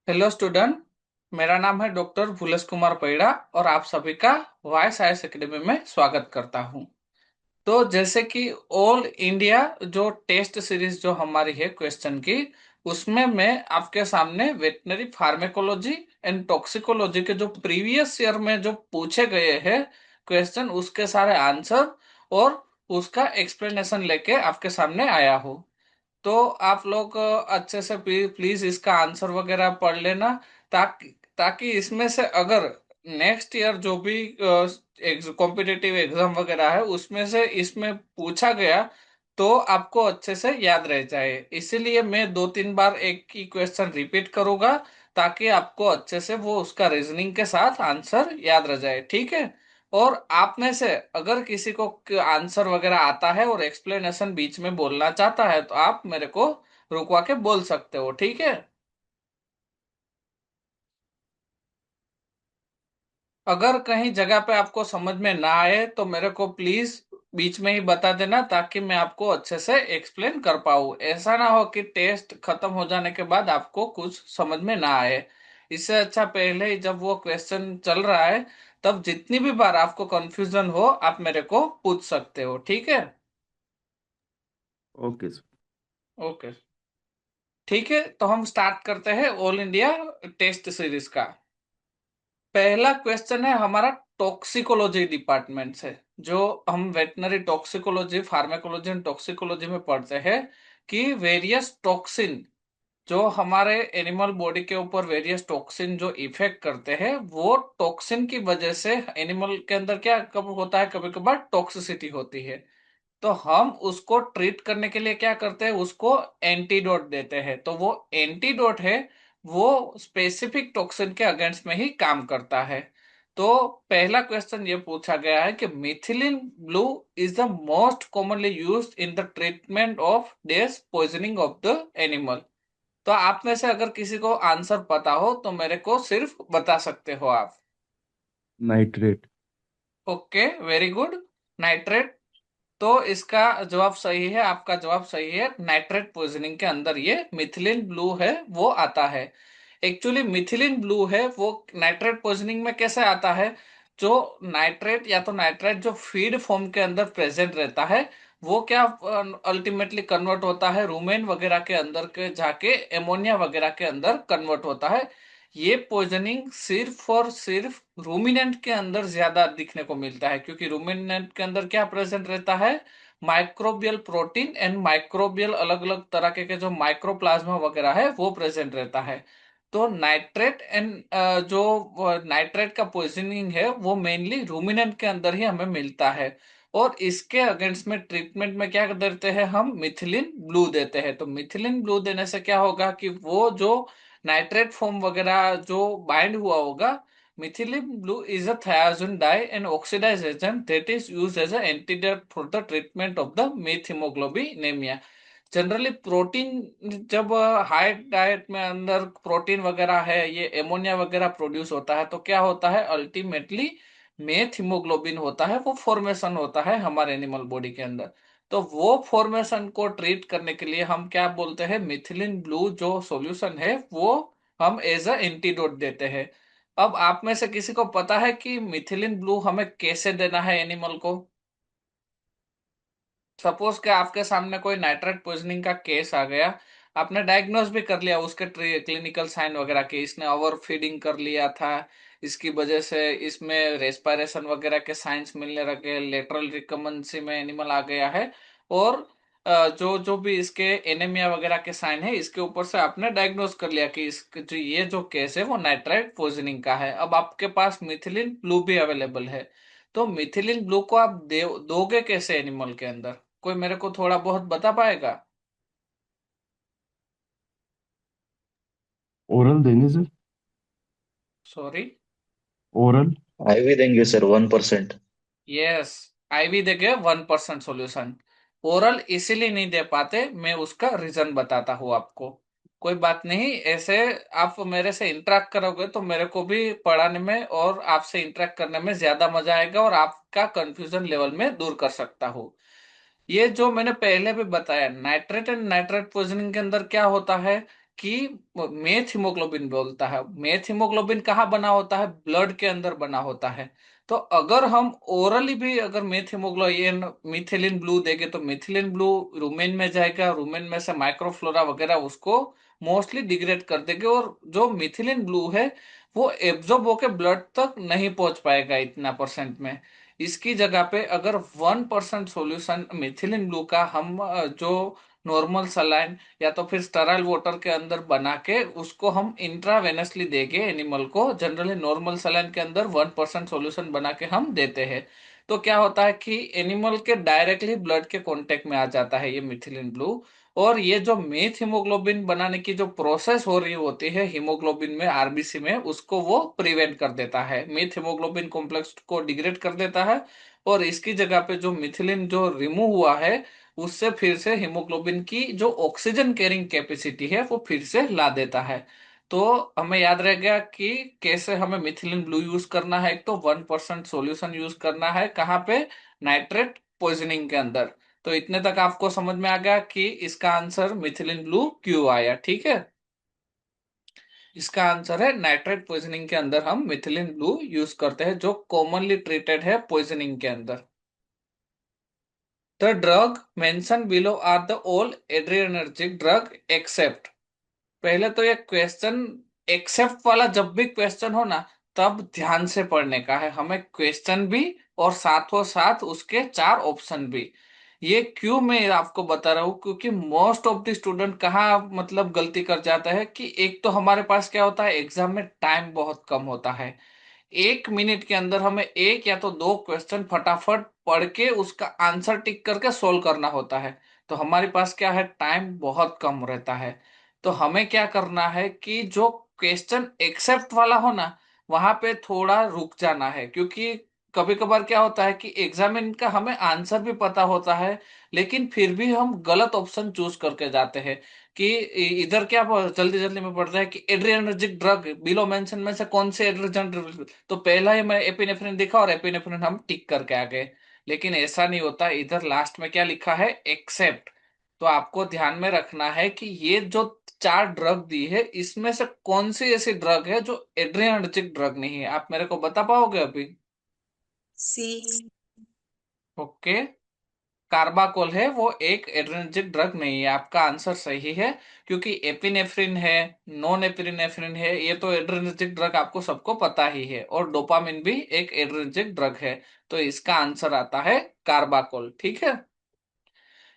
Hello student. मेरा नाम है डॉक्टर भूलेश कुमार पैड़ा और आप सभी का वॉइस आईएएस एकेडमी में स्वागत करता हूं। तो जैसे कि ऑल इंडिया जो टेस्ट सीरीज जो हमारी है क्वेश्चन की, उसमें मैं आपके सामने वेटनरी फार्मेकोलॉजी एंड टॉक्सिकोलॉजी के जो प्रीवियस ईयर में जो पूछे गए हैं क्वेश्चन, उसके सारे आंसर और उसका एक्सप्लेनेशन लेके आपके सामने आया हूँ। तो आप लोग अच्छे से प्लीज इसका आंसर वगैरह पढ़ लेना, ताकि ताकि इसमें से अगर नेक्स्ट ईयर जो भी कॉम्पिटिटिव एग्जाम वगैरह है उसमें से इसमें पूछा गया तो आपको अच्छे से याद रह जाए। इसीलिए मैं दो तीन बार एक ही क्वेश्चन रिपीट करूंगा, ताकि आपको अच्छे से वो उसका रीजनिंग के साथ आंसर याद रह जाए, ठीक है। और आप में से अगर किसी को आंसर वगैरह आता है और एक्सप्लेनेशन बीच में बोलना चाहता है तो आप मेरे को रुकवा के बोल सकते हो, ठीक है। अगर कहीं जगह पे आपको समझ में ना आए तो मेरे को प्लीज बीच में ही बता देना, ताकि मैं आपको अच्छे से एक्सप्लेन कर पाऊँ। ऐसा ना हो कि टेस्ट खत्म हो जाने के बाद आपको कुछ समझ में ना आए। इससे अच्छा पहले ही जब वो क्वेश्चन चल रहा है तब जितनी भी बार आपको कंफ्यूजन हो आप मेरे को पूछ सकते हो, ठीक है। Okay sir. ओके, ठीक है। तो हम स्टार्ट करते हैं ऑल इंडिया टेस्ट सीरीज का। पहला क्वेश्चन है हमारा टॉक्सिकोलॉजी डिपार्टमेंट से। जो हम veterinary toxicology, pharmacology and toxicology में पढ़ते हैं कि वेरियस टॉक्सिन जो हमारे एनिमल बॉडी के ऊपर वेरियस टॉक्सिन जो इफेक्ट करते हैं, वो टॉक्सिन की वजह से एनिमल के अंदर क्या कब होता है, कभी कभार टॉक्सिसिटी होती है। तो हम उसको ट्रीट करने के लिए क्या करते हैं, उसको एंटीडोट देते हैं। तो वो एंटीडोट है, वो स्पेसिफिक टॉक्सिन के अगेंस्ट में ही काम करता है। तो पहला क्वेश्चन ये पूछा गया है कि methylene blue is the most commonly used in the treatment of this poisoning of the animal. तो आप में से अगर किसी को आंसर पता हो तो मेरे को सिर्फ बता सकते हो आप। Nitrate. Okay, very good. Nitrate. तो इसका जवाब सही है, आपका जवाब सही है। नाइट्रेट पॉइजनिंग के अंदर ये मिथिलिन ब्लू है वो आता है। एक्चुअली मिथिलिन ब्लू है वो नाइट्रेट पॉइजनिंग में कैसे आता है। जो नाइट्रेट या तो नाइट्रेट जो फीड फॉर्म के अंदर प्रेजेंट रहता है, वो क्या अल्टीमेटली कन्वर्ट होता है रूमेन वगैरह के अंदर के जाके एमोनिया वगैरह के अंदर कन्वर्ट होता है। ये पॉइजनिंग सिर्फ और सिर्फ रूमिनेंट के अंदर ज्यादा दिखने को मिलता है, क्योंकि रूमिनेंट के अंदर क्या प्रेजेंट रहता है, माइक्रोबियल प्रोटीन एंड माइक्रोबियल अलग अलग तरह के जो माइक्रोप्लाज्मा वगैरह है वो प्रेजेंट रहता है। तो नाइट्रेट एंड जो नाइट्रेट का पॉइजनिंग है वो मेनली रूमिनेंट के अंदर ही हमें मिलता है। और इसके अगेंस्ट में ट्रीटमेंट में क्या देते हैं, हम मिथिलिन ब्लू देते हैं। तो मिथिलिन ब्लू देने से क्या होगा कि वो जो नाइट्रेट फॉर्म वगैरह जो बाइंड हुआ होगा, methylene blue is a thiazine dye and oxidize agent that is used as a antidote for the treatment of the methemoglobinemia. Generally protein जब हाई डाइट में अंदर प्रोटीन वगैरह है, ये एमोनिया वगैरह प्रोड्यूस होता है तो क्या होता है, अल्टीमेटली मेथ हीमोग्लोबिन होता है, वो फॉर्मेशन होता है हमारे एनिमल बॉडी के अंदर। तो वो फॉर्मेशन को ट्रीट करने के लिए हम क्या बोलते हैं, मिथिलिन ब्लू जो सॉल्यूशन है वो हम एज अ एंटीडोट देते हैं। अब आप में से किसी को पता है कि मिथिलिन ब्लू हमें कैसे देना है एनिमल को। सपोज कि आपके सामने कोई नाइट्रेट पॉइजनिंग का केस आ गया, आपने डायग्नोज भी कर लिया उसके क्लिनिकल साइन वगैरह के, इसने ओवर फीडिंग कर लिया था, इसकी वजह से इसमें रेस्पिरेशन वगैरह के साइंस मिलने लगे, लेटरल रिकमेंसी में एनिमल आ गया है, और जो जो भी इसके एनीमिया वगैरह के साइन है इसके ऊपर से आपने डायग्नोज कर लिया कि इस जो ये जो केस है वो नाइट्राइट पॉइजनिंग का है। अब आपके पास मिथिलिन ब्लू भी अवेलेबल है। तो मिथिलिन ब्लू को आप दोगे कैसे एनिमल के अंदर, कोई मेरे को थोड़ा बहुत बता पाएगा। ओरल देंगे सर। सॉरी। ओरल। आईवी देंगे सर 1%। यस, आईवी देगे 1% सॉल्यूशन। ओरल इसीलिए नहीं दे पाते, मैं उसका रीजन बताता हूँ आपको। कोई बात नहीं, ऐसे आप मेरे से इंटरेक्ट करोगे तो मेरे को भी पढ़ाने में और आपसे इंटरेक्ट करने में ज्यादा मजा आएगा और आपका कंफ्यूजन लेवल में दूर कर सकता हूँ। ये जो मैंने पहले भी बताया, नाइट्रेट एंड नाइट्रेट पॉइजनिंग के अंदर क्या होता है कि मेथ हीमोग्लोबिन बोलता है। मेथ हीमोग्लोबिन कहाँ बना होता है? ब्लड के अंदर बना होता है। तो अगर हम ओरली भी अगर मेथ हीमोग्लोबिन मिथिलिन ब्लू देंगे तो मिथिलिन ब्लू रूमेन में जाएगा, रूमेन में से माइक्रोफ्लोरा वगैरह उसको मोस्टली डिग्रेड कर देंगे, और जो मिथिलिन ब्लू है वो एब्जॉर्ब होके ब्लड तक नहीं पहुंच पाएगा इतना परसेंट में। इसकी जगह पे अगर 1% सॉल्यूशन मिथिलिन ब्लू का हम जो नॉर्मल सलाइन या तो फिर स्टराइल वाटर के अंदर बना के उसको हम इंट्रावेनसली देंगे एनिमल को, जनरली नॉर्मल सलाइन के अंदर 1% सॉल्यूशन बना के हम देते हैं, तो क्या होता है कि एनिमल के डायरेक्टली ब्लड के कांटेक्ट में आ जाता है ये मिथिलिन ब्लू। और ये जो मेथ हीमोग्लोबिन बनाने की जो प्रोसेस हो रही होती है हीमोग्लोबिन में आरबीसी में, उसको वो प्रिवेंट कर देता है, मेथ हीमोग्लोबिन कॉम्प्लेक्स को डिग्रेड कर देता है। और इसकी जगह पे जो मिथिलिन जो रिमूव हुआ है उससे फिर से हीमोग्लोबिन की जो ऑक्सीजन कैरिंग कैपेसिटी है वो फिर से ला देता है। तो हमें याद रह गया कि कैसे हमें मिथिलिन ब्लू यूज करना है। एक तो 1% सॉल्यूशन यूज करना है कहाँ पे? नाइट्रेट पॉइजनिंग के अंदर। तो इतने तक आपको समझ में आ गया कि इसका आंसर मिथिलिन ब्लू क्यों आया, ठीक है। इसका आंसर है नाइट्रेट पॉइजनिंग के अंदर हम मिथिलिन ब्लू यूज करते हैं, जो कॉमनली ट्रीटेड है पॉइजनिंग के अंदर। The drug mentioned below are the all adrenergic drug except। पहले तो ये क्वेश्चन एक्सेप्ट वाला जब भी क्वेश्चन हो ना, तब ध्यान से पढ़ने का है हमें, क्वेश्चन भी और साथों साथ उसके चार ऑप्शन भी। ये क्यों मैं आपको बता रहा हूँ, क्योंकि मोस्ट ऑफ द स्टूडेंट कहाँ मतलब गलती कर जाता है कि एक तो हमारे पास क्या होता है, एग्जाम में टाइम बहुत कम होता है। 1 मिनट के अंदर हमें एक या तो दो क्वेश्चन फटाफट पढ़ के उसका आंसर टिक करके सोल्व करना होता है। तो हमारे पास क्या है, टाइम बहुत कम रहता है। तो हमें क्या करना है कि जो क्वेश्चन एक्सेप्ट वाला हो ना, वहां पे थोड़ा रुक जाना है, क्योंकि कभी कभार क्या होता है कि एग्जामिन का हमें आंसर भी पता होता है, लेकिन फिर भी हम गलत ऑप्शन चूज करके जाते हैं। कि इधर क्या जल्दी जल्दी में पढ़ रहा है कि एड्रिनर्जिक ड्रग बिलो मेंशन में से कौन से एड्रिनर्जिक, तो पहला ही मैं एपिनेफ्रिन दिखा और एपिनेफ्रिन हम टिक करके आ गए। लेकिन ऐसा नहीं होता, इधर लास्ट में क्या लिखा है, एक्सेप्ट। तो आपको ध्यान में रखना है कि ये जो चार ड्रग दी है इसमें से कौन सी ऐसी ड्रग है जो एड्रिनर्जिक ड्रग नहीं है, आप मेरे को बता पाओगे अभी? सी। ओके, कार्बाकोल है वो एक एड्रेनर्जिक ड्रग नहीं है, आपका आंसर सही है। क्योंकि एपिनेफ्रिन है, नॉन एपिनेफ्रिन है, ये तो एड्रेनर्जिक ड्रग आपको सबको पता ही है, और डोपामिन भी एक एड्रेनर्जिक ड्रग है। तो इसका आंसर आता है कार्बाकोल, ठीक है।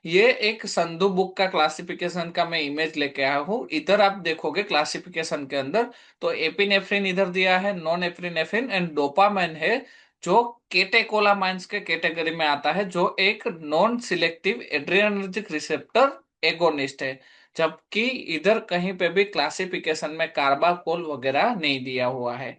ये एक संधु बुक का क्लासिफिकेशन का मैं इमेज लेके आया हूँ, इधर आप देखोगे क्लासिफिकेशन के अंदर, तो एपिनेफ्रिन इधर दिया है, नॉन एपिनेफ्रिन एंड डोपामाइन है, जो केटेकोलामाइंस के कैटेगरी में आता है, जो एक non selective adrenergic receptor agonist है। जबकि इधर कहीं पे भी क्लासिफिकेशन में कार्बाकोल वगैरह नहीं दिया हुआ है।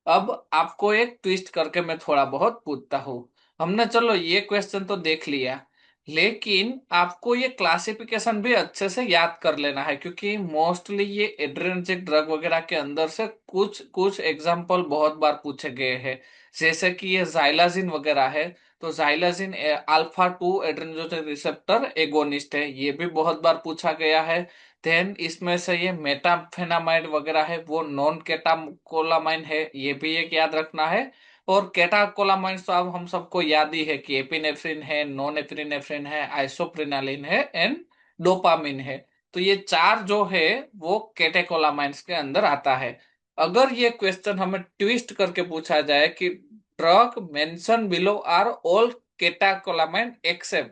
अब आपको एक ट्विस्ट करके मैं थोड़ा बहुत पूछता हूँ। हमने चलो ये क्वेश्चन तो देख लिया, लेकिन आपको ये क्लासिफिकेशन भी अच्छे से याद कर लेना है, क्योंकि मोस्टली ये एड्रेनर्जिक ड्रग वगैरह के अंदर से कुछ कुछ एग्जाम्पल बहुत बार पूछे गए हैं। जैसे कि ये जाइलाजिन वगैरह है, तो जाइलाजिन अल्फा 2 एड्रेनर्जिक रिसेप्टर एगोनिस्ट है, ये भी बहुत बार पूछा गया है। देन इसमें से ये मेटाफेनामाइड वगैरह है वो नॉन केटाकोलामाइन है, ये भी एक याद रखना है। और केटाकोलामाइन तो अब हम सबको याद ही है कि एपिनेफ्रिन है, नॉन एपिनेफ्रिन है, आइसोप्रिनालिन है एंड डोपामिन है। तो ये चार जो है वो केटेकोलामाइन्स के अंदर आता है। अगर ये क्वेश्चन हमें ट्विस्ट करके पूछा जाए कि drug mention below are all catecholamine except,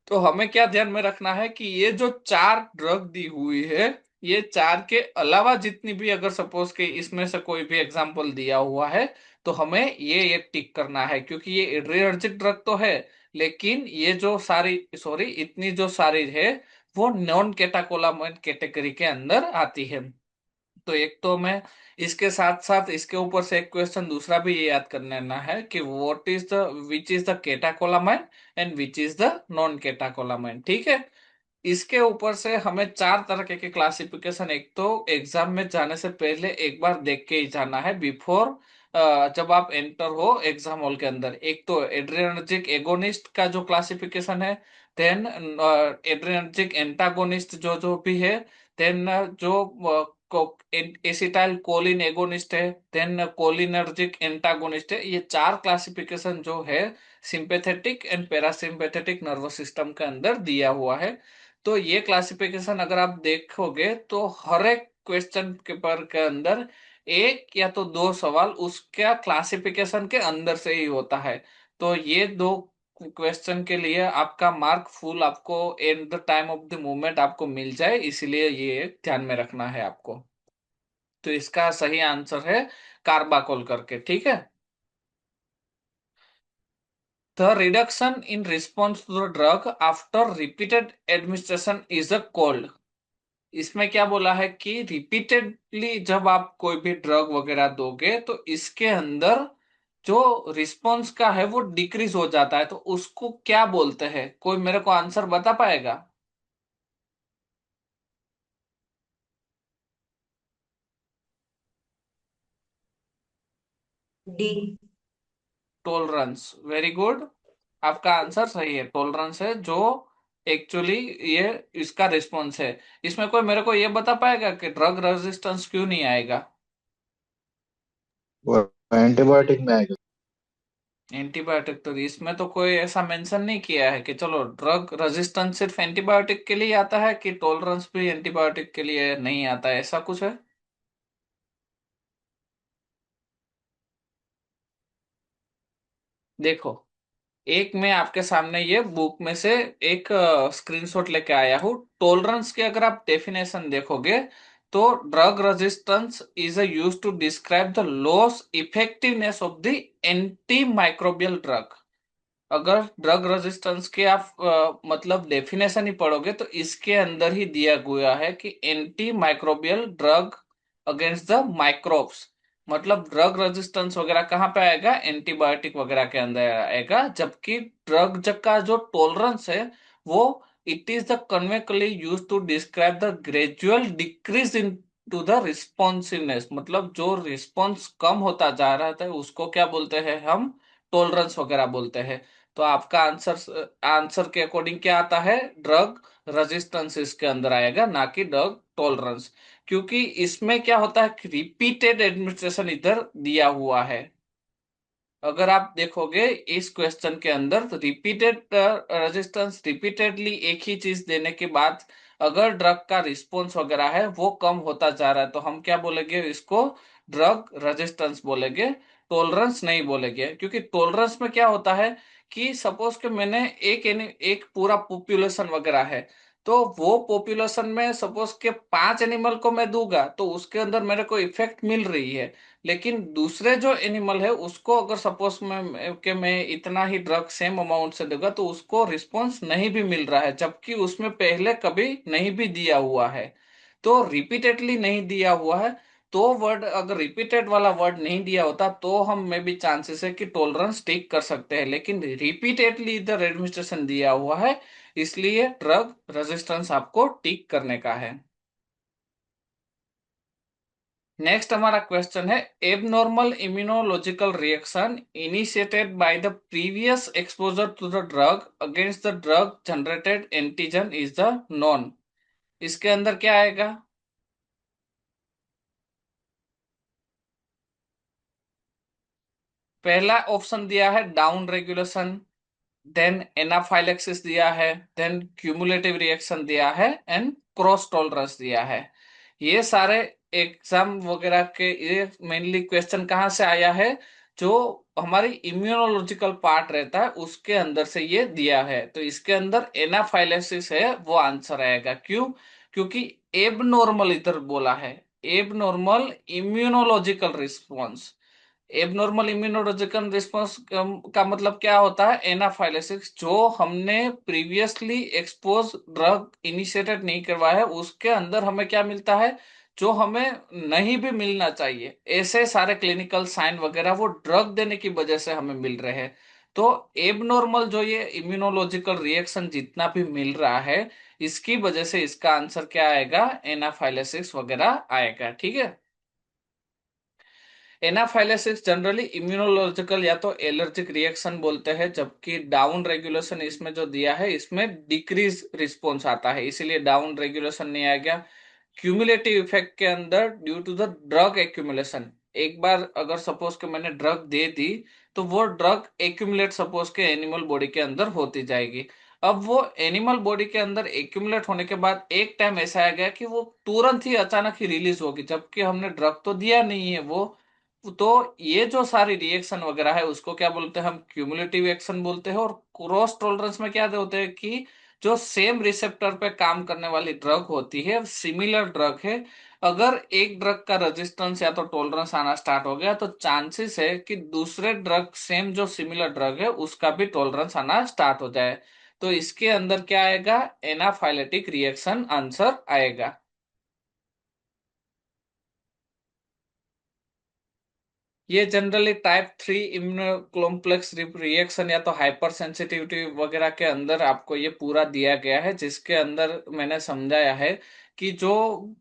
तो हमें क्या ध्यान में रखना है कि ये जो चार ड्रग दी हुई है, ये चार के अलावा जितनी भी अगर सपोज के इसमें से कोई भी एग्जांपल दिया हुआ है, तो हमें ये टिक करना है, क्योंकि ये एड्रिनर्जिक ड्रग तो है, लेकिन ये जो सारी सॉरी इतनी जो सारी है वो नॉन केटाकोलामाइन कैटेगरी के अंदर आती है। तो एक तो मैं इसके साथ साथ इसके ऊपर से एक क्वेश्चन दूसरा भी ये याद कर लेना है कि what is the which is the catecholamine and which is the non catecholamine, ठीक है। इसके ऊपर से हमें चार तरह के क्लासिफिकेशन एक तो एग्जाम में जाने से पहले एक बार देख के ही जाना है, बिफोर जब आप एंटर हो एग्जाम हॉल के अंदर। एक तो एड्रेनर्जिक एगोनिस्ट का जो क्लासिफिकेशन है, देन एड्रेनर्जिक एंटागोनिस्ट जो जो भी है, देन जो एसिटाइल कोलिन एगोनिस्ट है, देन कोलिनर्जिक एंटागोनिस्ट है। ये चार क्लासिफिकेशन जो है sympathetic and parasympathetic nervous system के अंदर दिया हुआ है। तो ये क्लासिफिकेशन अगर आप देखोगे तो हर एक क्वेश्चन पेपर के अंदर एक या तो दो सवाल उसका क्लासिफिकेशन के अंदर से ही होता है। तो ये दो क्वेश्चन के लिए आपका मार्क फुल आपको at the time of the movement आपको मिल जाए, इसलिए ये ध्यान में रखना है आपको। तो इसका सही आंसर है कार्बाकोल करके, ठीक है। The reduction in response to the drug after repeated administration is a called. इसमें क्या बोला है कि रिपीटेडली जब आप कोई भी ड्रग वगैरह दोगे तो इसके अंदर जो रिस्पॉन्स का है वो डिक्रीज हो जाता है, तो उसको क्या बोलते हैं? कोई मेरे को आंसर बता पाएगा? डी। Tolerance, very good. आपका आंसर सही है, टॉलरेंस है जो एक्चुअली ये इसका रिस्पॉन्स है। इसमें कोई मेरे को ये बता पाएगा कि ड्रग रेजिस्टेंस क्यों नहीं आएगा? वो एंटीबायोटिक में आएगा। एंटीबायोटिक तो इसमें तो कोई ऐसा मेंशन नहीं किया है कि चलो ड्रग रेजिस्टेंस सिर्फ एंटीबायोटिक के लिए आता है कि टॉलरेंस भी एंटीबायोटिक के लिए नहीं आता है, ऐसा कुछ है? देखो, एक मैं आपके सामने ये बुक में से एक स्क्रीनशॉट लेके आया हूँ। टॉलरेंस की अगर आप डेफिनेशन देखोगे तो drug resistance is use to describe the loss effectiveness of the antimicrobial drug. अगर ड्रग रेजिस्टेंस के आप मतलब डेफिनेशन ही पढ़ोगे तो इसके अंदर ही दिया गया है कि anti microbial drug against the microbes. मतलब ड्रग रेजिस्टेंस वगैरह कहाँ पे आएगा? एंटीबायोटिक वगैरह के अंदर आएगा। जबकि ड्रग का जो टॉलरेंस है वो it is the conventionally use to describe the gradual decrease in to the responsiveness. मतलब जो रिस्पॉन्स कम होता जा रहा था उसको क्या बोलते हैं हम? टॉलरेंस वगैरह बोलते हैं। तो आपका आंसर आंसर के अकॉर्डिंग क्या आता है? ड्रग रेजिस्टेंस इसके अंदर आएगा, ना कि ड्रग टॉलरेंस। क्योंकि इसमें क्या होता है कि रिपीटेड एडमिनिस्ट्रेशन इधर दिया हुआ है। अगर आप देखोगे इस क्वेश्चन के अंदर तो रिपीटेड रेजिस्टेंस, रिपीटेडली एक ही चीज देने के बाद अगर ड्रग का रिस्पॉन्स वगैरह है वो कम होता जा रहा है तो हम क्या बोलेंगे? इसको ड्रग रेजिस्टेंस बोलेंगे, टॉलरेंस नहीं बोलेंगे। क्योंकि टॉलरेंस में क्या होता है कि सपोज कि मैंने एक पूरा पॉपुलेशन वगैरह है, तो वो पॉपुलेशन में सपोज के 5 एनिमल को मैं दूंगा तो उसके अंदर मेरे को इफेक्ट मिल रही है। लेकिन दूसरे जो एनिमल है उसको अगर सपोज मैं इतना ही ड्रग सेम अमाउंट से दूंगा तो उसको रिस्पॉन्स नहीं भी मिल रहा है, जबकि उसमें पहले कभी नहीं भी दिया हुआ है। तो रिपीटेडली नहीं दिया हुआ है। तो वर्ड अगर रिपीटेड वाला वर्ड नहीं दिया होता तो हम में भी चांसेस है कि टॉलरेंस टिक कर सकते हैं, लेकिन रिपीटेडली इधर एडमिनिस्ट्रेशन दिया हुआ है, इसलिए ड्रग रेजिस्टेंस आपको टिक करने का है। नेक्स्ट हमारा क्वेश्चन है, abnormal immunological reaction initiated by the previous exposure to the drug against the drug generated antigen is the known. इसके अंदर क्या आएगा? पहला ऑप्शन दिया है डाउन रेगुलेशन, देन एनाफाइलेक्सिस दिया है, देन क्यूमुलेटिव रिएक्शन दिया है, एंड क्रॉस टॉलरेंस दिया है। ये सारे एग्जाम वगैरह के ये मेनली क्वेश्चन कहाँ से आया है? जो हमारी इम्यूनोलॉजिकल पार्ट रहता है उसके अंदर से ये दिया है। तो इसके अंदर एनाफाइलेक्सिस है वो आंसर आएगा। क्यों? क्योंकि एबनॉर्मल इधर बोला है, abnormal immunological response. Abnormal immunological response का मतलब क्या होता है? एनाफाइलेसिस। जो हमने प्रीवियसली एक्सपोज ड्रग इनिशिएटेड नहीं करवाया है उसके अंदर हमें क्या मिलता है जो हमें नहीं भी मिलना चाहिए। ऐसे सारे क्लिनिकल साइन वगैरह वो ड्रग देने की वजह से हमें मिल रहे हैं। तो एबनॉर्मल जो ये इम्यूनोलॉजिकल रिएक्शन जितना भी मिल रहा है इसकी वजह से इसका आंसर क्या आएगा? एनाफाइलेसिस वगैरह आएगा, ठीक है। एनाफाइलेसिस जनरली इम्यूनोलॉजिकल या तो एलर्जिक रिएक्शन बोलते हैं, जबकि डाउन रेगुलेशन इसमें जो दिया है इसमें डिक्रीज रिस्पॉन्स आता है, इसीलिए डाउन रेगुलेशन नहीं आ गया। क्यूमुलेटिव इफेक्ट के अंदर due to the drug accumulation, एक बार अगर सपोज के मैंने ड्रग दे दी तो वो ड्रग एक्यूमुलेट सपोज के एनिमल बॉडी के अंदर होती जाएगी। अब वो एनिमल बॉडी के अंदर एक्यूमुलेट होने के बाद एक टाइम ऐसा आ गया कि वो तुरंत ही अचानक ही रिलीज होगी, जबकि हमने ड्रग तो दिया नहीं है वो। तो ये जो सारी रिएक्शन वगैरह है उसको क्या बोलते हैं, हम क्यूमुलेटिव एक्शन बोलते हैं। और क्रॉस टॉलरेंस में क्या होते हैं कि जो सेम रिसेप्टर पे काम करने वाली ड्रग होती है, सिमिलर ड्रग है, अगर एक ड्रग का रेजिस्टेंस या तो टॉलरेंस आना स्टार्ट हो गया तो चांसेस है कि दूसरे ड्रग, सेम जो सिमिलर ड्रग है उसका भी टॉलरेंस आना स्टार्ट हो जाए। तो इसके अंदर क्या आएगा, एनाफाइलेटिक रिएक्शन आंसर आएगा। ये generally type 3 immuno complex reaction या तो हाइपर सेंसिटिविटी वगैरह के अंदर आपको ये पूरा दिया गया है, जिसके अंदर मैंने समझाया है कि जो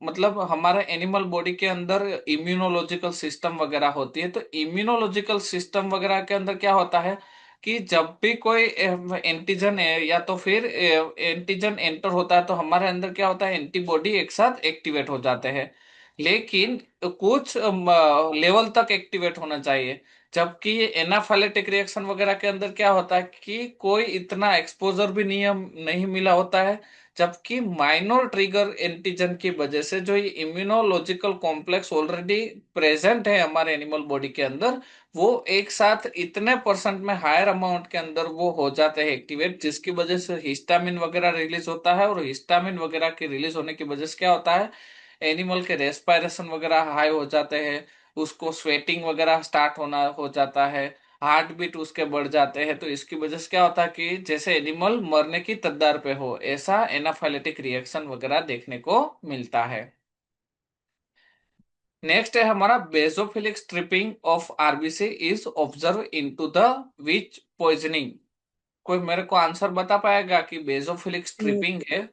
मतलब हमारे एनिमल बॉडी के अंदर इम्यूनोलॉजिकल सिस्टम वगैरह होती है, तो इम्यूनोलॉजिकल सिस्टम वगैरह के अंदर क्या होता है कि जब भी कोई एंटीजन या तो फिर एंटीजन एंटर होता है तो हमारे अंदर क्या होता है, एंटीबॉडी एक साथ एक्टिवेट हो जाते हैं। लेकिन कुछ लेवल तक एक्टिवेट होना चाहिए, जबकि ये एनाफाइलेटिक रिएक्शन वगैरह के अंदर क्या होता है कि कोई इतना एक्सपोजर भी नहीं मिला होता है, जबकि माइनर ट्रिगर एंटीजन की वजह से जो ये इम्यूनोलॉजिकल कॉम्प्लेक्स ऑलरेडी प्रेजेंट है हमारे एनिमल बॉडी के अंदर, वो एक साथ इतने परसेंट में हायर अमाउंट के अंदर वो हो जाते हैं एक्टिवेट, जिसकी वजह से हिस्टामिन वगैरह रिलीज होता है। और हिस्टामिन वगैरह के रिलीज होने की वजह से क्या होता है, एनिमल के रेस्पिरेशन वगैरह हाई हो जाते हैं, उसको स्वेटिंग वगैरह स्टार्ट होना हो जाता है, हार्ट बीट उसके बढ़ जाते हैं। तो इसकी वजह से क्या होता है कि जैसे एनिमल मरने की कगार पे हो, ऐसा एनाफाइलेटिक रिएक्शन वगैरह देखने को मिलता है। नेक्स्ट है हमारा basophilic stripping of RBC is observe into the which poisoning. कोई मेरे को आंसर बता पाएगा कि बेसोफिलिक स्ट्रिपिंग है?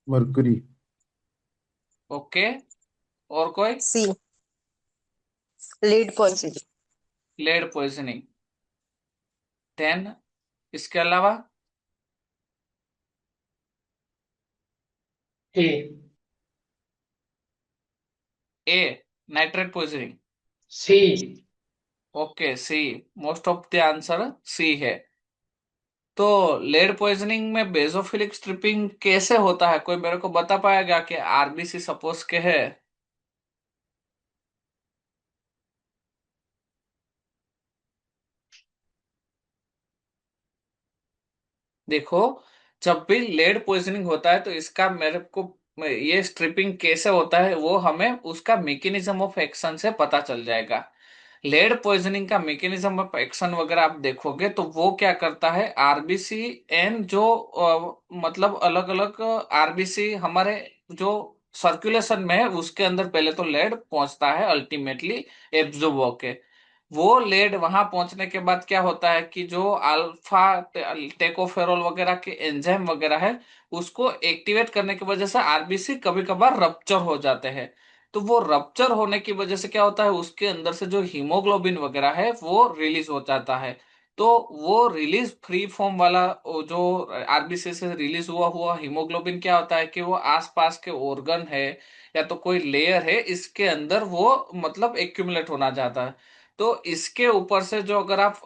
मरकरी। ओके, और कोई? C, lead poisoning. Lead poisoning. 10, इसके अलावा? A. A, nitrate poisoning. C. Okay, C, most of the answer C है। तो लेड पॉइजनिंग में बेसोफिलिक स्ट्रिपिंग कैसे होता है, कोई मेरे को बता पाएगा कि आरबीसी सपोज के है? देखो, जब भी लेड पॉइजनिंग होता है तो इसका मेरे को ये स्ट्रिपिंग कैसे होता है वो हमें उसका मैकेनिज्म ऑफ एक्शन से पता चल जाएगा। लेड पॉइजनिंग का मैकेनिज्म ऑफ एक्शन वगैरह आप देखोगे तो वो क्या करता है, आरबीसी एंड जो मतलब अलग अलग आरबीसी हमारे जो सर्कुलेशन में है उसके अंदर पहले तो लेड पहुंचता है अल्टीमेटली एब्जॉर्ब होके। वो लेड वहां पहुंचने के बाद क्या होता है कि जो अल्फा टेकोफेरोल वगैरह के एंजाइम वगैरह है उसको एक्टिवेट करने की वजह से आरबीसी कभी कभार रप्चर हो जाते हैं। तो वो रप्चर होने की वजह से क्या होता है, उसके अंदर से जो हीमोग्लोबिन वगैरह है वो रिलीज हो जाता है। तो वो रिलीज फ्री फॉर्म वाला वो जो आरबीसी से रिलीज हुआ हुआ हीमोग्लोबिन क्या होता है कि वो आसपास के ऑर्गन है या तो कोई लेयर है इसके अंदर वो मतलब एक्यूमुलेट होना चाहता है। तो इसके ऊपर से जो अगर आप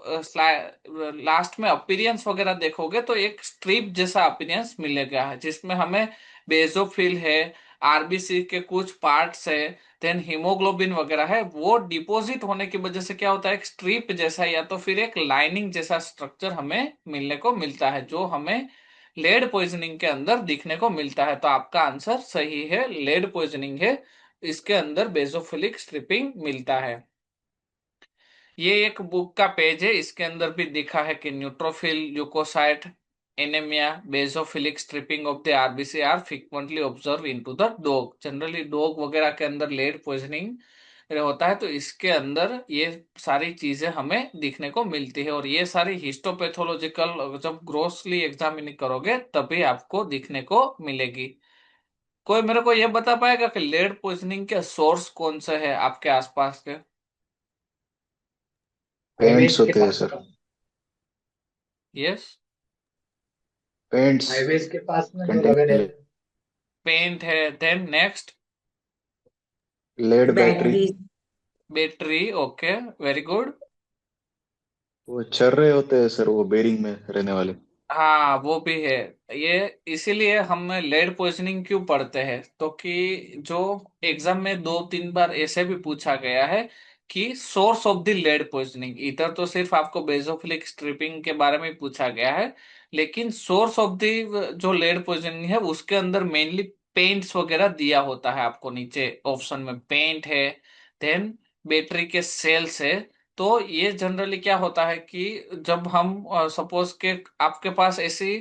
लास्ट में अपीरियंस वगैरह देखोगे तो एक स्ट्रिप जैसा अपीरियंस मिलेगा है, जिसमें हमें बेजोफिल है, आरबीसी के कुछ पार्ट्स है, देन हीमोग्लोबिन वगैरह है, वो डिपॉजिट होने की वजह से क्या होता है, एक स्ट्रिप जैसा या तो फिर एक लाइनिंग जैसा स्ट्रक्चर हमें मिलने को मिलता है, जो हमें लेड पॉइजनिंग के अंदर दिखने को मिलता है। तो आपका आंसर सही है, लेड पॉइजनिंग है, इसके अंदर बेजोफिलिक स्ट्रिपिंग मिलता है। ये एक बुक का पेज है, इसके अंदर भी दिखा है कि neutrophil leukocyte anaemia basophilic stripping of the RBC are frequently observe into the dog. Generally dog वगैरह के अंदर लेड पॉइजनिंग होता है, तो इसके अंदर ये सारी चीजें हमें दिखने को मिलती है। और ये सारी हिस्टोपैथोलॉजिकल जब ग्रोसली एग्जामिनिंग करोगे तभी आपको दिखने को मिलेगी। कोई मेरे को ये बता पाएगा कि लेड पॉइजनिंग के सोर्स कौन से है आपके आसपास के? पेंट्स हाईवेज के होते हैं पास सर। में। यस। पेंट्स हाईवेज के पास में जो लगे कंटेनिंग। रहते हैं। पेंट है। Then next, lead battery. Battery. Battery. Okay, very good. वो चल रहे होते हैं सर, वो बेरिंग में रहने वाले। हाँ वो भी है। ये इसीलिए हम लेड पॉइजनिंग क्यों पढ़ते हैं, तो कि जो एग्जाम में 2-3 बार ऐसे भी पूछा गया है कि source of the lead poisoning, इधर तो सिर्फ आपको बेजोफिलिक स्ट्रिपिंग के बारे में पूछा गया है, लेकिन सोर्स ऑफ द जो लेड पॉइजनिंग है उसके अंदर मेनली पेंट्स वगैरह दिया होता है आपको, नीचे ऑप्शन में पेंट है, देन बैटरी के सेल्स है। तो ये जनरली क्या होता है कि जब हम सपोज के आपके पास ऐसी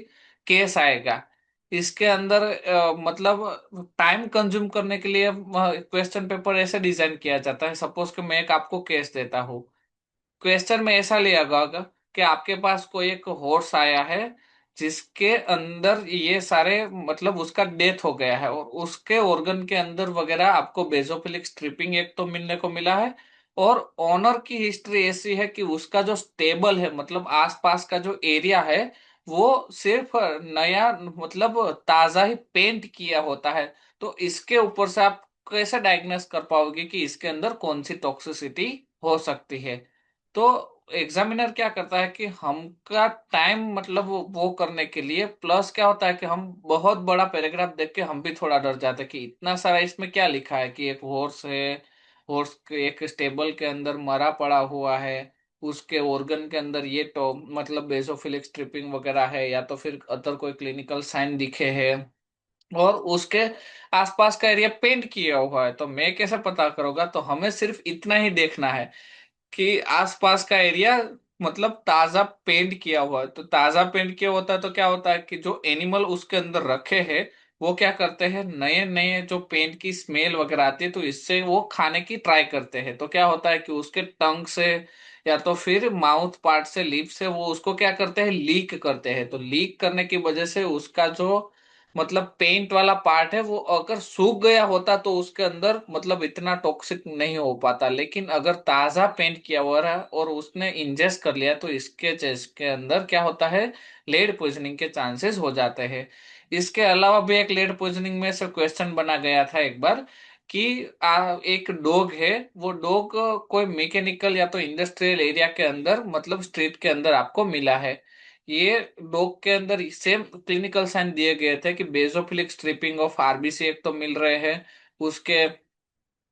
केस आएगा, इसके अंदर मतलब टाइम कंज्यूम करने के लिए क्वेश्चन पेपर ऐसे डिजाइन किया जाता है। सपोज कि मैं एक आपको केस देता हूँ, क्वेश्चन में ऐसा लिया गया कि आपके पास कोई एक हॉर्स आया है जिसके अंदर ये सारे मतलब उसका डेथ हो गया है, और उसके ऑर्गन के अंदर वगैरह आपको बेजोफिलिक स्ट्रिपिंग एक तो मिलने को मिला है, और ऑनर की हिस्ट्री ऐसी है कि उसका जो स्टेबल है मतलब आसपास का जो एरिया है वो सिर्फ नया मतलब ताजा ही पेंट किया होता है। तो इसके ऊपर से आप कैसे डायग्नोस कर पाओगे कि इसके अंदर कौन सी टॉक्सिसिटी हो सकती है। तो एग्जामिनर क्या करता है कि हमका टाइम मतलब वो करने के लिए, प्लस क्या होता है कि हम बहुत बड़ा पैराग्राफ देख के हम भी थोड़ा डर जाते हैं कि इतना सारा इसमें क्या लिखा है, कि एक हॉर्स है, हॉर्स के एक स्टेबल के अंदर मरा पड़ा हुआ है, उसके ऑर्गन के अंदर ये तो मतलब बेसोफिलिक स्ट्रिपिंग वगैरह है, या तो फिर अदर कोई क्लिनिकल साइन दिखे हैं, और उसके आसपास का एरिया पेंट किया हुआ है, तो मैं कैसे पता करूंगा। तो हमें सिर्फ इतना ही देखना है कि आसपास का एरिया मतलब ताजा पेंट किया हुआ है। तो ताजा पेंट किया होता है तो क्या होता है कि जो एनिमल उसके अंदर रखे हैं वो क्या करते हैं, नए नए जो पेंट की स्मेल वगैरह आती है तो इससे वो खाने की ट्राई करते हैं। तो क्या होता है कि उसके टंग से या तो फिर माउथ पार्ट से, लिप से वो उसको क्या करते हैं, लीक करते हैं। तो लीक करने की वजह से उसका जो मतलब पेंट वाला पार्ट है वो अगर सूख गया होता तो उसके अंदर मतलब इतना टॉक्सिक नहीं हो पाता, लेकिन अगर ताजा पेंट किया हुआ है और उसने इंजेस्ट कर लिया तो इसके चेस्ट के अंदर क्या होता है, लेड पॉइजनिंग के चांसेस हो जाते हैं। इसके अलावा भी एक लेड पॉइजनिंग में से क्वेश्चन बना गया था एक बार कि एक डॉग है, वो डॉग कोई मैकेनिकल या तो इंडस्ट्रियल एरिया के अंदर मतलब स्ट्रीट के अंदर आपको मिला है। ये डॉग के अंदर सेम क्लिनिकल साइन दिए गए थे कि बेजोफिलिक स्ट्रिपिंग ऑफ आरबीसी एक तो मिल रहे हैं, उसके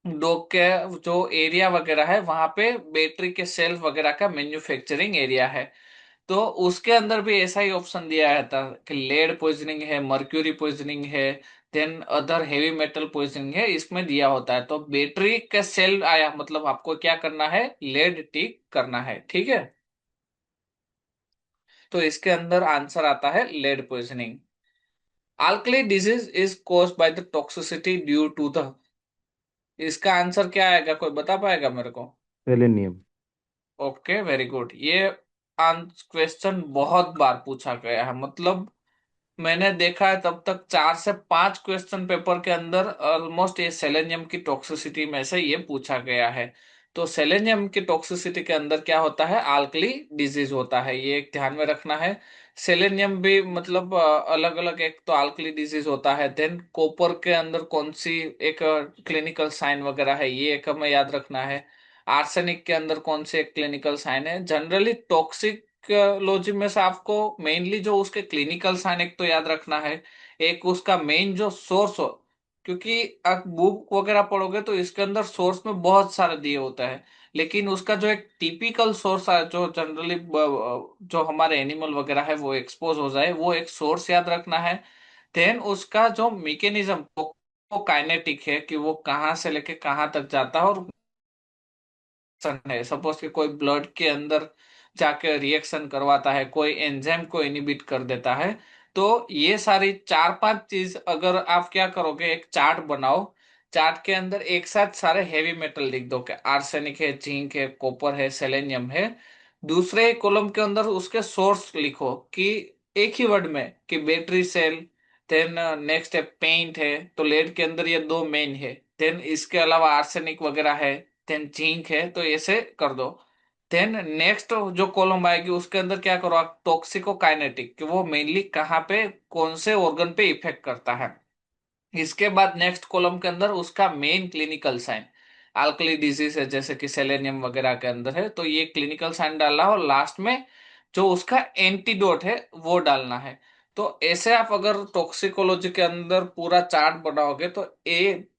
डॉग के जो एरिया वगैरह है वहां पे बैटरी के सेल वगैरह का मैन्युफैक्चरिंग एरिया है। तो उसके अंदर भी ऐसा ही ऑप्शन दिया है था कि लेड पॉइजनिंग है, मर्क्यूरी पॉइजनिंग है, then other heavy metal poisoning है, इसमें दिया होता है। तो बैटरी का सेल आया मतलब आपको क्या करना है, लेड टिक करना है, ठीक है। तो इसके अंदर आंसर आता है lead poisoning. Alkali disease is caused by the toxicity due to the, इसका आंसर क्या आएगा, कोई बता पाएगा मेरे को। सेलेनियम। Okay, very good. ये क्वेश्चन बहुत बार पूछा गया है, मतलब मैंने देखा है तब तक 4 से 5 क्वेश्चन पेपर के अंदर ऑलमोस्ट ये सेलेनियम की टॉक्सिसिटी में से ये पूछा गया है। तो सेलेनियम की टॉक्सिसिटी के अंदर क्या होता है, आल्कली डिजीज होता है, ये एक ध्यान में रखना है। सेलेनियम भी मतलब अलग अलग, एक तो आल्कली डिजीज होता है, देन कॉपर के अंदर कौन सी एक क्लिनिकल साइन वगैरह है ये एक हमें याद रखना है। आर्सेनिक के अंदर कौन से क्लिनिकल साइन है, जनरली टॉक्सिक लॉजी में से आपको मेनली जो उसके क्लिनिकल साइन एक तो याद रखना है, एक उसका मेन जो सोर्स हो, क्योंकि आप बुक वगैरह पढ़ोगे तो इसके अंदर सोर्स में बहुत सारे दिए होता है, लेकिन उसका जो एक टिपिकल सोर्स है जो जनरली जो हमारे एनिमल वगैरह है वो एक्सपोज हो जाए, वो एक सोर्स याद रखना है। देन उसका जो मैकेनिज्म वो काइनेटिक है कि वो कहाँ से लेके कहाँ तक जाता है, और है सपोज कि कोई ब्लड के अंदर जाके रिएक्शन करवाता है, कोई एंजाइम को इनिबिट कर देता है। तो ये सारी 4-5 चीज अगर आप क्या करोगे, एक चार्ट बनाओ, चार्ट के अंदर एक साथ सारे हेवी मेटल लिख दो कि आर्सेनिक है, जिंक है, कॉपर है, सेलेनियम है। दूसरे कॉलम के अंदर उसके सोर्स लिखो कि एक ही वर्ड में कि बैटरी सेल, देन नेक्स्ट है पेंट है, तो लेड के अंदर ये दो मेन है, देन इसके अलावा आर्सेनिक वगैरह है, देन जिंक है, तो ऐसे कर दो। देन नेक्स्ट जो कॉलम आएगी उसके अंदर क्या करो आप, टॉक्सिको काइनेटिक कि वो मेनली कहाँ पे कौन से ऑर्गन पे इफेक्ट करता है। इसके बाद नेक्स्ट कॉलम के अंदर उसका main clinical sign, alkali disease है जैसे कि सेलेनियम वगैरह के अंदर है, तो ये क्लिनिकल साइन डालना है, और लास्ट में जो उसका एंटीडोट है वो डालना है। तो ऐसे आप अगर टॉक्सिकोलॉजी के अंदर पूरा चार्ट बनाओगे तो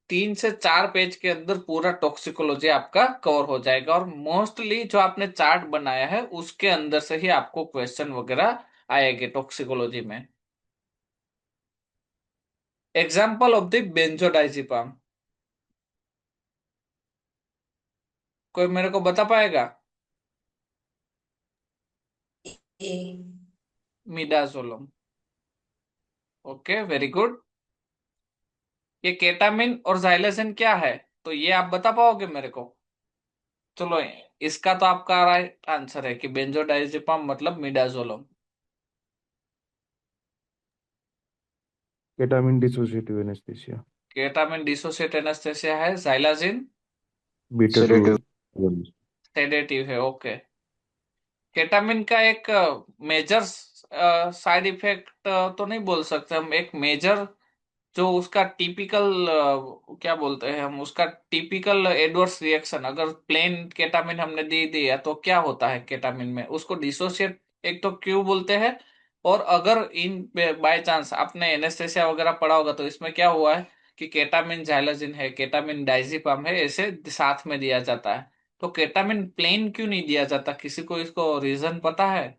3 से 4 पेज के अंदर पूरा टॉक्सिकोलॉजी आपका कवर हो जाएगा, और मोस्टली जो आपने चार्ट बनाया है उसके अंदर से ही आपको क्वेश्चन वगैरह आएंगे टॉक्सिकोलॉजी में। एग्जाम्पल ऑफ द बेंजोडाइजिपाम, कोई मेरे को बता पाएगा? ए। मिडाजोलम। Okay, very good. ये केटामिन और जाइलेसिन क्या है, तो ये आप बता पाओगे मेरे को? चलो, इसका तो आपका राइट आंसर है कि बेंजोडाइजिपाम मतलब midazolam. Ketamine dissociative anaesthesia. Ketamine dissociate anaesthesia है, जाइलाजिन बीटा टू। सेडेटिव। सेडेटिव है। ओके। केटामिन का एक मेजर साइड इफेक्ट तो नहीं बोल सकते हम, एक मेजर जो उसका टिपिकल क्या बोलते हैं हम, उसका टिपिकल एडवर्स रिएक्शन, अगर प्लेन केटामिन हमने दे दिया तो क्या होता है केटामिन में, उसको डिसोसिएट एक तो क्यों बोलते हैं। और अगर इन बाय चांस आपने एनेस्थेसिया वगैरह पढ़ा होगा तो इसमें क्या हुआ है कि केटामिन जाइलाजिन है, केटामिन डाइजिपाम है, ऐसे साथ में दिया जाता है। तो केटामिन प्लेन क्यों नहीं दिया जाता, किसी को इसको रीजन पता है?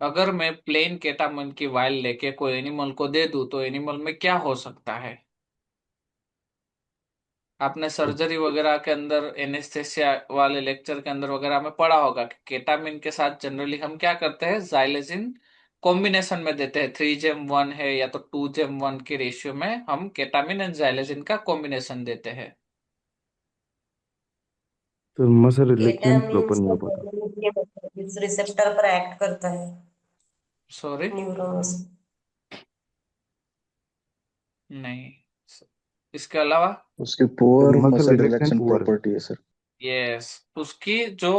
अगर मैं प्लेन केटामिन की वायल लेके कोई एनिमल को दे दूं तो एनिमल में क्या हो सकता है? आपने सर्जरी वगैरह के अंदर एनेस्थेसिया वाले लेक्चर के अंदर वगैरह में पढ़ा होगा कि केटामिन के साथ जनरली हम क्या करते हैं, जाइलेजिन कॉम्बिनेशन में देते हैं, 3:1 है या तो 2:1 के रेशियो में हम केटामिन एंड जाइलेजिन का कॉम्बिनेशन देते हैं। तो मसल रिलैक्सेंट केटामिन प्रॉपर नहीं हो पाता। इस रिसेप्टर पर एक्ट करता है, सॉरी। न्यूरॉन्स। नहीं, इसके अलावा उसकी poor muscle muscle relaxant relaxant poor है। प्रॉपर्टी है सर। यस, उसकी जो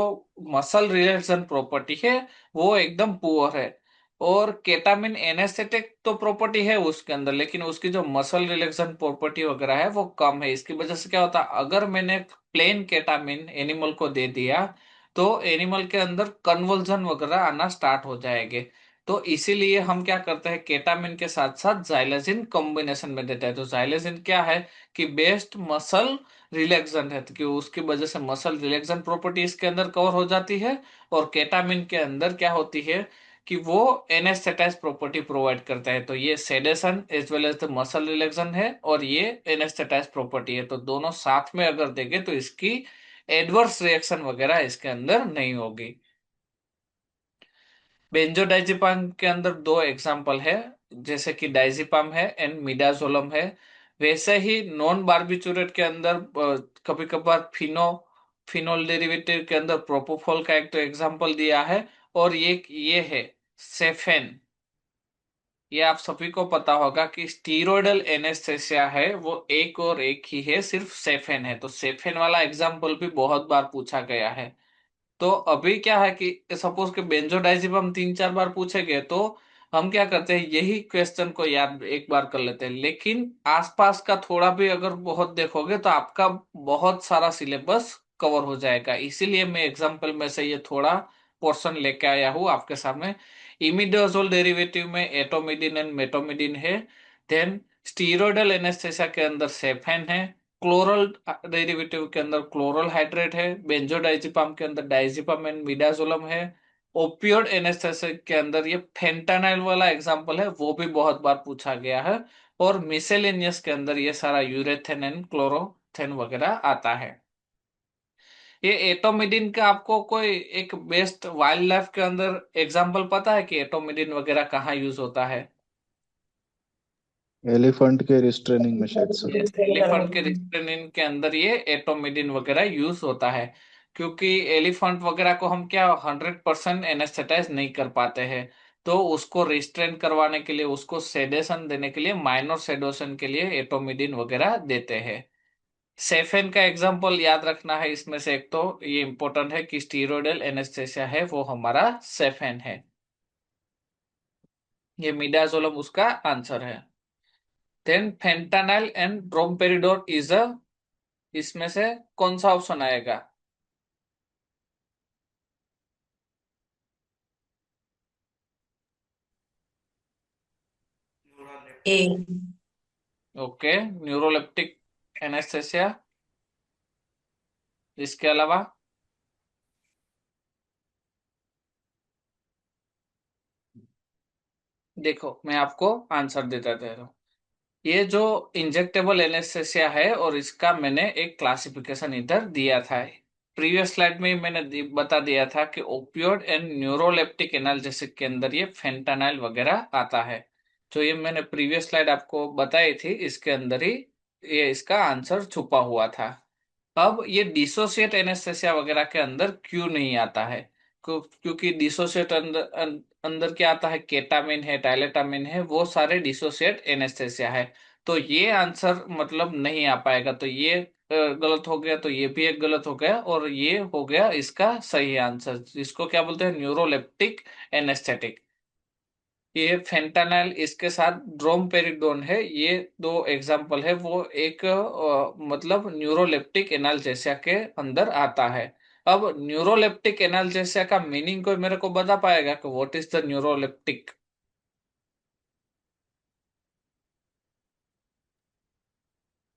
मसल रिलैक्सन प्रॉपर्टी है वो एकदम पुअर है। और केटामिन एनेस्थेटिक तो प्रॉपर्टी है उसके अंदर, लेकिन उसकी जो मसल रिलैक्सन प्रॉपर्टी वगैरह है वो कम है। इसकी वजह से क्या होता है, अगर मैंने प्लेन केटामिन एनिमल को दे दिया तो एनिमल के अंदर कन्वल्जन वगैरह आना स्टार्ट हो जाएंगे। तो इसीलिए हम क्या करते हैं, केटामिन के साथ साथ जाइलेजिन कॉम्बिनेशन में देते हैं। तो जाइलेजिन क्या है कि बेस्ट मसल रिलैक्सन है, तो कि उसकी वजह से मसल रिलैक्सन प्रॉपर्टी इसके अंदर कवर हो जाती है। और केटामिन के अंदर क्या होती है कि वो एनेस्थेटाइज प्रॉपर्टी प्रोवाइड करता है, तो ये sedation as well as the muscle relaxation है, और ये एनेस्थेटाइज प्रॉपर्टी है, तो दोनों साथ में अगर देंगे तो इसकी एडवर्स रिएक्शन वगैरह इसके अंदर नहीं होगी। बेंजोडाइजिपाम के अंदर दो एग्जाम्पल है, जैसे कि डाइजिपाम है एंड मिडाजोलम है। वैसे ही नॉन बार्बिचूरेट के अंदर कभी कभार फिनोल डेरिवेटिव के अंदर प्रोपोफॉल का एक तो एग्जाम्पल दिया है। और ये है सेफेन। ये आप सभी को पता होगा कि स्टीरोइडल एनेस्थेसिया है वो एक और एक ही है, सिर्फ सेफेन है, तो सेफेन वाला एग्जाम्पल भी बहुत बार पूछा गया है। तो अभी क्या है कि सपोज के बेंजोडाइजिपम 3-4 बार पूछे गए तो हम क्या करते हैं, यही क्वेश्चन को याद एक बार कर लेते हैं, लेकिन आसपास का थोड़ा भी अगर बहुत देखोगे तो आपका बहुत सारा सिलेबस कवर हो जाएगा। इसीलिए मैं एग्जाम्पल में से ये थोड़ा पोर्शन लेके आया हूँ आपके सामने। इमिडाजोल डेरिवेटिव में एटोमिडिन एंड मेटोमिडिन है। देन स्टीरोइडल एनेस्थेसिया के अंदर सेफेन है। क्लोरल डेरिवेटिव के अंदर क्लोरल हाइड्रेट है। बेंजोडाइजिपाम के अंदर डाइजिपाम एंड मिडाजोलम है। ओपियोइड एनेस्थेसिक के अंदर ये फेंटानाइल वाला एग्जांपल है, वो भी बहुत बार पूछा गया है। और मिसेलेनियस के अंदर ये सारा यूरेथेन एंड क्लोरोथेन वगैरह आता है। ये एटोमिडिन का आपको कोई एक बेस्ट वाइल्ड लाइफ के अंदर एग्जांपल पता है कि एटोमिडिन वगैरह कहाँ यूज होता है? एलिफेंट के रिस्ट्रेनिंग में शायद सर। यस, एलिफेंट के रिस्ट्रेनिन के अंदर ये एटोमिडिन वगैरह यूज होता है। क्योंकि एलिफेंट वगैरह को हम क्या 100% एनेस्थेटाइज नहीं कर पाते हैं, तो उसको रिस्ट्रेन करवाने के लिए, उसको सेडेशन देने के लिए, माइनर सेडेशन के लिए एटोमिडिन वगैरह देते हैं। सेफेन का एग्जाम्पल याद रखना है इसमें से। एक तो ये इंपॉर्टेंट है कि स्टीरोइडल एनेस्थेसिया है वो हमारा सेफेन है। ये मिडाजोलम उसका आंसर है। Then fentanyl and droperidol is a, इसमें से कौन सा ऑप्शन आएगा? ए। Okay, neuroleptic anaesthesia. इसके अलावा? देखो मैं आपको आंसर देता दे रहा हूँ। ये जो इंजेक्टेबल एनेस्थेसिया है और इसका मैंने एक क्लासिफिकेशन इधर दिया था। प्रीवियस स्लाइड में ही मैंने बता दिया था कि ओपियोइड एंड न्यूरोलेप्टिक एनाल्जेसिक के अंदर ये फेंटानाइल वगैरह आता है। जो ये मैंने प्रीवियस स्लाइड आपको बताई थी इसके अंदर ही ये इसका आंसर छुपा हुआ था। अब ये डिसोसिएट एनेस्थेसिया वगैरह के अंदर क्यों नहीं आता है? क्योंकि डिसोसिएट अंदर क्या आता है, केटामिन है, डायलेटामिन है, वो सारे डिसोसिएट एनेस्थेसिया है। तो ये आंसर मतलब नहीं आ पाएगा। तो ये गलत हो गया, तो ये भी एक गलत हो गया, और ये हो गया इसका सही आंसर, जिसको क्या बोलते हैं, न्यूरोलेप्टिक एनेस्थेटिक। ये फेंटानाइल इसके साथ ड्रोमपेरिडोन है, ये दो एग्जाम्पल है। वो एक मतलब न्यूरोलेप्टिक एनाल्जेसिया के अंदर आता है। अब न्यूरोलेप्टिक एनाल्जेसिया का मीनिंग कोई मेरे को बता पाएगा कि what is the neuroleptic?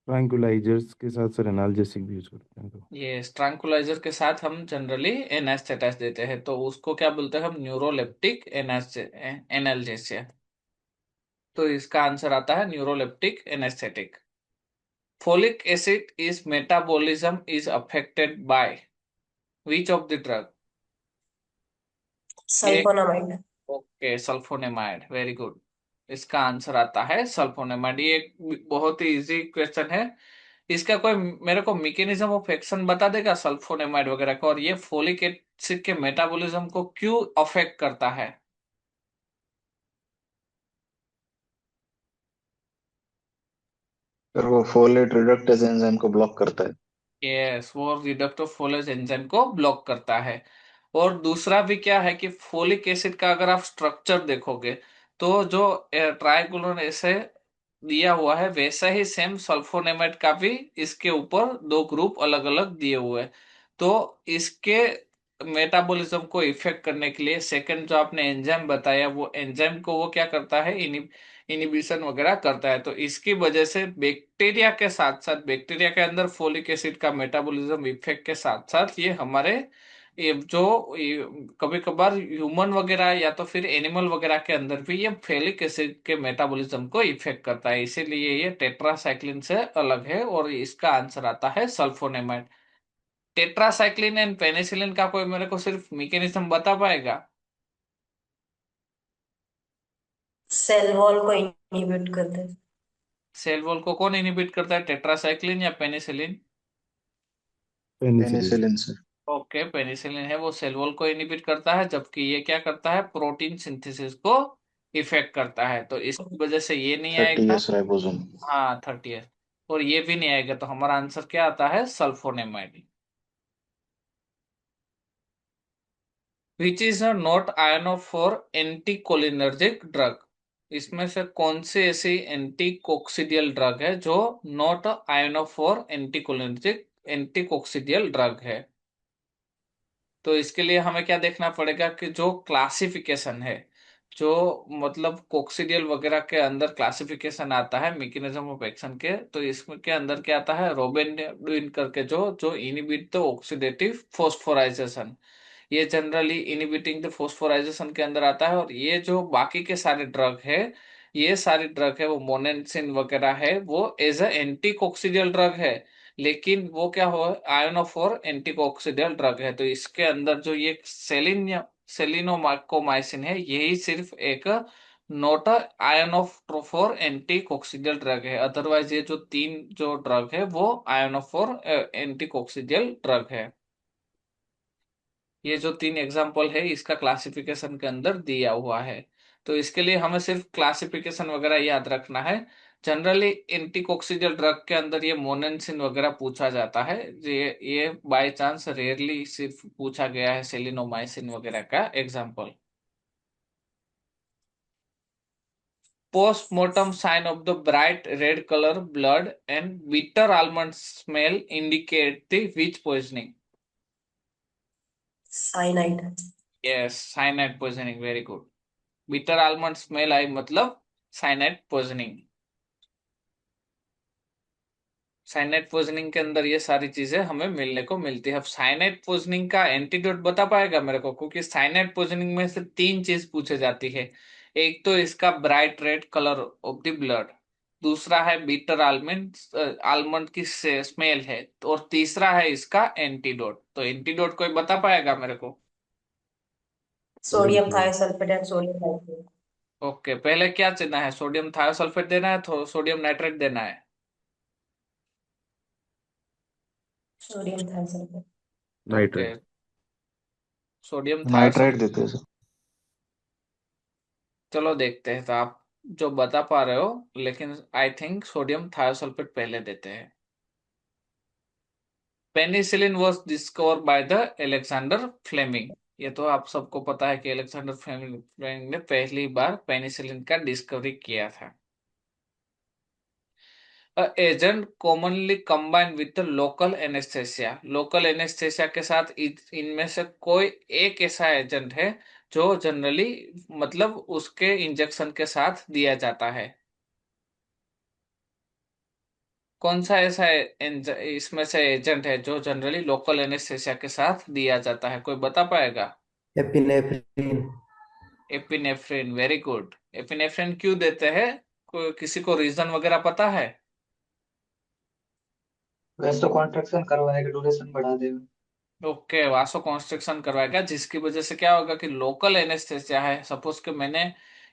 Tranquillisers के साथ सर एनाल्जेसिक भी यूज करते हैं तो। ये ट्रैंक्विलाइजर के साथ हम जनरली एनास्थेटाइज देते हैं, तो उसको क्या बोलते हैं हम, न्यूरोलेप्टिक एनाल्जेसिया। तो इसका आंसर आता है neuroleptic anaesthetic. Folic acid is metabolism is affected by which of the drug? ये sulphonamide. Okay, sulphonamide, very good. इसका आंसर आता है सल्फोनेमाइड। ये एक बहुत ही इजी क्वेश्चन है। इसका कोई मेरे को मैकेनिज्म ऑफ एक्शन बता देगा सल्फोनेमाइड वगैरह का, और ये फोलिक एसिड के मेटाबॉलिज्म को क्यों अफेक्ट करता है? फिर वो फोलेट रिडक्टेज एंजाइम को ब्लॉक करता है। यस, वो रिडक्टोफोलेज एंजाइम को ब्लॉक करता है। और दूसरा भी क्या है कि फोलिक एसिड का अगर आप स्ट्रक्चर देखोगे तो जो ट्राइक्लोन ऐसे दिया हुआ है, वैसा ही सेम सल्फोनेमाइड का भी इसके ऊपर दो ग्रुप अलग अलग दिए हुए हैं। तो इसके मेटाबॉलिज्म को इफेक्ट करने के लिए सेकंड जो आपने एंजाइम बताया, वो एंजाइम को वो क्या करता है, इनिबिशन वगैरह करता है। तो इसकी वजह से बैक्टीरिया के साथ साथ, बैक्टीरिया के अंदर फोलिक एसिड का मेटाबॉलिज्म इफेक्ट के साथ साथ ये हमारे ये जो कभी कभार ह्यूमन वगैरह या तो फिर एनिमल वगैरह के अंदर भी ये फोलिक एसिड के मेटाबॉलिज्म को इफेक्ट करता है। इसीलिए ये टेट्रासाइक्लिन से अलग है, और इसका आंसर आता है सल्फोनेमाइड। टेट्रासाइक्लिन एंड पेनिसिलिन का कोई मेरे को सिर्फ मैकेनिज्म बता पाएगा? सेल वॉल को इनहिबिट करते हैं। सेल वॉल को कौन इनहिबिट करता है, टेट्रासाइक्लिन या पेनिसिलिन? पेनिसिलिन। पेनिसिलिन से। ओके, पेनिसिलिन है वो सेल वॉल को इनहिबिट करता है, जबकि ये क्या करता है, प्रोटीन सिंथेसिस को इफेक्ट करता है। तो इसकी वजह से ये नहीं 30 आएगा। S ribosome. हाँ, 30 है। और ये भी नहीं आएगा, तो हमारा आंसर क्या आता है, sulphonamide. Which is a not ionophore anticholinergic drug? इसमें से कौन सी ऐसी एंटीकोक्सिडियल ड्रग है जो not ionophore anticholinergic anticoccidial drug है? तो इसके लिए हमें क्या देखना पड़ेगा कि जो क्लासिफिकेशन है, जो मतलब कोक्सीडियल वगैरह के अंदर क्लासिफिकेशन आता है मैकेनिज्म ऑफ एक्शन के, तो इसमें के अंदर क्या आता है, रोबेंडाइन करके जो जो इनिबिट द ऑक्सीडेटिव फोस्फोराइजेशन, ये जनरली इनिबिटिंग द फोस्फोराइजेशन के अंदर आता है। और ये जो बाकी के सारे ड्रग है, ये सारी ड्रग है वो मोनेंसिन वगैरह है, वो एज अ एंटी कोक्सीडियल ड्रग है। लेकिन वो क्या हो, आयोनोफोर एंटीऑक्सीडेंट ड्रग है। तो इसके अंदर जो ये सेलिनोमाइकोमाइसिन है, यही सिर्फ एक नोट आयोनोफोर एंटीऑक्सीडेंट ड्रग है। अदरवाइज ये जो तीन जो ड्रग है वो आयोनोफोर एंटीऑक्सीडेंट ड्रग है। ये जो तीन एग्जाम्पल है इसका क्लासिफिकेशन के अंदर दिया हुआ है। तो इसके लिए हमें सिर्फ क्लासिफिकेशन वगैरह याद रखना है। जनरली एंटीकोक्सिडियल ड्रग के अंदर ये मोनेंसिन वगैरह पूछा जाता है। ये बाय चांस रेयरली सिर्फ पूछा गया है सेलिनोमाइसिन वगैरह का example. Post-mortem sign of the bright red color blood and bitter almond smell indicate the which poisoning? Cyanide. Yes, cyanide poisoning. Very good. Bitter almond smell आई मतलब cyanide poisoning। साइनाइड पोइजनिंग के अंदर ये सारी चीजें हमें मिलने को मिलती है। अब साइनाइड पोइजनिंग का एंटीडोट बता पाएगा मेरे को? क्योंकि साइनाइड पोइजनिंग में से तीन चीज पूछे जाती है। एक तो इसका bright red colour of the blood, दूसरा है बीटर आलमंड आलमंड की स्मेल है, और तीसरा है इसका एंटीडोट। तो एंटीडोट कोई बता पाएगा मेरे को? Sodium sodium chloride. Thiosulphate and sodium nitrate. Okay, पहले क्या देना है? सोडियम थायोसल्फेट देना है तो सोडियम नाइट्रेट देना है? Sodium thiosulphate. Okay, nitrate. Sodium nitrite thiosulphate. देते हैं सर। चलो देखते हैं। तो आप जो बता पा रहे हो, लेकिन आई थिंक सोडियम थायोसल्फेट पहले देते हैं। Penicillin was discover by the Alexander Fleming. ये तो आप सबको पता है कि एलेक्जेंडर फ्लेमिंग ने पहली बार पेनिसिलिन का डिस्कवरी किया था। Agent commonly combine with local anaesthesia. Local anaesthesia के साथ इनमें से कोई एक ऐसा एजेंट है जो जनरली मतलब उसके इंजेक्शन के साथ दिया जाता है। कौन सा ऐसा इसमें से एजेंट है जो जनरली लोकल एनेस्थेसिया के साथ दिया जाता है? कोई बता पाएगा? Epinephrine. Epinephrine. Very good. Epinephrine क्यों देते हैं? किसी को रीजन वगैरह पता है? वैसे कॉन्ट्रैक्शन करवाएगा, ड्यूरेशन बढ़ा देगा। ओके, वासो कॉन्स्ट्रिक्शन करवाएगा, जिसकी वजह से क्या होगा कि लोकल एनेस्थेसिया है। सपोज कि मैंने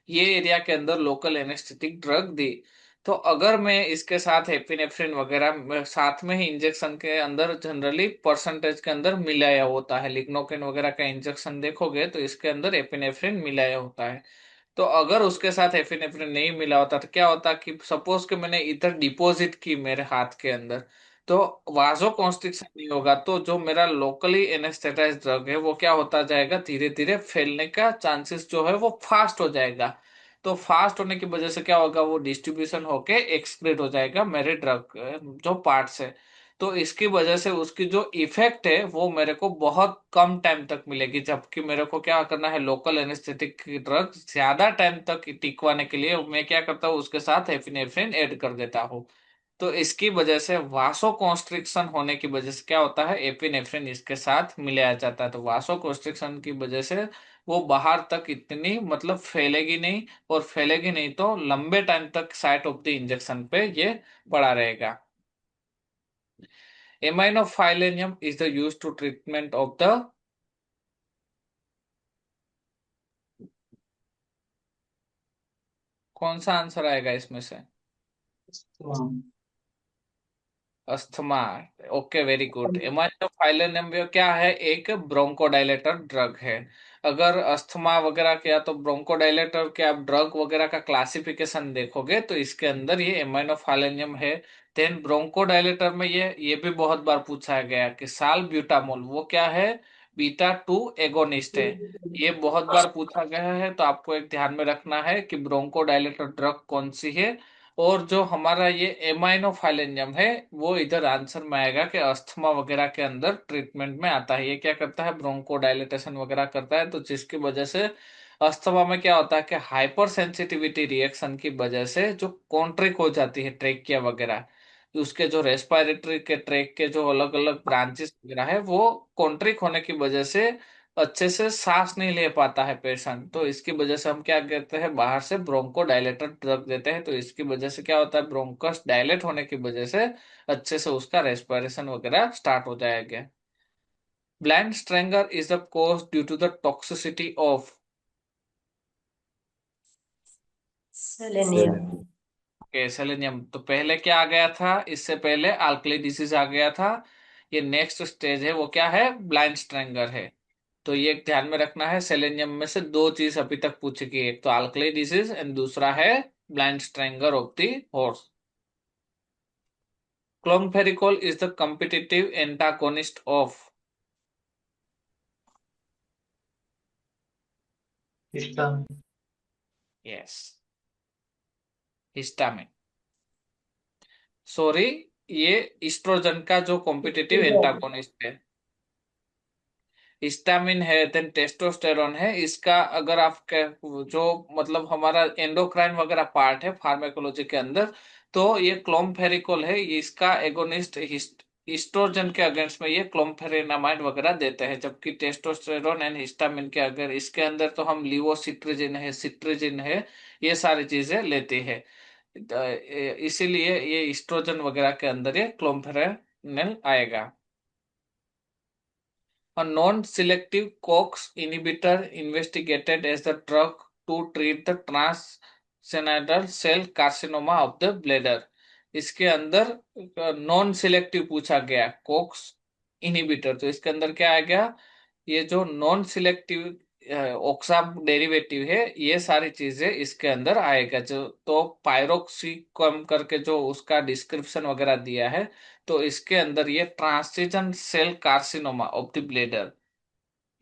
ये एरिया के अंदर लोकल एनेस्थेटिक ड्रग दी, तो अगर मैं इसके साथ एपिनेफ्रिन वगैरह साथ में ही इंजेक्शन के अंदर जनरली परसेंटेज के अंदर मिलाया होता है। लिग्नोकेन वगैरह का इंजेक्शन देखोगे तो इसके अंदर एपिनेफ्रिन मिलाया होता है। तो अगर उसके साथ एफिनेफ्रिन नहीं मिला होता तो क्या होता कि सपोज कि मैंने इधर डिपॉजिट की मेरे हाथ के अंदर, तो वाजो कॉन्स्ट्रिक्शन नहीं होगा, तो जो मेरा लोकली एनेस्थेटाइज ड्रग है वो क्या होता जाएगा, धीरे धीरे फैलने का चांसेस जो है वो फास्ट हो जाएगा। तो फास्ट होने की वजह से क्या होगा, वो डिस्ट्रीब्यूशन होके एक्सक्रीट हो जाएगा मेरे ड्रग जो पार्ट्स है। तो इसकी वजह से उसकी जो इफेक्ट है वो मेरे को बहुत कम टाइम तक मिलेगी। जबकि मेरे को क्या करना है, लोकल एनेस्थेटिक ड्रग ज्यादा टाइम तक टिकवाने के लिए मैं क्या करता हूँ, उसके साथ एफिनेफ्रिन ऐड कर देता हूँ। तो इसकी वजह से वासो कॉन्स्ट्रिक्शन होने की वजह से क्या होता है, एपिनेफ्रिन इसके साथ मिलाया जाता है। तो वासो कॉन्स्ट्रिक्शन की वजह से वो बाहर तक इतनी मतलब फैलेगी नहीं, और फैलेगी नहीं तो लंबे टाइम तक साइट ऑफ द इंजेक्शन पे ये पड़ा रहेगा। Aminophylline is the use to treatment of the, कौन सा आंसर आएगा इसमें से? हाँ। Asthma. Okay, very good. Aminophylline क्या है? एक ब्रोंकोडायलेटर ड्रग है। अगर अस्थमा वगैरह के या तो ब्रोंकोडायलेटर के आप ड्रग वगैरह का क्लासिफिकेशन देखोगे तो इसके अंदर ये इमाइनोफाइलेनियम है। देन ब्रोंकोडायलेटर में ये भी बहुत बार पूछा गया कि साल ब्यूटामोल वो क्या है, बीटा टू एगोनिस्ट है। ये बहुत बार पूछा गया है, तो आपको एक ध्यान में रखना है कि ब्रोंकोडायलेटर ड्रग कौन सी है। और जो हमारा ये एमाइनोफाइलेनियम है वो इधर आंसर में आएगा कि अस्थमा वगैरह के अंदर ट्रीटमेंट में आता है। ये क्या करता है, ब्रोंको डायलेटेशन वगैरह करता है, तो जिसकी वजह से अस्थमा में क्या होता है कि हाइपर सेंसिटिविटी रिएक्शन की वजह से जो कॉन्ट्रिक हो जाती है ट्रेकिया वगैरह, उसके जो रेस्पिरेटरी के ट्रैक के जो अलग अलग ब्रांचेस वगैरह है वो कॉन्ट्रिक होने की वजह से अच्छे से सांस नहीं ले पाता है पेशेंट। तो इसकी वजह से हम क्या कहते हैं, बाहर से ब्रोंको डायलेटर ड्रग देते हैं। तो इसकी वजह से क्या होता है, ब्रोंकस डायलेट होने की वजह से अच्छे से उसका रेस्पिरेशन वगैरह स्टार्ट हो जाएगा। ब्लाइंड स्ट्रेंगर is the cause due to the toxicity of, selenium. Selenium. तो पहले क्या आ गया था, इससे पहले अल्कली डिसीज आ गया था। ये नेक्स्ट स्टेज है, वो क्या है, ब्लाइंड स्ट्रेंगर है। तो ये ध्यान में रखना है, सेलेनियम में से दो चीज अभी तक पूछी गई, एक तो आल्कली डिजीज एंड दूसरा है ब्लाइंड स्ट्रेंगर of the horse. Chloramphenicol is the competitive antagonist of. Histamine. Yes, histamine. Sorry, ये इस्ट्रोजन का जो कॉम्पिटिटिव एंटागोनिस्ट है। हिस्टामिन है, देन टेस्टोस्टेरोन है। इसका अगर आप जो मतलब हमारा एंडोक्राइन वगैरह पार्ट है फार्माकोलॉजी के अंदर, तो ये क्लोम्फेरिकोल है, ये इसका एगोनिस्ट इस्ट्रोजन के अगेंस्ट में ये क्लोम्फेरेनामाइड वगैरह देते हैं, जबकि टेस्टोस्टेरोन एंड हिस्टामिन के अगर इसके अंदर तो हम लिवोसिट्रिजिन है, सिट्रिजिन है, ये सारी चीजें लेते हैं। इसीलिए ये इस्ट्रोजन वगैरह के अंदर ये क्लोम्फेरेनल आएगा। A non-selective COX inhibitor investigated as the drug to treat the transcranial cell carcinoma of the bladder। इसके अंदर नॉन सिलेक्टिव पूछा गया कोक्स इनहिबिटर, तो इसके अंदर क्या आ गया, ये जो नॉन सिलेक्टिव ओक्सा डेरिवेटिव है, ये सारी चीजें इसके अंदर आएगा। जो तो पायरोक्सिकम करके जो उसका डिस्क्रिप्शन वगैरह दिया है, तो इसके अंदर ये transition cell carcinoma of the bladder,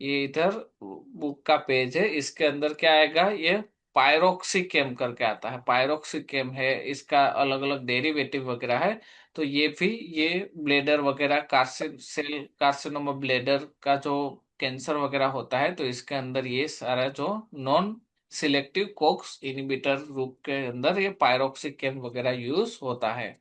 ये इधर बुक का पेज है, इसके अंदर क्या आएगा, ये पायरोक्सिकेम करके आता है, पायरोक्सिकेम है, इसका अलग अलग डेरिवेटिव वगैरह है। तो ये भी ये ब्लेडर वगैरह कार्सिन सेल कार्सिनोमा ब्लेडर का जो कैंसर वगैरह होता है, तो इसके अंदर ये सारा जो नॉन सिलेक्टिव कोक्स इनहिबिटर रूप के अंदर ये पायरोक्सिकेम वगैरह यूज होता है।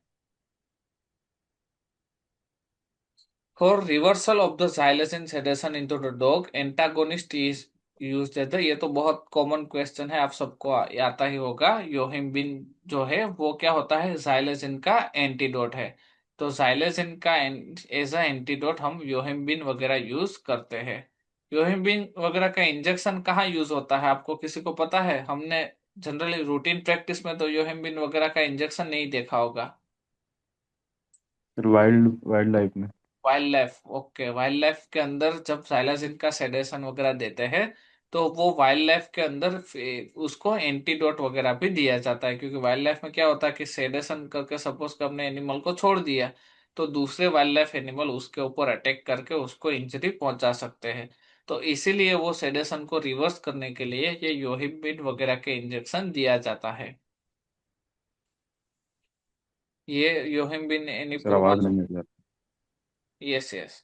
For reversal of the xylazine sedation into the dog, antagonist is used है। तो ये तो बहुत कॉमन क्वेश्चन है, आप सबको आता ही होगा। योहिम्बिन जो है वो क्या होता है, xylazine का एंटीडोट है। तो xylazine का एज अ एंटीडोट हम योहिम्बिन वगैरह यूज करते हैं। योहिम्बिन वगैरह का इंजेक्शन कहाँ यूज होता है, आपको किसी को पता है? हमने जनरली रूटीन प्रैक्टिस में तो योहिम्बिन वगैरह का इंजेक्शन नहीं देखा होगा। फिर वाइल्ड वाइल्ड लाइफ में। Wild life, okay, wild life के अंदर जब साइलाजिन का सेडेशन वगैरह देते हैं, तो वो वाइल्ड लाइफ के अंदर उसको एंटीडोट वगैरह भी दिया जाता है, क्योंकि वाइल्ड लाइफ में क्या होता है कि सेडेशन करके सपोज कि हमने एनिमल को छोड़ दिया, तो दूसरे वाइल्ड लाइफ एनिमल उसके ऊपर अटैक करके उसको इंजरी पहुंचा सकते हैं। तो इसीलिए वो सेडेशन को रिवर्स करने के लिए ये योहिम्बिन वगैरह के इंजेक्शन दिया जाता है। ये योहिम्बिन सर आवाज एनिप्रोमाजोल। नहीं आ रही। Yes yes.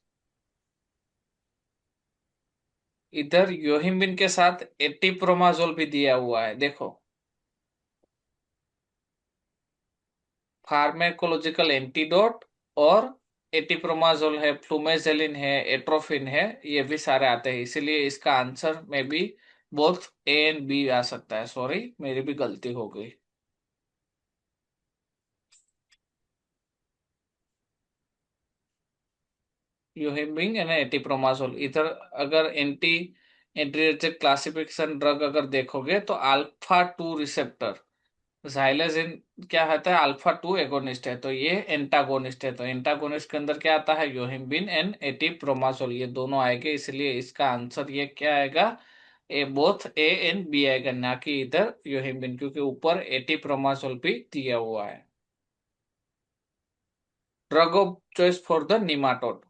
इधर योहिम्बिन के साथ एटिप्रोमाजोल भी दिया हुआ है, देखो। फार्मेकोलॉजिकल एंटीडोट और एटिप्रोमाजोल है, फ्लूमेजेलिन है, एट्रोफिन है, ये भी सारे आते हैं। इसीलिए इसका आंसर में भी बोथ ए एंड बी आ सकता है। सॉरी, मेरी भी गलती हो गई। योहिम्बिन यानी एटिप्रोमाजोल। इधर अगर एंटी एड्रिनर्जिक क्लासिफिकेशन ड्रग अगर देखोगे, तो अल्फा 2 रिसेप्टर जाइलेजिन क्या होता है, अल्फा 2 एगोनिस्ट है, तो ये एंटागोनिस्ट है। तो एंटागोनिस्ट के अंदर क्या आता है, योहिम्बिन एंड एटिप्रोमाजोल, ये दोनों आएंगे। इसलिए इसका आंसर ये क्या आएगा, A both A and B आएगा, ना कि इधर योहिम्बिन, क्योंकि ऊपर एटिप्रोमाजोल भी दिया हुआ है। Drug of choice for the nematode.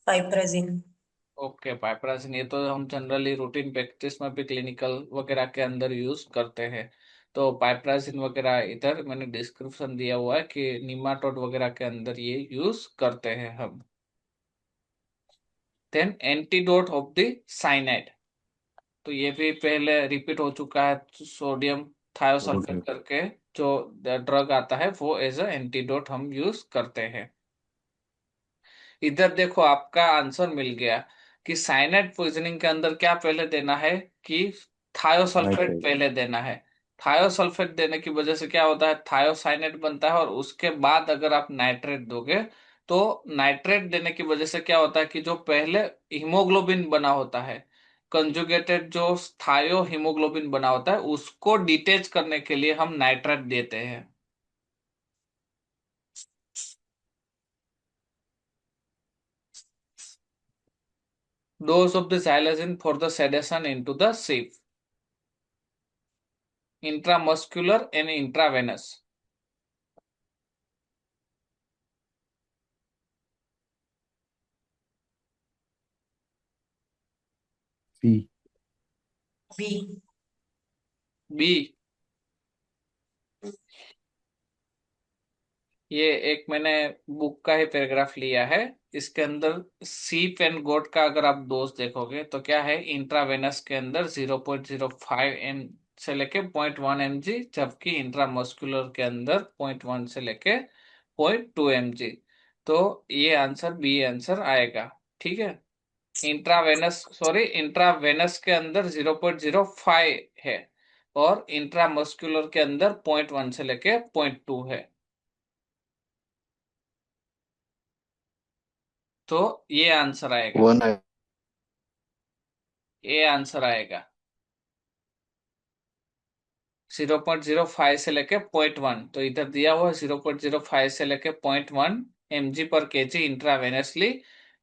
Piperazine. Okay, piperazine, ये तो हम जनरली रूटीन प्रैक्टिस में भी क्लिनिकल वगैरह के अंदर यूज करते हैं। तो पाइपरासिन वगैरह इधर मैंने डिस्क्रिप्शन दिया हुआ है कि निमाटोड वगैरह के अंदर ये यूज करते हैं हम। Then antidote of the cyanide, तो ये भी पहले रिपीट हो चुका है, सोडियम थायोसल्फेट ओके। करके जो ड्रग आता है, वो एज अ एंटीडोट हम यूज करते हैं। इधर देखो, आपका आंसर मिल गया कि साइनाइड पॉइजनिंग के अंदर क्या पहले देना है, कि थायोसल्फेट नाइट्रेट। पहले देना है। थायोसल्फेट देने की वजह से क्या होता है, थायोसाइनेट बनता है, और उसके बाद अगर आप नाइट्रेट दोगे, तो नाइट्रेट देने की वजह से क्या होता है कि जो पहले हीमोग्लोबिन बना होता है, कंजुगेटेड जो थायो हीमोग्लोबिन बना होता है, उसको डिटेच करने के लिए हम नाइट्रेट देते हैं। dose of the xylazine for the sedation into the sheath, intramuscular and intravenous. B. B. B, ये एक मैंने बुक का ही पैराग्राफ लिया है। इसके अंदर सीप एंड गोट का अगर आप डोज देखोगे तो क्या है, इंट्रावेनस के अंदर 0.05 एम से लेके 0.1 mg, जबकि इंट्रामस्कुलर के अंदर 0.1 से लेके 0.2 mg। तो ये आंसर बी आंसर आएगा। ठीक है, इंट्रावेनस के अंदर 0.05 है और इंट्रामस्कुलर के अंदर 0.1 से लेके 0.2 है। तो ये आंसर आएगा, 1 ये आंसर आएगा। 0.05 से लेके 0.1, तो इधर दिया हुआ 0.05 से लेके 0.1 mg/kg इंट्रावेनसली।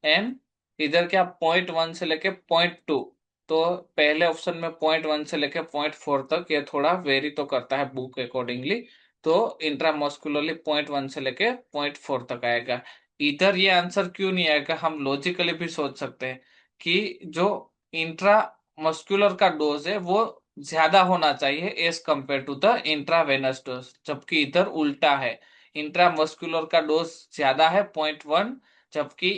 एंड इधर क्या 0.1 से लेके 0.2, तो पहले ऑप्शन में 0.1 से लेके 0.4 तक ये थोड़ा वेरी तो करता है बुक अकॉर्डिंगली। तो इंट्रामस्कुलरली 0.1 से लेके 0.4 तक आएगा। इधर ये आंसर क्यों नहीं आएगा, हम लॉजिकली भी सोच सकते हैं कि जो इंट्रा मस्कुलर का डोज है वो ज्यादा होना चाहिए as compare to the intravenous dose, जबकि इधर उल्टा है। इंट्रामस्कुलर का डोज ज्यादा है 0.1, जबकि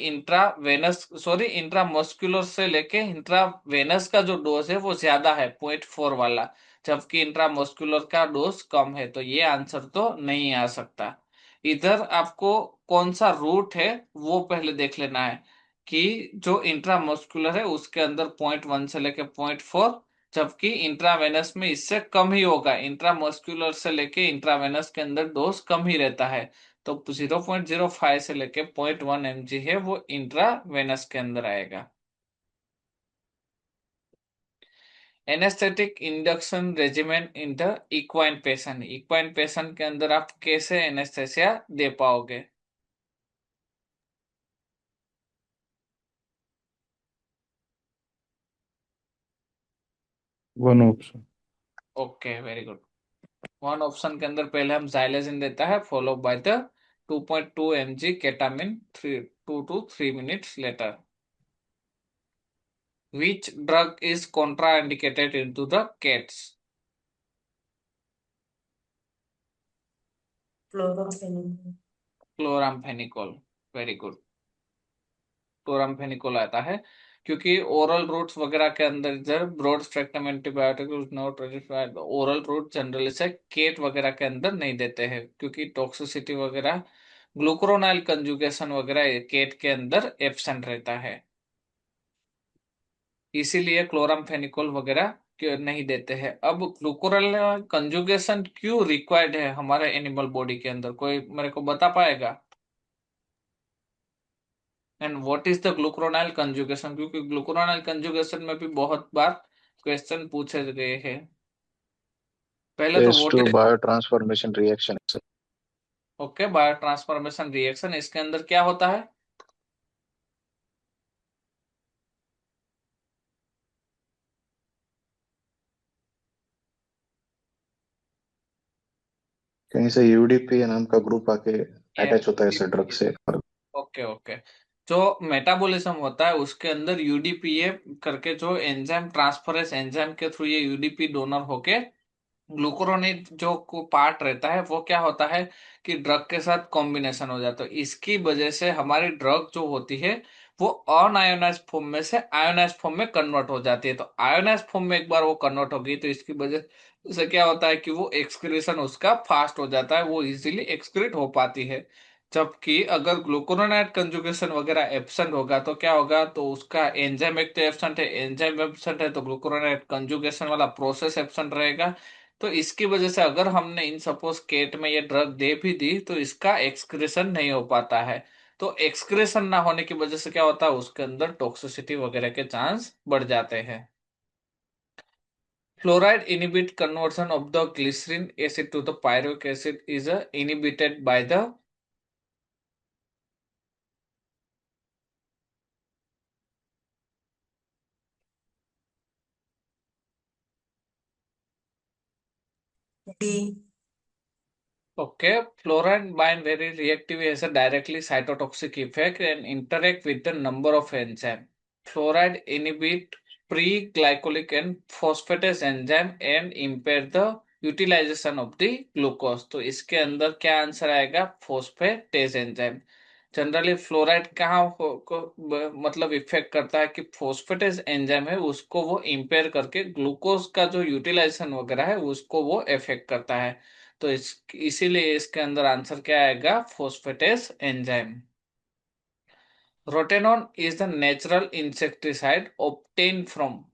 इंट्रामस्कुलर से लेके इंट्रावेनस का जो डोज है वो ज्यादा है 0.4 वाला, जबकि इंट्रामस्कुलर का डोज कम है। तो ये आंसर तो नहीं आ सकता। इधर आपको कौन सा रूट है वो पहले देख लेना है कि जो इंट्रामस्कुलर है उसके अंदर 0.1 से लेके 0.4, जबकि इंट्रावेनस में इससे कम ही होगा। इंट्रामस्कुलर से लेके इंट्रावेनस के अंदर डोज कम ही रहता है। तो 0.05 से लेके 0.1 mg है वो इंट्रावेनस के अंदर आएगा। Anaesthetic induction regimen in the equine patient, equine patient के अंदर आप कैसे एनेस्थेसिया दे पाओगे? One option. Okay, very good. One option के अंदर पहले हम जाइलेजिन देता है, follow by the 2.2 mg ketamine 2 to 3 minutes later. Which drug is contraindicated into the cats? Chloromphenical. Chloramphenicol, very good. Chloramphenicol आता है क्योंकि ओरल रूट्स वगैरह के अंदर इधर broad spectrum antibiotic not resistant, oral route generally से केट वगैरह के अंदर नहीं देते हैं क्योंकि टॉक्सिसिटी वगैरह, ग्लूकुरोनाइल कंजुगेशन वगैरह केट के अंदर एब्सेंट रहता है, इसीलिए क्लोरामफेनिकोल वगैरह नहीं देते हैं। अब ग्लूकुरोनाइल कंजुगेशन क्यों रिक्वायर्ड है हमारे एनिमल बॉडी के अंदर, कोई मेरे को बता पाएगा? And what is the glucuronyl conjugation, क्योंकि ग्लूकुरोनाइल कंजुगेशन में भी बहुत बार क्वेश्चन पूछे गए हैं। पहले तो phase what 2 is, biotransformation reaction। Okay, bio transformation reaction, इसके अंदर क्या होता है? कहीं से यूडीपी नाम का ग्रुप आके अटैच होता है इस ड्रग से। ओके ओके, जो मेटाबॉलिज्म होता है उसके अंदर यूडीपीए करके जो एंजाइम ट्रांसफरेंस एंजाइम के थ्रू ये यूडीपी डोनर होके ग्लूकुरोनाइड जो को पार्ट रहता है वो क्या होता है कि ड्रग के साथ कॉम्बिनेशन हो जाता है। इसकी वजह से हमारी ड्रग जो होती है वो अनआयोनाइज फॉर्म में से आयोनाइज फॉर्म में कन्वर्ट हो जाती है। तो आयोनाइज फॉर्म में एक बार वो कन्वर्ट हो गई तो इसकी वजह से क्या होता है कि वो एक्सक्रीशन उसका फास्ट हो जाता है, वो इजीली एक्सक्रीट हो पाती है। जबकि अगर ग्लूकुरोनाइड कंजुगेशन वगैरह एब्सेंट होगा तो क्या होगा, तो उसका एंजाइम एक तो एब्सेंट है, एंजाइम एब्सेंट है तो ग्लूकुरोनाइड कंजुगेशन वाला प्रोसेस एब्सेंट रहेगा। तो इसकी वजह से अगर हमने इन सपोज केट में ये ड्रग दे भी दी तो इसका एक्सक्रेशन नहीं हो पाता है। तो एक्सक्रेशन ना होने की वजह से क्या होता है, उसके अंदर टॉक्सिसिटी वगैरह के चांस बढ़ जाते हैं। Fluoride inhibit conversion of the glycerin acid to the pyruvic acid is inhibited by the, D. Okay, fluoride bind very reactive has a directly cytotoxic effect and interact with the number of enzyme. Fluoride inhibit pre-glycolic and phosphatase enzyme and impair the utilization of the glucose. तो इसके अंदर क्या answer आएगा? फोस्फेटेज enzyme. Generally fluoride कहाँ मतलब effect करता है कि फोस्फेटेज एंजाइम है उसको वो इम्पेयर करके ग्लूकोज का जो यूटिलाइजेशन वगैरह है उसको वो इफेक्ट करता है. तो इसीलिए इसके अंदर आंसर क्या आएगा? फोस्फेटेज enzyme. रोटेनॉन is the natural insecticide obtained from.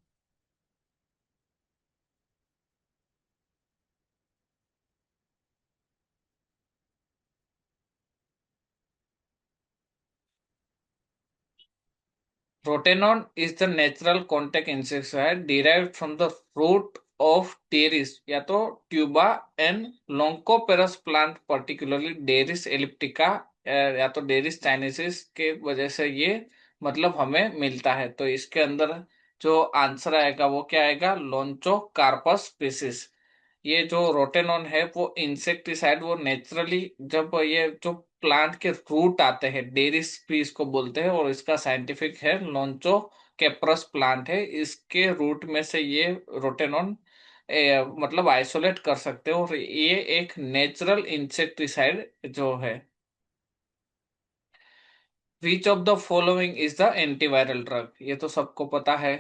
Rotenone is the natural contact insecticide derived from the root of Deris या तो tuba and Loncoperous plant particularly Deris elliptica या तो Deris chinensis के वजह से ये मतलब हमें मिलता है. तो इसके अंदर जो आंसर आएगा वो क्या आएगा? लोंचो कार्पस स्पीसीज. ये जो रोटेनॉन है वो इंसेक्टिसाइड वो नेचुरली जब ये जो प्लांट के रूट आते हैं डेरिस भी इसको बोलते हैं और इसका साइंटिफिक है लोंचो कैप्रस प्लांट है. इसके रूट में से ये रोटेनॉन मतलब आइसोलेट कर सकते हैं और ये एक नेचुरल इंसेक्टिसाइड जो है. विच of the following is the antiviral drug? ये तो सबको पता है.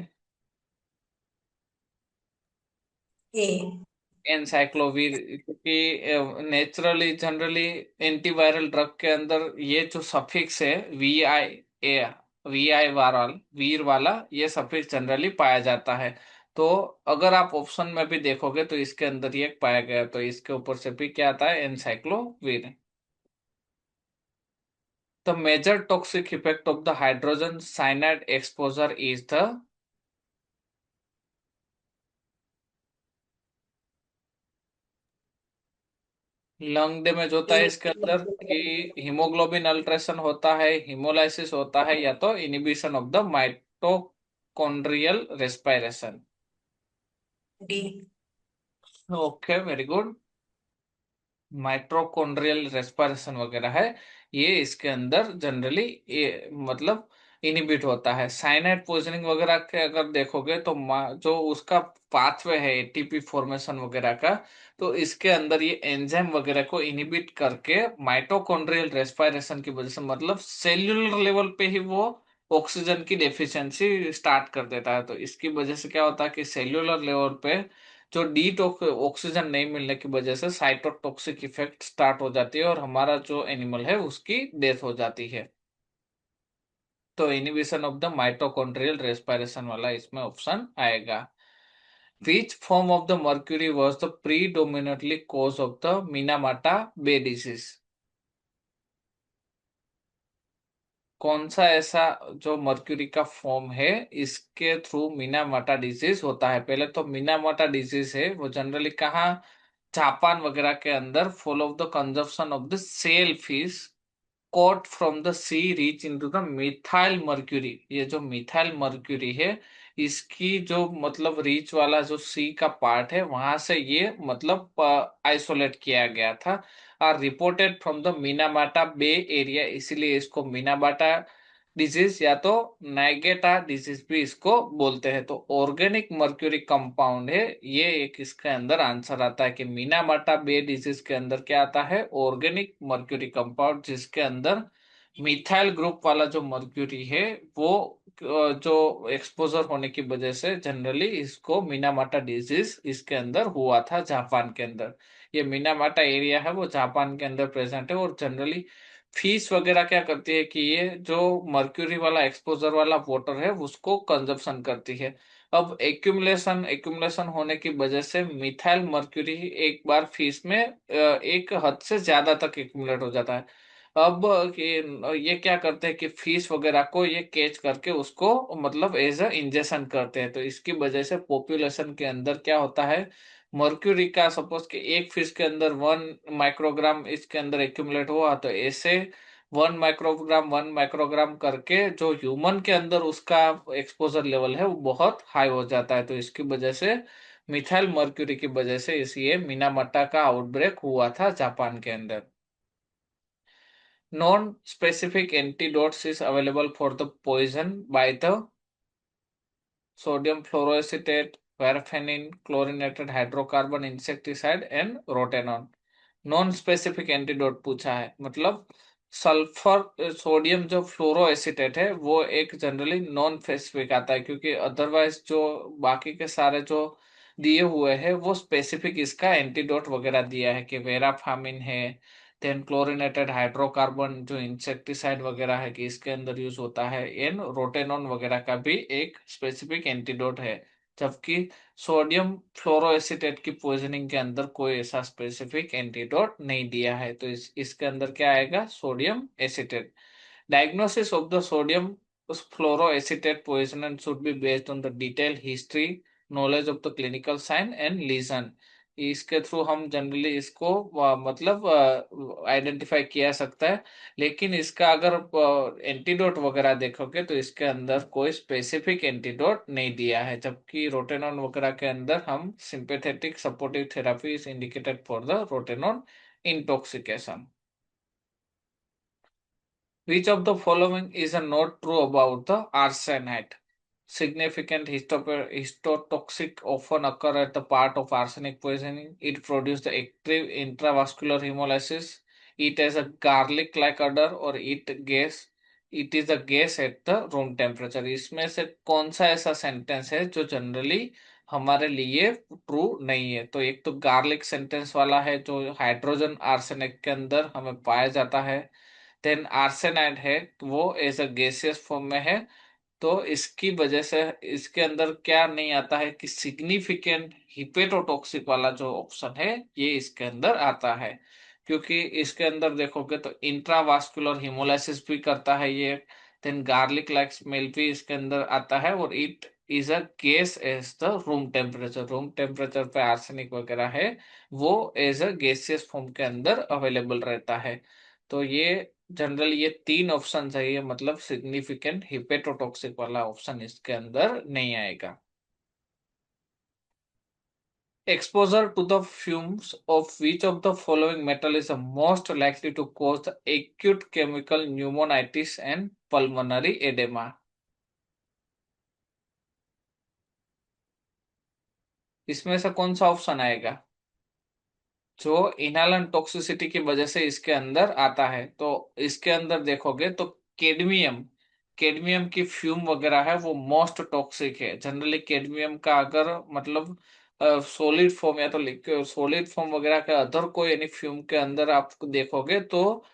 A. एनसाइक्लोवीर. क्योंकि नेचुरली जनरली एंटीवायरल ड्रग के अंदर ये जो सफिक्स है ए वी आई वारल वीर वाला ये सफिक्स जनरली पाया जाता है. तो अगर आप ऑप्शन में भी देखोगे तो इसके अंदर ये पाया गया तो इसके ऊपर से भी क्या आता है? Acyclovir. The major toxic effect of the hydrogen cyanide exposure is the. Lung damage होता है A. इसके अंदर कि हीमोग्लोबिन अल्ट्रेशन होता है, हीमोलाइसिस होता है या तो inhibition of the mitochondrial respiration. D. Okay, very good. Mitochondrial respiration वगैरह है ये इसके अंदर जनरली ये मतलब इनिबिट होता है. साइनाइड पॉइजनिंग वगैरह के अगर देखोगे तो जो उसका पाथवे है एटीपी फॉर्मेशन वगैरह का तो इसके अंदर ये एंजाइम वगैरह को इनिबिट करके माइटोकॉन्ड्रियल रेस्पिरेशन की वजह से मतलब सेल्यूलर लेवल पे ही वो ऑक्सीजन की डेफिशिएंसी स्टार्ट कर देता है. तो इसकी वजह से क्या होता है कि सेल्यूलर लेवल पे जो ऑक्सीजन नहीं मिलने की वजह से साइटोटॉक्सिक इफेक्ट स्टार्ट हो जाती है और हमारा जो एनिमल है उसकी डेथ हो जाती है. तो inhibition of the mitochondrial respiration वाला इसमें ऑप्शन आएगा. Which form of the mercury was the predominately cause of the Minamata Bay disease? कौन सा ऐसा जो मर्क्यूरी का फॉर्म है इसके थ्रू मिनामाटा डिजीज होता है? पहले तो मिनामाटा डिजीज है वो जनरली कहाँ? जापान वगैरह के अंदर fall of the consumption of the shell fish caught from the sea reach into the methyl mercury. ये जो मिथाइल मर्क्यूरी है इसकी जो मतलब रीच वाला जो सी का पार्ट है वहां से ये मतलब आइसोलेट किया गया था. Are reported from the Minamata Bay area इसीलिए इसको मीनामाटा डिजीज या तो नाइगेटा डिजीज भी इसको बोलते हैं. तो ऑर्गेनिक मर्क्यूरी कंपाउंड है ये एक इसके अंदर आंसर आता है कि मीनामाटा बे डिजीज के अंदर क्या आता है? ऑर्गेनिक मर्क्यूरी कंपाउंड जिसके अंदर मिथाइल ग्रुप वाला जो मर्क्यूरी है वो जो एक्सपोजर होने की वजह से जनरली इसको मिनामाटा डिजीज इसके अंदर हुआ था जापान के अंदर. ये मिनामाटा एरिया है वो जापान के अंदर प्रेजेंट है और जनरली फीस वगैरह क्या करती है कि ये जो मर्क्यूरी वाला एक्सपोजर वाला वाटर है उसको कंजप्शन करती है. अब एक्यूमुलेशन एक्यूमुलेशन होने की वजह से मिथाइल मर्क्यूरी एक बार फीस में एक हद से ज्यादा तक एक्यूमुलेट हो जाता है. अब ये क्या करते हैं कि फिश वगैरह को ये कैच करके उसको मतलब एज अ इंजेक्शन करते हैं. तो इसकी वजह से पॉपुलेशन के अंदर क्या होता है? मर्क्यूरी का सपोज कि एक फिश के अंदर 1 माइक्रोग्राम इसके अंदर एक्यूमुलेट हुआ तो ऐसे 1 माइक्रोग्राम करके जो ह्यूमन के अंदर उसका एक्सपोजर लेवल है वो बहुत हाई हो जाता है. तो इसकी वजह से मिथाइल मर्क्यूरी की वजह से इस ये मिनामटा का आउटब्रेक हुआ था जापान के अंदर। Non specific antidotes is available for the poison by the sodium fluoroacetate, paraffinin, chlorinated hydrocarbon insecticide and rotenone। Non specific antidote पूछा है, मतलब सल्फर सोडियम जो फ्लोरोएसिटेट है वो एक जनरली नॉन स्पेसिफिक आता है, क्योंकि अदरवाइज जो बाकी के सारे जो दिए हुए हैं वो स्पेसिफिक इसका एंटीडोट वगैरह दिया है कि वेराफामिन है, देन क्लोरिनेटेड हाइड्रोकार्बन जो इंसेक्टिसाइड वगैरह है कि इसके अंदर यूज होता है, एन रोटेनॉन वगैरह का भी एक स्पेसिफिक एंटीडोट है। जबकि सोडियम फ्लोरोएसिटेट की पॉइजनिंग के अंदर कोई ऐसा स्पेसिफिक एंटीडोट नहीं दिया है, तो इसके अंदर क्या आएगा, sodium acetate. Diagnosis of the sodium fluoroacetate poisoning should be based on the detailed history, knowledge of the clinical sign and lesion। इसके थ्रू हम जनरली इसको मतलब आइडेंटिफाई किया सकता है। लेकिन इसका अगर एंटीडोट वगैरह देखोगे तो इसके अंदर कोई स्पेसिफिक एंटीडोट नहीं दिया है, जबकि रोटेनॉन वगैरह के अंदर हम sympathetic supportive therapy is indicated for the रोटेनॉन intoxication. Which of the following is not true about the arsenite? Significant histotoxic often occur at the part of arsenic poisoning. It produces the active intravascular hemolysis. It has a garlic-like odor or it is a gas at the room temperature। इसमें से कौन सा ऐसा sentence है जो generally हमारे लिए true नहीं है? तो एक तो गार्लिक सेंटेंस वाला है जो हाइड्रोजन आर्सेनिक के अंदर हमें पाया जाता है। देन आर्सेनाइड है, वो एज अ गैसियस फॉर्म में है। तो इसकी वजह से इसके अंदर क्या नहीं आता है कि सिग्निफिकेंट हिपेटोटॉक्सिक वाला जो ऑप्शन है ये इसके अंदर आता है, क्योंकि इसके अंदर देखोगे तो इंट्रावास्कुलर हिमोलाइसिस भी करता है ये। देन गार्लिक लाइक स्मेल भी इसके अंदर आता है, और it is a gas as the room temperature पे आर्सेनिक वगैरह है वो एज अ गैसियस फॉर्म के अंदर अवेलेबल रहता है। तो ये जनरल ये तीन ऑप्शन है, ये मतलब सिग्निफिकेंट हिपेटोटॉक्सिक वाला ऑप्शन इसके अंदर नहीं आएगा। Exposure to the fumes of which of the following metal is the most likely to cause the acute chemical pneumonitis and pulmonary oedema? इसमें से कौन सा ऑप्शन आएगा जो इनहेलेंट टॉक्सिसिटी की वजह से इसके अंदर आता है? तो इसके अंदर देखोगे तो केडमियम केडमियम की फ्यूम वगैरह है वो मोस्ट टॉक्सिक है। जनरली केडमियम का अगर मतलब सॉलिड फॉर्म या तो सॉलिड फॉर्म वगैरह के अदर कोई यानी फ्यूम के अंदर आप देखोगे तो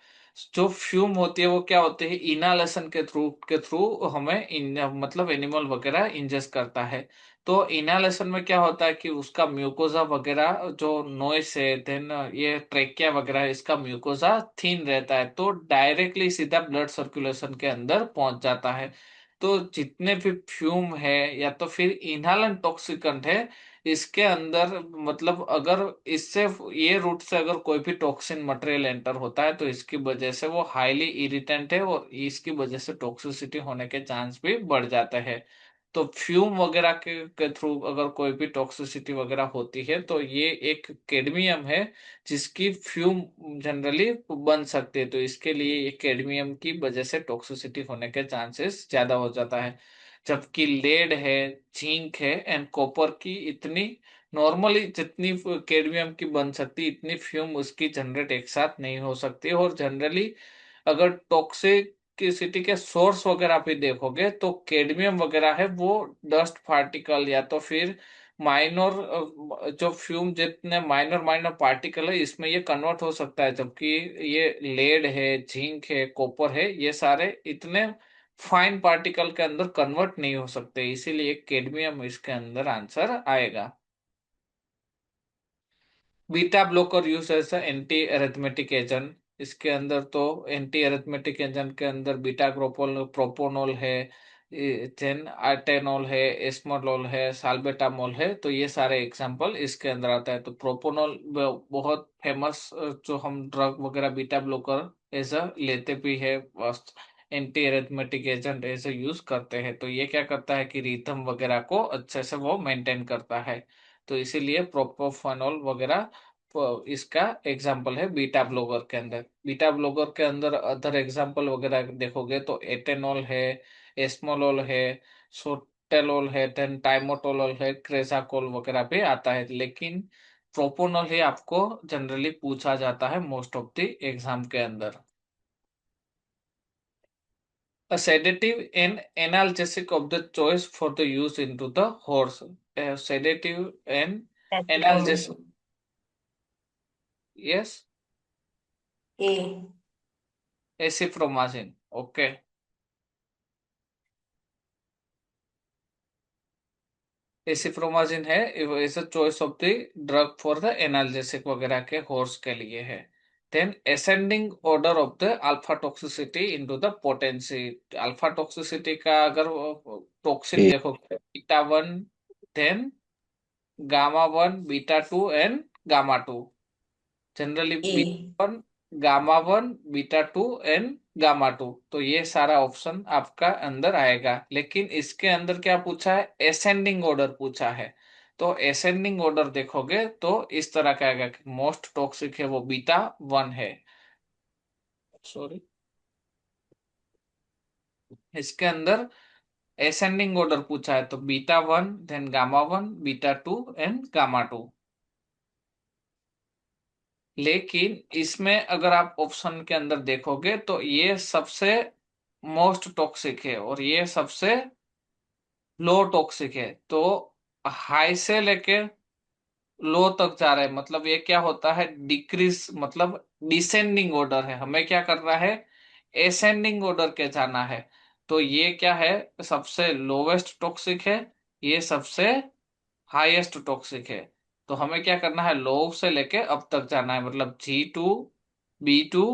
जो फ्यूम होती है वो क्या होती है, इनहालेशन के थ्रू हमें मतलब एनिमल वगैरह इंजेस्ट करता है। तो इनहालेशन में क्या होता है कि उसका म्यूकोजा वगैरह जो नॉइस है, देन ये ट्रेकिया वगैरह इसका म्यूकोजा थिन रहता है, तो डायरेक्टली सीधा ब्लड सर्कुलेशन के अंदर पहुंच जाता है। तो जितने भी फ्यूम है या तो फिर इनहालेंट टॉक्सिकेंट है इसके अंदर, मतलब अगर इससे ये रूट से अगर कोई भी टॉक्सिन मटेरियल एंटर होता है तो इसकी वजह से वो हाईली इरिटेंट है और इसकी वजह से टॉक्सिसिटी होने के चांस भी बढ़ जाते हैं। तो फ्यूम वगैरह के थ्रू अगर कोई भी टॉक्सिसिटी वगैरह होती है तो ये एक कैडमियम है जिसकी फ्यूम जनरली बन सकती है, तो इसके लिए ये कैडमियम की वजह से टॉक्सिसिटी होने के चांसेस ज्यादा हो जाता है। जबकि लेड है, जिंक है एंड कॉपर की इतनी नॉर्मली जितनी कैडमियम की बन सकती इतनी फ्यूम उसकी जनरेट एक साथ नहीं हो सकती। और जनरली अगर टॉक्सिसिटी के सोर्स वगैरह भी देखोगे तो कैडमियम वगैरह है वो डस्ट पार्टिकल या तो फिर माइनर जो फ्यूम जितने माइनर माइनर पार्टिकल है इसमें ये कन्वर्ट हो सकता है, जबकि ये लेड है, जिंक है, कॉपर है, ये सारे इतने फाइन पार्टिकल के अंदर कन्वर्ट नहीं हो सकते, इसीलिए कैडमियम इसके अंदर आंसर आएगा। Beta blocker use as anti arrhythmic agent, इसके अंदर तो एंटी एरिथमेटिक एजेंट के अंदर बीटा प्रोपोनोल है, देन आर्टेनोल है, एस्मोलोल है, साल्बेटामोल है, तो ये सारे एग्जांपल इसके अंदर आता है। तो प्रोपोनोल बहुत फेमस जो हम ड्रग वगैरह बीटा ब्लॉकर एज अ लेते भी है, एंटी एरिथमेटिक एजेंट ऐसे यूज करते हैं। तो ये क्या करता है कि रिथम वगैरह को अच्छे से वो मेंटेन करता है। तो इसीलिए प्रोपोफेनॉल वगैरह इसका एग्जाम्पल है बीटा ब्लॉकर के अंदर। बीटा ब्लॉकर के अंदर अदर एग्जाम्पल वगैरह देखोगे तो एटेनॉल है, एस्मोलॉल है, सोटेलॉल है, देन टाइमोटोलॉल है, क्रेजाकोल वगैरह भी आता है, लेकिन प्रोपोनॉल ही आपको जनरली पूछा जाता है मोस्ट ऑफ द एग्जाम के अंदर। A sedative and analgesic of the choice for the use into the horse. A sedative and analgesic. Acetylcholine. Yes, A. acifromycin. Okay. Acepromazine है, is a choice of the drug for the analgesic वगैरह के horse के लिए है। Then ascending order of the alpha toxicity into the potency. Alpha toxicity का अगर toxin A देखो, beta one, then gamma one, beta two and gamma two. Generally A. Beta one, gamma one, beta two and gamma two, तो ये सारा option आपका अंदर आएगा। लेकिन इसके अंदर क्या पूछा है, एसेंडिंग ऑर्डर पूछा है। तो एसेंडिंग ऑर्डर देखोगे तो इस तरह का आएगा कि मोस्ट टॉक्सिक है वो बीटा वन है। सॉरी, इसके अंदर एसेंडिंग ऑर्डर पूछा है तो beta one, then gamma one, beta two and gamma two. लेकिन इसमें अगर आप ऑप्शन के अंदर देखोगे तो ये सबसे मोस्ट टॉक्सिक है और ये सबसे लो टॉक्सिक है। तो हाई से लेके लो तक जा रहा है, मतलब ये क्या होता है, डिक्रीज, मतलब डिसेंडिंग ऑर्डर है। हमें क्या करना है, एसेंडिंग ऑर्डर के जाना है। तो ये क्या है, सबसे लोवेस्ट टॉक्सिक है, ये सबसे हाईएस्ट टॉक्सिक है। तो हमें क्या करना है, लो से लेके अब तक जाना है, मतलब G2, B2,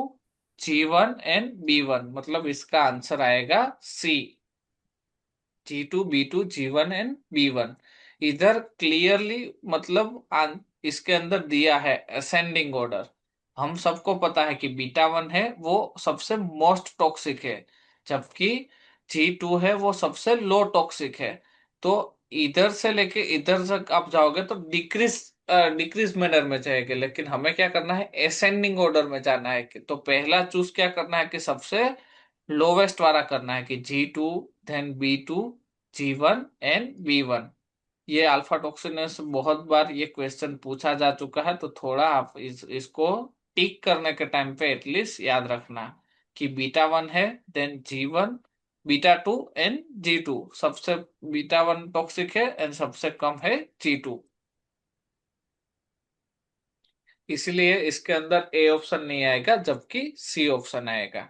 G1 and B1, मतलब इसका आंसर आएगा सी। G2, B2, G1 and B1 इधर क्लियरली, मतलब इसके अंदर दिया है असेंडिंग ऑर्डर। हम सबको पता है कि बीटा वन है वो सबसे मोस्ट टॉक्सिक है, जबकि G2 है वो सबसे लो टॉक्सिक है। तो इधर से लेके इधर तक आप जाओगे तो डिक्रीज डिक्रीज मैनर में जाएंगे, लेकिन हमें क्या करना है, असेंडिंग ऑर्डर में जाना है। तो पहला चूज क्या करना है कि सबसे लोवेस्ट वाला करना है कि G2, then B2, G1 and B1। ये अल्फा टॉक्सिनस बहुत बार ये क्वेश्चन पूछा जा चुका है, तो थोड़ा आप इसको टिक करने के टाइम पे एटलीस्ट याद रखना कि बीटा वन है, then G1, beta two and G2। सबसे बीटा वन टॉक्सिक है एंड सबसे कम है G2। इसलिए इसके अंदर ए ऑप्शन नहीं आएगा, जबकि सी ऑप्शन आएगा।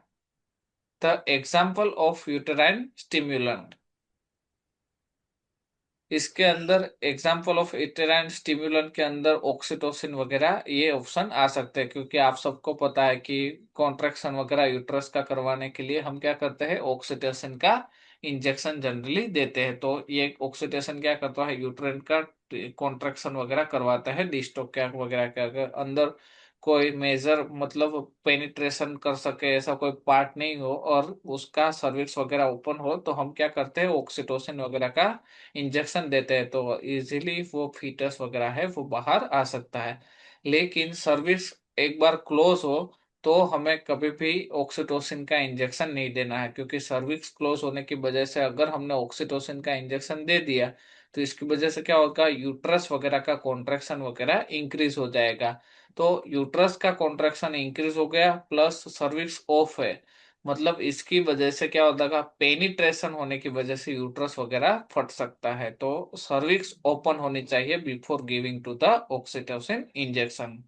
The example of uterine stimulant. इसके अंदर एग्जाम्पल ऑफ यूटेराइन स्टिम्युलेंट के अंदर ऑक्सीटोसिन वगैरह ये ऑप्शन आ सकते हैं, क्योंकि आप सबको पता है कि कॉन्ट्रैक्शन वगैरह यूट्रस का करवाने के लिए हम क्या करते हैं, ऑक्सीटोसिन का इंजेक्शन जनरली देते हैं। तो ये ऑक्सीटोसिन क्या करता है, यूट्राइन का कॉन्ट्रैक्शन वगैरह करवाता है डिस्टोक क्या वगैरह के अगर अंदर कोई मेजर, मतलब पेनिट्रेशन कर सके ऐसा कोई पार्ट नहीं हो और उसका सर्विक्स वगैरह ओपन हो, तो हम क्या करते हैं, ऑक्सीटोसिन वगैरह का इंजेक्शन देते हैं, तो इजीली वो फीटस वगैरह है वो बाहर आ सकता है। लेकिन सर्विस एक बार क्लोज हो तो हमें कभी भी ऑक्सीटोसिन का इंजेक्शन नहीं देना है, क्योंकि सर्विक्स क्लोज होने की वजह से अगर हमने ऑक्सीटोसिन का इंजेक्शन दे दिया तो इसकी वजह से क्या होगा, यूट्रस वगैरह का कॉन्ट्रैक्शन वगैरह इंक्रीज हो जाएगा। तो यूट्रस का कॉन्ट्रैक्शन इंक्रीज हो गया प्लस सर्विक्स ऑफ है, मतलब इसकी वजह से क्या होता है, पेनिट्रेशन होने की वजह से यूट्रस वगैरह फट सकता है। तो सर्विक्स ओपन होनी चाहिए before giving to the oxytocin injection.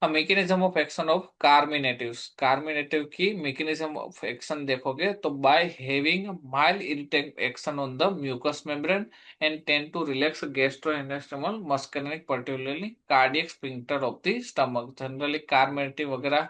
Mechanism of action of carminatives. Carminative की मैकेनिज्म ऑफ एक्शन देखोगे तो by having mild irritating action on the mucous membrane and tend to relax gastrointestinal muscular, particularly cardiac sphincter of the stomach. Generally carminative वगैरह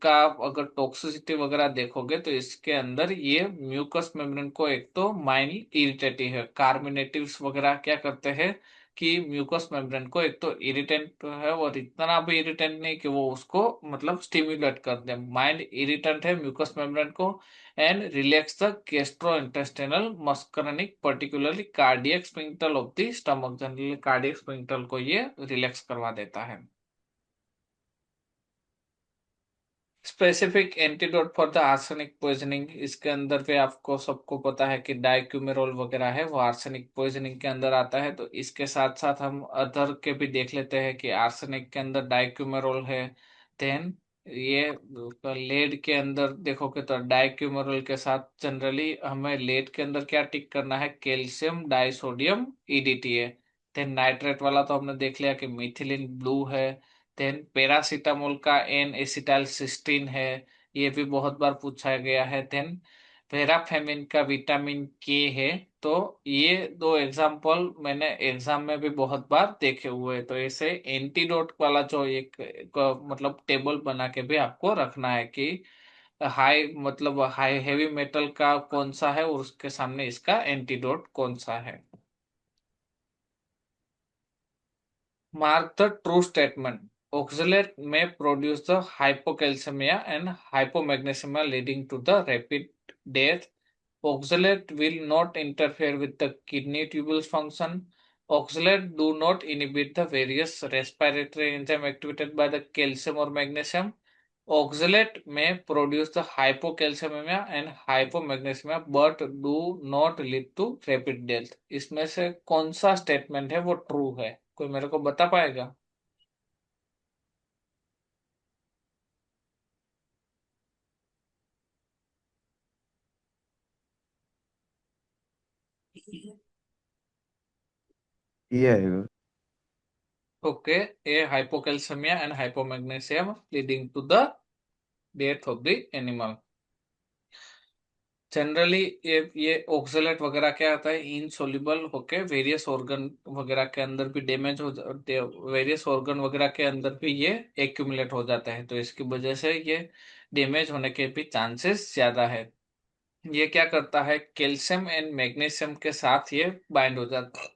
का अगर toxicity वगैरह देखोगे तो इसके अंदर ये म्यूकस मेम्ब्रेन को एक तो माइल्ड इरिटेटिव है। कार्मिनेटिव्स वगैरह क्या करते हैं कि म्यूकस मेम्ब्रेन को एक तो इरिटेंट है और इतना भी इरिटेंट नहीं कि वो उसको मतलब स्टिम्युलेट कर दे। माइल्ड इरिटेंट है म्यूकस मेम्ब्रेन को and relax the gastrointestinal muscarinic particularly cardiac sphincter of the stomach. Generally cardiac sphincter को ये रिलैक्स करवा देता है। Specific antidote for the arsenic poisoning, इसके अंदर पे आपको सबको पता है कि डाइक्यूमेरोल वगैरह है वो आर्सेनिक पॉइजनिंग के अंदर आता है। तो इसके साथ साथ हम अदर के भी देख लेते हैं कि आर्सेनिक के अंदर डाइक्यूमेरोल है। देन ये लेड के अंदर देखोगे तो डाइक्यूमेरोल के साथ जनरली हमें लेड के अंदर क्या टिक करना है, calcium disodium EDTA. Then nitrate वाला तो हमने देख लिया कि मिथिलिन ब्लू है। देन पैरासीटामोल का एन एसिटाइल सिस्टीन है, ये भी बहुत बार पूछा गया है। देन पैराफेमिन का विटामिन के है। तो ये दो एग्जाम्पल मैंने एग्जाम में भी बहुत बार देखे हुए हैं। तो ऐसे एंटीडोट वाला जो एक मतलब टेबल बना के भी आपको रखना है कि हाई मतलब हाई हेवी मेटल का कौन सा है और उसके सामने इसका एंटीडोट कौन सा है। Mark the true statement. Oxalate may produce the hypocalcemia and hypomagnesemia leading to the rapid death. Oxalate will not interfere with the kidney tubules function. Oxalate do not inhibit the various respiratory enzyme activated by the calcium or magnesium. Oxalate may produce the hypocalcemia and hypomagnesemia but do not lead to rapid death. इसमें से कौन सा statement है वो true है, कोई मेरे को बता पाएगा? ये आएगा। Okay, A hypocalcaemia and hypomagnesium leading to the death of the animal. Generally ये ऑक्सलेट वगैरह क्या आता है, इनसोल्युबल होके वेरियस ऑर्गन वगैरह के अंदर भी डैमेज हो जाते, वेरियस ऑर्गन वगैरह के अंदर भी ये एक्यूमुलेट हो जाता है। तो इसकी वजह से ये डैमेज होने के भी चांसेस ज्यादा है। ये क्या करता है, कैल्शियम एंड मैग्नीशियम के साथ ये बाइंड हो जाता है।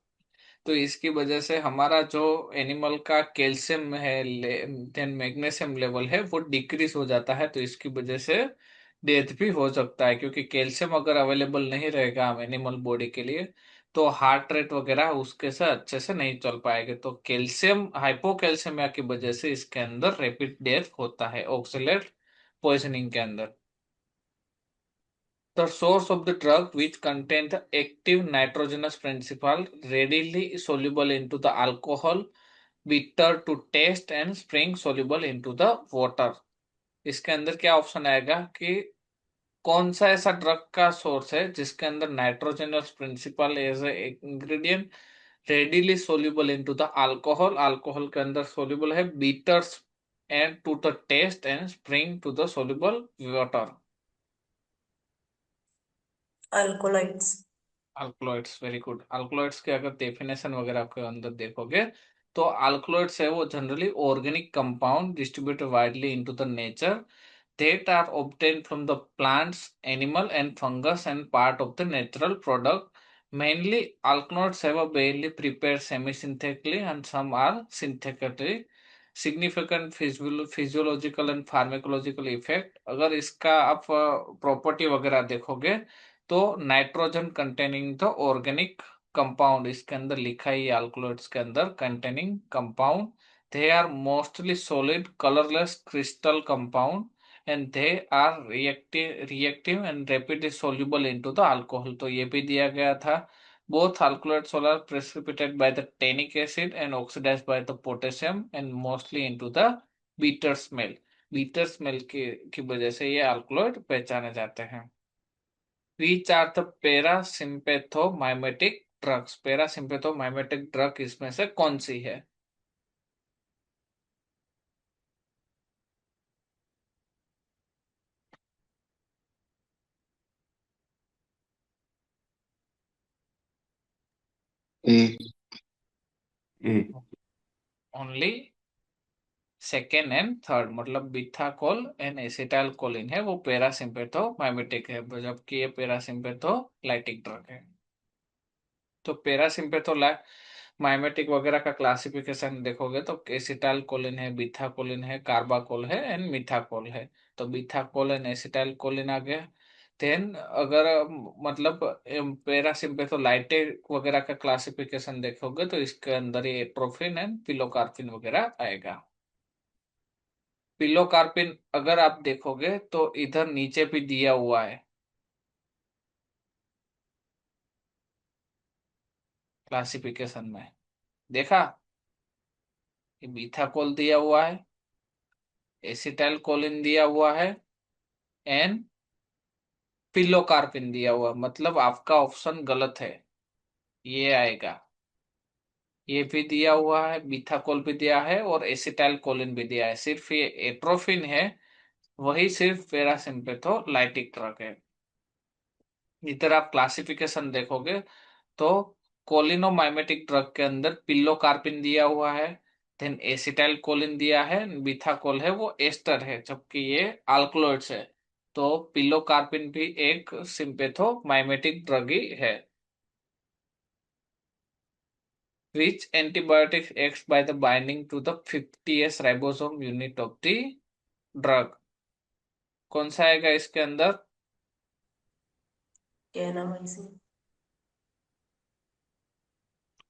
तो इसकी वजह से हमारा जो एनिमल का कैल्शियम है देन मैग्नीशियम लेवल है वो डिक्रीज हो जाता है। तो इसकी वजह से डेथ भी हो सकता है, क्योंकि कैल्शियम अगर अवेलेबल नहीं रहेगा हम एनिमल बॉडी के लिए तो हार्ट रेट वगैरह उसके से अच्छे से नहीं चल पाएंगे। तो कैल्शियम हाइपोकैल्शियमिया की वजह से इसके अंदर रैपिड डेथ होता है ऑक्सलेट पॉइजनिंग के अंदर। The source of the drug which contain the active nitrogenous principle readily soluble into the alcohol, bitter to taste and spring soluble into the water। इसके अंदर क्या ऑप्शन आएगा कि कौन सा ऐसा ड्रग का सोर्स है जिसके अंदर nitrogenous principle as a ingredient readily soluble into the alcohol, alcohol के अंदर सोल्यूबल है, bitters and to the taste and spring to the soluble water. Alkaloids. Alkaloids, very good. Alkaloids के अगर डेफिनेशन वगैरह के अंदर देखोगे तो अल्कलॉइड्स है वो generally organic compound distributed widely into the nature that are obtained from the plants, animal and fungus and part of the natural product. Mainly alkaloids have a barely prepared semi-synthetically and some are synthetically significant physiological and pharmacological effect। अगर इसका आप property वगैरह देखोगे तो nitrogen containing the organic compound इसके अंदर लिखा है, अल्कलॉइड्स के अंदर containing compound they are mostly solid colourless crystal compound and they are reactive and rapidly soluble into the alcohol। तो ये भी दिया गया था। both alkaloids are precipitated by the tannic acid and oxidized by the potassium and mostly into the bitter smell। bitter smell की वजह से ये alkaloid पहचाने जाते हैं। which are the parasympathomimetic drugs, parasympathomimetic drug इसमें से कौन सी है? ए। ए। ओनली सेकेंड एंड थर्ड, मतलब बिथाकोल एंड एसिटाइल कोलिन है वो पैरासिम्पेथोमाइमेटिक है, जबकि ये पैरासिम्पेथोलाइटिक ड्रग है। तो पैरासिम्पेथोला माइमेटिक वगैरह का क्लासिफिकेशन देखोगे तो एसिटाइल कोलिन है, बीथाकोलिन है, कार्बाकोल है एंड मिथाकोल है। तो बीथाकोल एंड एसिटाइल कोलिन आ गया। देन अगर मतलब पैरासिम्पेथोलाइटिक वगैरह का क्लासिफिकेशन देखोगे तो इसके अंदर ये एट्रोफिन एंड पिलोकार्पिन वगैरह आएगा। पिलोकार्पिन अगर आप देखोगे तो इधर नीचे भी दिया हुआ है क्लासिफिकेशन में, देखा? ये बीथाकोल दिया हुआ है, एसिटाइल कोलिन दिया हुआ है एंड पिलोकार्पिन दिया हुआ है। मतलब आपका ऑप्शन गलत है, ये आएगा। ये भी दिया हुआ है, बीथाकोल भी दिया है और एसिटाइल कोलिन भी दिया है। सिर्फ ये एट्रोफिन है, वही सिर्फ पैरासिम्पेथोलाइटिक ड्रग है। इधर आप क्लासिफिकेशन देखोगे तो कोलिनोमाइमेटिक ड्रग के अंदर पिल्लोकार्पिन दिया हुआ है, देन एसिटाइल कोलिन दिया है, बीथाकोल है वो एस्टर है, जबकि ये अल्कलॉइड्स है। तो पिल्लोकार्पिन भी एक सिम्पेथोमाइमेटिक ड्रग ही है। Which antibiotic acts by the binding to the 50s ribosome unit of the drug? कौन सा आएगा इसके अंदर? Kanamycin.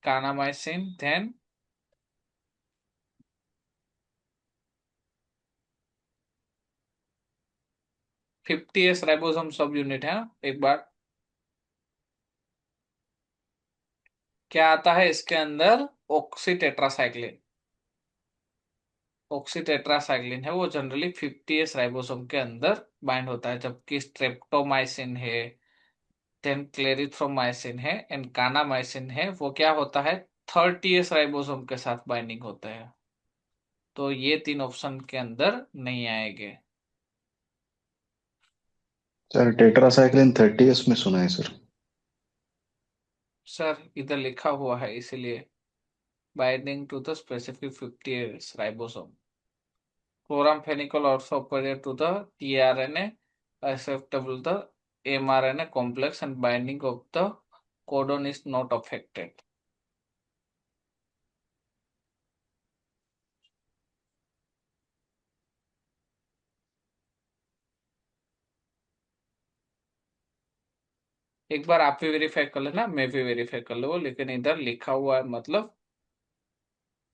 Kanamycin, then 50s ribosome subunit है। एक बार क्या आता है इसके अंदर? ऑक्सीटेट्रासाइक्लिन। ऑक्सीटेट्रासाइक्लिन है वो जनरली 50s राइबोसोम के अंदर बाइंड होता है, जबकि स्ट्रेप्टोमाइसिन है, देन क्लेरिथ्रोमाइसिन है एंड कानामाइसिन है वो क्या होता है? 30s राइबोसोम के साथ बाइंडिंग होता है। तो ये तीन ऑप्शन के अंदर नहीं आएंगे। सर टेट्रासाइक्लिन 30s में सुना है सर। सर इधर लिखा हुआ है इसीलिए, binding to the specific 50s ribosome. Chloramphenicol also operates to the tRNA acceptable the mRNA complex and binding of the codon is not affected. एक बार आप भी वेरीफाई कर लेना, मैं भी वेरीफाई कर लूँ, लेकिन इधर लिखा हुआ है मतलब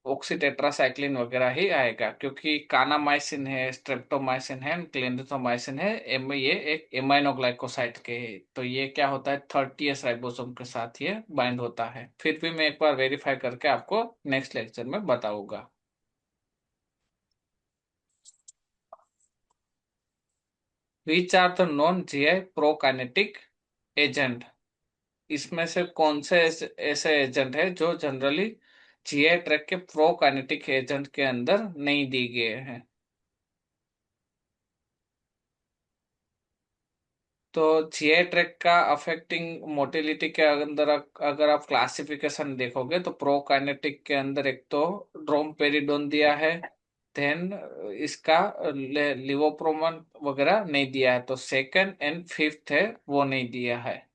ऑक्सीटेट्रासाइक्लिन वगैरह ही आएगा, क्योंकि कानामाइसिन है, स्ट्रेप्टोमाइसिन है, क्लेंडिथोमाइसिन है, ये एक एमाइनोग्लाइकोसाइड के है। तो ये क्या होता है? 30s राइबोसोम के साथ ये बाइंड होता है। फिर भी मैं एक बार वेरीफाई करके आपको नेक्स्ट लेक्चर में बताऊंगा। Which are the non GI prokinetic agent? इसमें से कौन से ऐसे एजेंट है जो जनरली जीआई ट्रैक के प्रोकाइनेटिक एजेंट के अंदर नहीं दी गए हैं? तो जीआई ट्रैक का अफेक्टिंग मोटिलिटी के अंदर अगर आप क्लासिफिकेशन देखोगे तो प्रोकाइनेटिक के अंदर एक तो ड्रोमपेरिडोन दिया है, देन इसका लिवोप्रोमन वगैरह नहीं दिया है। तो सेकंड एंड फिफ्थ है वो नहीं दिया है।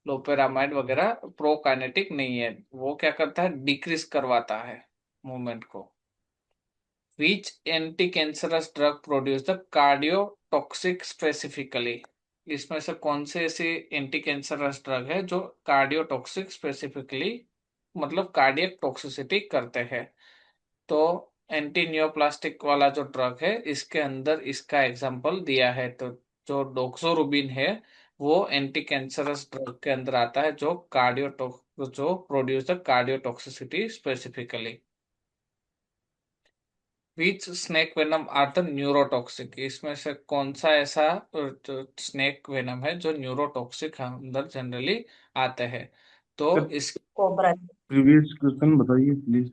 लोपेरामाइड वगैरह प्रोकाइनेटिक नहीं है, वो क्या करता है? डिक्रीज करवाता है मूवमेंट को। Which anti-cancerous drug produce the cardiotoxic specifically? इसमें से कौन से ऐसे एंटी कैंसरस ड्रग है जो कार्डियोटॉक्सिक स्पेसिफिकली मतलब कार्डियक टॉक्सिसिटी करते हैं? तो एंटी नियोप्लास्टिक वाला जो ड्रग है इसके अंदर इसका एग्जांपल दिया है। तो जो डोक्सोरुबिन है वो एंटी कैंसरस ड्रग के अंदर आता है जो जो produce the cardiotoxicity specifically. Which snake venom are the neurotoxic? इसमें से कौन सा ऐसा स्नेक वेनम है जो न्यूरोटॉक्सिक अंदर जनरली आते हैं? तो सर इस Cobra. प्रीवियस क्वेश्चन बताइए please.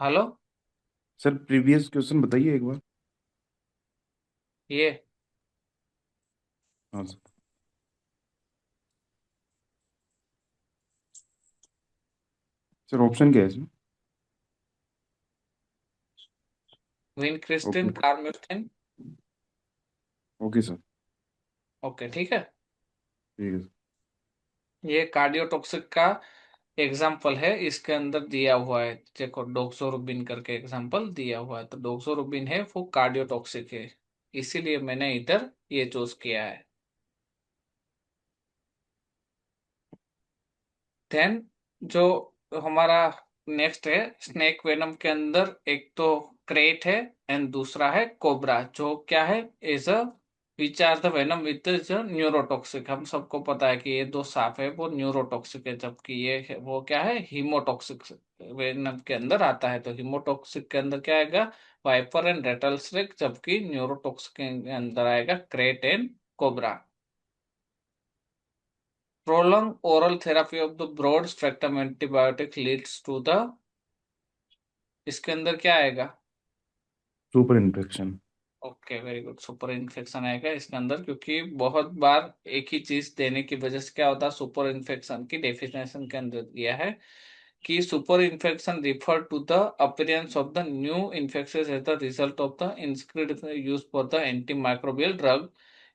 Hello, sir previous question बताइए एक बार। ये हाँ सर। सर ऑप्शन क्या है इसमें? Vincristine, okay. Carmustine. Okay sir. Okay ठीक है। ठीक है सर। ये कार्डियोटॉक्सिक का एग्जाम्पल है, इसके अंदर दिया हुआ है, देखो डोक्सोरुबिन करके एग्जाम्पल दिया हुआ है, तो डोक्सोरुबिन है वो कार्डियोटॉक्सिक है, इसीलिए मैंने इधर ये चूज किया है। देन जो हमारा नेक्स्ट है, स्नेक वेनम के अंदर एक तो क्रेट है एंड दूसरा है कोबरा, जो क्या है, is a which are the venom with neurotoxic. हम सबको पता है कि ये दो सांप है वो न्यूरोटॉक्सिक है, जबकि ये वो क्या है, हीमोटॉक्सिक वेनम के अंदर आता है। तो हीमोटॉक्सिक के अंदर क्या आएगा, वाइपर एंड रेटलस्नेक, जबकि न्यूरोटॉक्सिक के अंदर आएगा crate and cobra. Prolonged oral therapy of the broad spectrum antibiotic leads to the, इसके अंदर क्या आएगा, super infection. Okay very good, super infection आएगा इसके अंदर, क्योंकि बहुत बार एक ही चीज देने की वजह से क्या होता है, सुपर इन्फेक्शन की डेफिनेशन के अंदर दिया है कि super infection refer to the appearance of the new infection as the result of the increased use for the antimicrobial drug.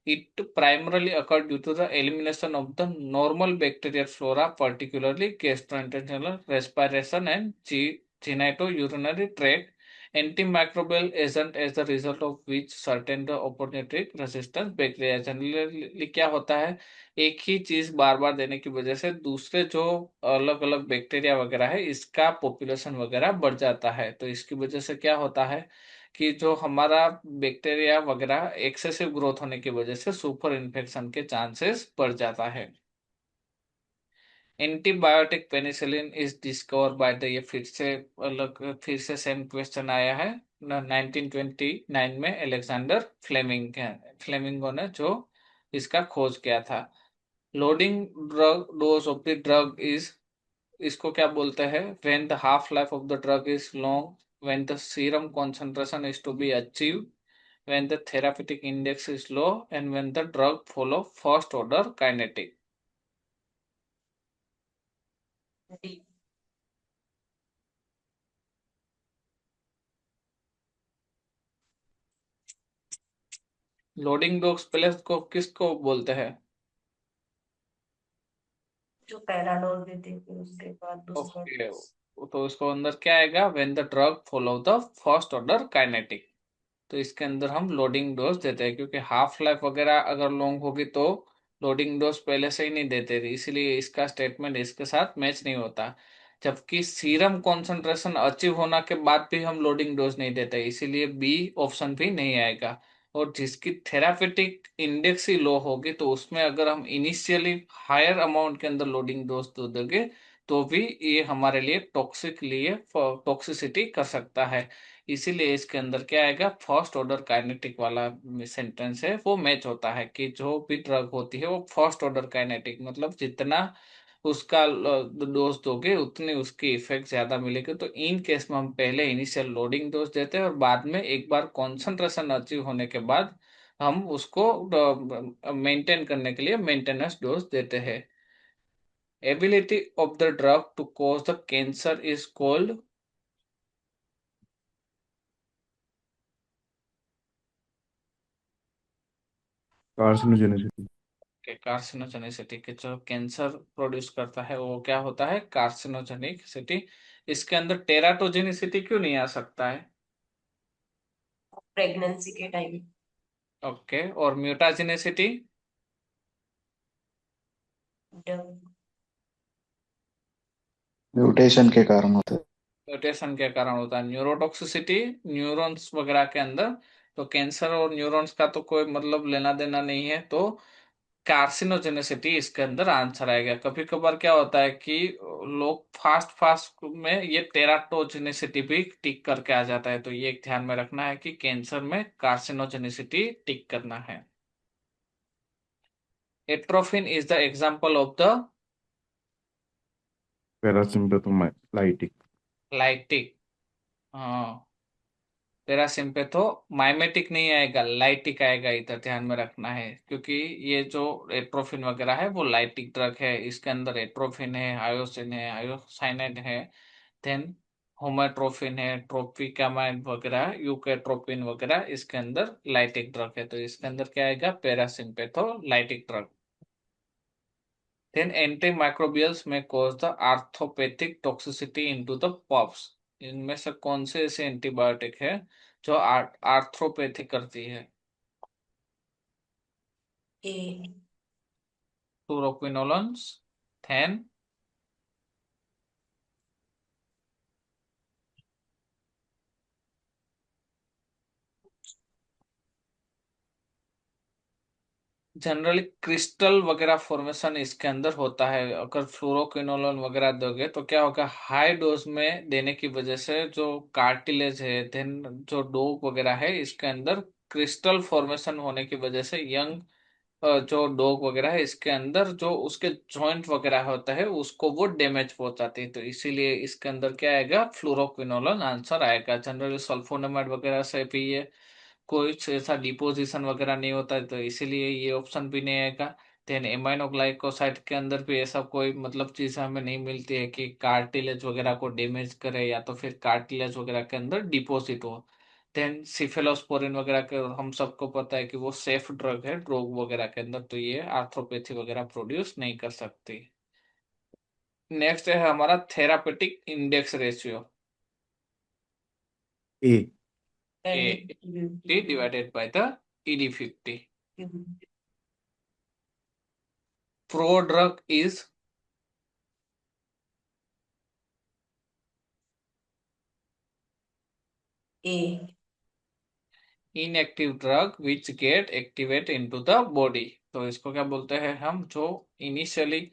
It primarily occurred due to the elimination of the normal bacterial flora, particularly gastrointestinal, respiration, and genitourinary tract antimicrobial agent, as the result of which certain the opportunistic resistant bacteria। Generally क्या होता है, एक ही चीज बार बार देने की वजह से दूसरे जो अलग अलग बैक्टीरिया वगैरह है इसका पॉपुलेशन वगैरह बढ़ जाता है, तो इसकी वजह से क्या होता है कि जो हमारा बैक्टीरिया वगैरह एक्सेसिव ग्रोथ होने की वजह से सुपर इन्फेक्शन के चांसेस बढ़ जाता है। Antibiotic penicillin is discover by the, ये फिर से अलग, फिर से सेम क्वेश्चन आया है 1929 में अलेक्जेंडर फ्लेमिंगो ने जो इसका खोज किया था। Loading drug dose of the drug is, इसको क्या बोलते हैं, when the half life of the drug is long, when the serum concentration is to be achieve, when the therapeutic index is low, and when the drug follow first order kinetic. D. Loading dose पहले को किसको बोलते हैं, जो पहला dose देते हैं फिर उसके बाद दूसरा ओके, डोज। तो इसको अंदर क्या आएगा, when the drug follow the first order kinetic. तो इसके अंदर हम लोडिंग डोज देते हैं, क्योंकि हाफ लाइफ वगैरह अगर लॉन्ग होगी तो लोडिंग डोज पहले से ही नहीं देते थे, इसीलिए इसका स्टेटमेंट इसके साथ मैच नहीं होता। जबकि सीरम कॉन्सेंट्रेशन अचीव होने के बाद भी हम लोडिंग डोज नहीं देते, इसीलिए बी ऑप्शन भी नहीं आएगा। और जिसकी थेरापेटिक इंडेक्स ही लो होगी तो उसमें अगर हम इनिशियली हायर अमाउंट के अंदर लोडिंग डोज दे देंगे तो भी ये हमारे लिए टॉक्सिक लिए टॉक्सिसिटी कर सकता है। इसीलिए इसके अंदर क्या आएगा, फर्स्ट ऑर्डर काइनेटिक वाला सेंटेंस है वो मैच होता है कि जो भी ड्रग होती है वो फर्स्ट ऑर्डर काइनेटिक, मतलब जितना उसका डोज दोगे उतनी उसकी इफेक्ट ज्यादा मिलेगी। तो इन केस में हम पहले इनिशियल लोडिंग डोज देते हैं और बाद में एक बार कॉन्सेंट्रेशन अचीव होने के बाद हम उसको मेंटेन करने के लिए मेंटेनेंस डोज देते हैं। Ability of the drug to cause the cancer is called, carcinogenicity. Carcinogenicity के, जो कैंसर प्रोड्यूस करता है वो क्या होता है, कार्सिनोजेनिसिटी। इसके अंदर टेराटोजेनिसिटी क्यों नहीं आ सकता है, प्रेगनेंसी के टाइम। ओके, और म्यूटाजेनिसिटी, म्यूटेशन के कारण होता है। म्यूटेशन के कारण होता है। न्यूरोटॉक्सिसिटी, न्यूरॉन्स वगैरह के अंदर, तो कैंसर और न्यूरॉन्स का तो कोई मतलब लेना देना नहीं है, तो कार्सिनोजेनिसिटी इसके अंदर आंसर आएगा। कभी कभार क्या होता है कि लोग फास्ट फास्ट में ये टेराटोजेनिसिटी भी टिक करके आ जाता है, तो ये एक ध्यान में रखना है कि कैंसर में कार्सिनोजेनिसिटी टिक करना है। Atropine is the example of the parasympatholytic. Lytic, हाँ, पैरासिम्पेथो माइमेटिक नहीं आएगा, लाइटिक आएगा, इधर ध्यान में रखना है, क्योंकि ये जो एट्रोफिन वगैरह है वो लाइटिक ड्रग है, इसके अंदर एट्रोफिन है, आयोसिन है, आयोसाइनेट है, देन होमेट्रोफिन है, ट्रोपिकामाइड वगैरह, यूकेट्रोपिन वगैरह इसके अंदर लाइटिक ड्रग है, तो इसके अंदर क्या आएगा, parasympatholytic drug. then antimicrobials may cause the arthropathic toxicity into the pups. इनमें से कौन से ऐसे एंटीबायोटिक है जो आर्थ्रोपैथी करती है? A. Fluoroquinolones, then generally crystal वगैरह फॉर्मेशन इसके अंदर होता है। अगर फ्लोरोक्विनोलोन वगैरह दोगे तो क्या होगा, हाई डोज में देने की वजह से जो कार्टिलेज है, देन जो डोग वगैरह है, इसके अंदर क्रिस्टल फॉर्मेशन होने की वजह से यंग जो डॉग वगैरह है इसके अंदर जो उसके जॉइंट वगैरह होता है उसको वो डैमेज पहुंचाती है। तो इसीलिए इसके अंदर क्या आएगा, फ्लोरोक्विनोलोन आंसर आएगा। जनरली सल्फोनेमाइड वगैरह से भी ये कुछ ऐसा डिपोजिशन वगैरह नहीं होता है, तो इसीलिए ये ऑप्शन भी नहीं आएगा। देन एमाइनोग्लाइकोसाइड के अंदर भी ऐसा कोई मतलब चीज हमें नहीं मिलती है कि कार्टिलेज वगैरह को डैमेज करे या तो फिर कार्टिलेज वगैरह के अंदर डिपॉजिट हो। देन सिफेलोस्पोरिन वगैरह के हम सबको पता है कि वो सेफ ड्रग है ड्रग वगैरह के अंदर, तो ये आर्थ्रोपैथी वगैरह प्रोड्यूस नहीं कर सकती। नेक्स्ट है हमारा therapeutic index ratio, A. A T divided by the ED50। Prodrug is A. Inactive drug which get activate into the body. तो इसको क्या बोलते हैं हम, जो इनिशियली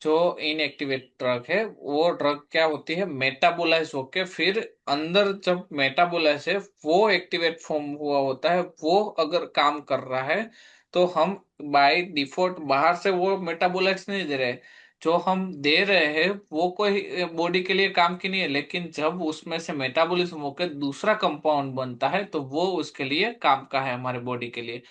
जो इनएक्टिवेट ड्रग है वो ड्रग क्या होती है, मेटाबोलाइज होके फिर अंदर जब मेटाबोलाइज है वो एक्टिवेट फॉर्म हुआ होता है, वो अगर काम कर रहा है तो हम बाय डिफॉल्ट बाहर से वो मेटाबोलाइट्स नहीं दे रहे। जो हम दे रहे हैं वो कोई बॉडी के लिए काम की नहीं है, लेकिन जब उसमें से मेटाबॉलिज्म होकर दूसरा कंपाउंड बनता है तो वो उसके लिए काम का है हमारे बॉडी के लिए।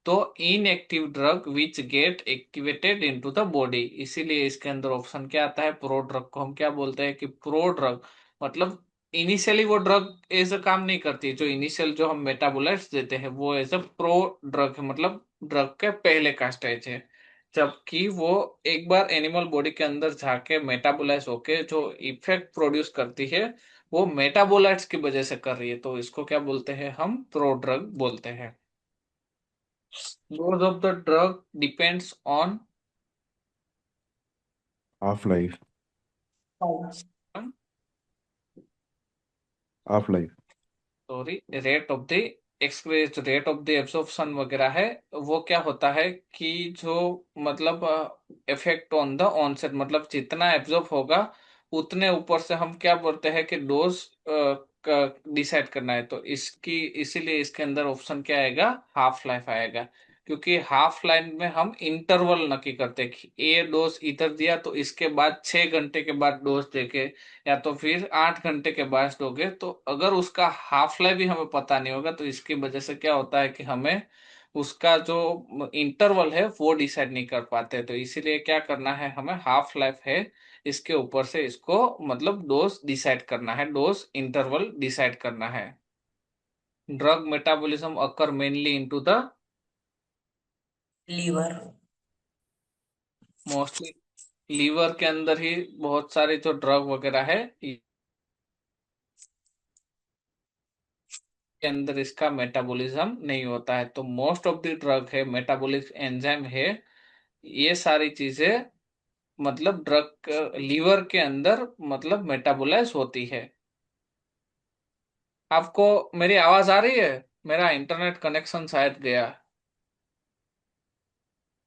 तो inactive drug which gate activated into the body, इसीलिए इसके अंदर ऑप्शन क्या आता है, प्रो ड्रग को हम क्या बोलते हैं कि प्रो ड्रग मतलब इनिशियली वो ड्रग एज अ काम नहीं करती, जो इनिशियल जो हम मेटाबोलाइट्स देते हैं वो एज अ प्रो ड्रग है, मतलब ड्रग के पहले का स्टेज है। जबकि वो एक बार एनिमल बॉडी के अंदर जाके मेटाबोलाइज होके जो इफेक्ट प्रोड्यूस करती है वो मेटाबोलाइट्स की वजह से कर रही है, तो इसको क्या बोलते हैं, हम प्रो ड्रग बोलते हैं। Dose of the drug depends on Half-life. Half-life. Sorry rate of the express rate of the absorption वगैरह है, वो क्या होता है कि जो मतलब इफेक्ट ऑन द ऑनसेट, मतलब जितना एब्जॉर्ब होगा उतने ऊपर से हम क्या बोलते हैं कि डोज डिसाइड करना है। तो इसकी इसीलिए इसके अंदर ऑप्शन क्या आएगा, हाफ लाइफ आएगा। क्योंकि हाफ लाइफ में हम इंटरवल नक्की करते हैं कि ए डोज इधर दिया तो इसके बाद 6 घंटे के बाद डोज देके या तो फिर 8 घंटे के बाद दोगे, तो अगर उसका हाफ लाइफ भी हमें पता नहीं होगा तो इसकी वजह से क्या होता है कि हमें उसका जो इंटरवल है वो डिसाइड नहीं कर पाते। तो इसीलिए क्या करना है, हमें हाफ लाइफ है इसके ऊपर से इसको मतलब डोज डिसाइड करना है, डोज इंटरवल डिसाइड करना है। Drug metabolism occur mainly into the Liver. Mostly liver के अंदर ही बहुत सारे जो ड्रग वगैरह है के अंदर इसका मेटाबॉलिज्म नहीं होता है। तो मोस्ट ऑफ द ड्रग है मेटाबॉलिक एंजाइम है, ये सारी चीजें मतलब ड्रग लीवर के अंदर मतलब मेटाबोलाइज होती है। आपको मेरी आवाज आ रही है? मेरा इंटरनेट कनेक्शन शायद गया।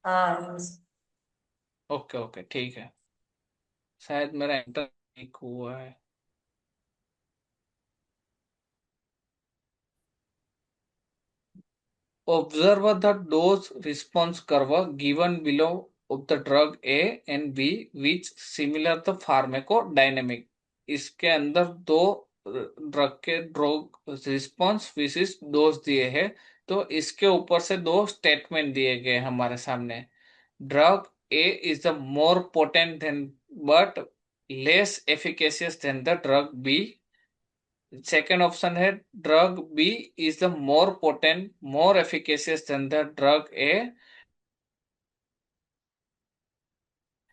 हाँ। ओके ओके ठीक है, शायद मेरा इंटरनेट ठीक हुआ है। Observe the dose response curve given below of the drug A and B which similar the pharmacodynamic। इसके अंदर दो ड्रग के ड्रग रिस्पॉन्स विशिष्ट डोज दिए हैं, तो इसके ऊपर से दो स्टेटमेंट दिए गए हमारे सामने। Drug A is the more potent than but less efficacious than the drug B. Second option है drug B is the more potent more efficacious than the drug A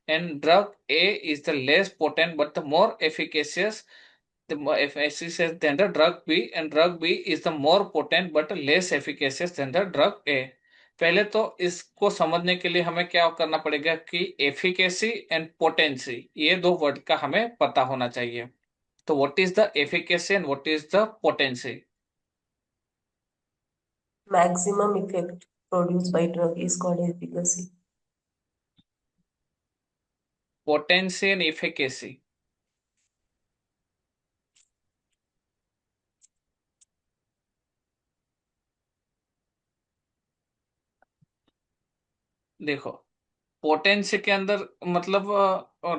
and drug A is the less potent but the more efficacious, efficacious than the drug B, and drug B is the more potent but less efficacious than the drug A. पहले तो इसको समझने के लिए हमें क्या करना पड़ेगा कि एफिकेसी एंड पोटेंसी, ये दो वर्ड का हमें पता होना चाहिए. तो what is the efficacy and what is the potency? Maximum effect produced by drug is called efficacy. Potency and efficacy. देखो, पोटेंसी के अंदर मतलब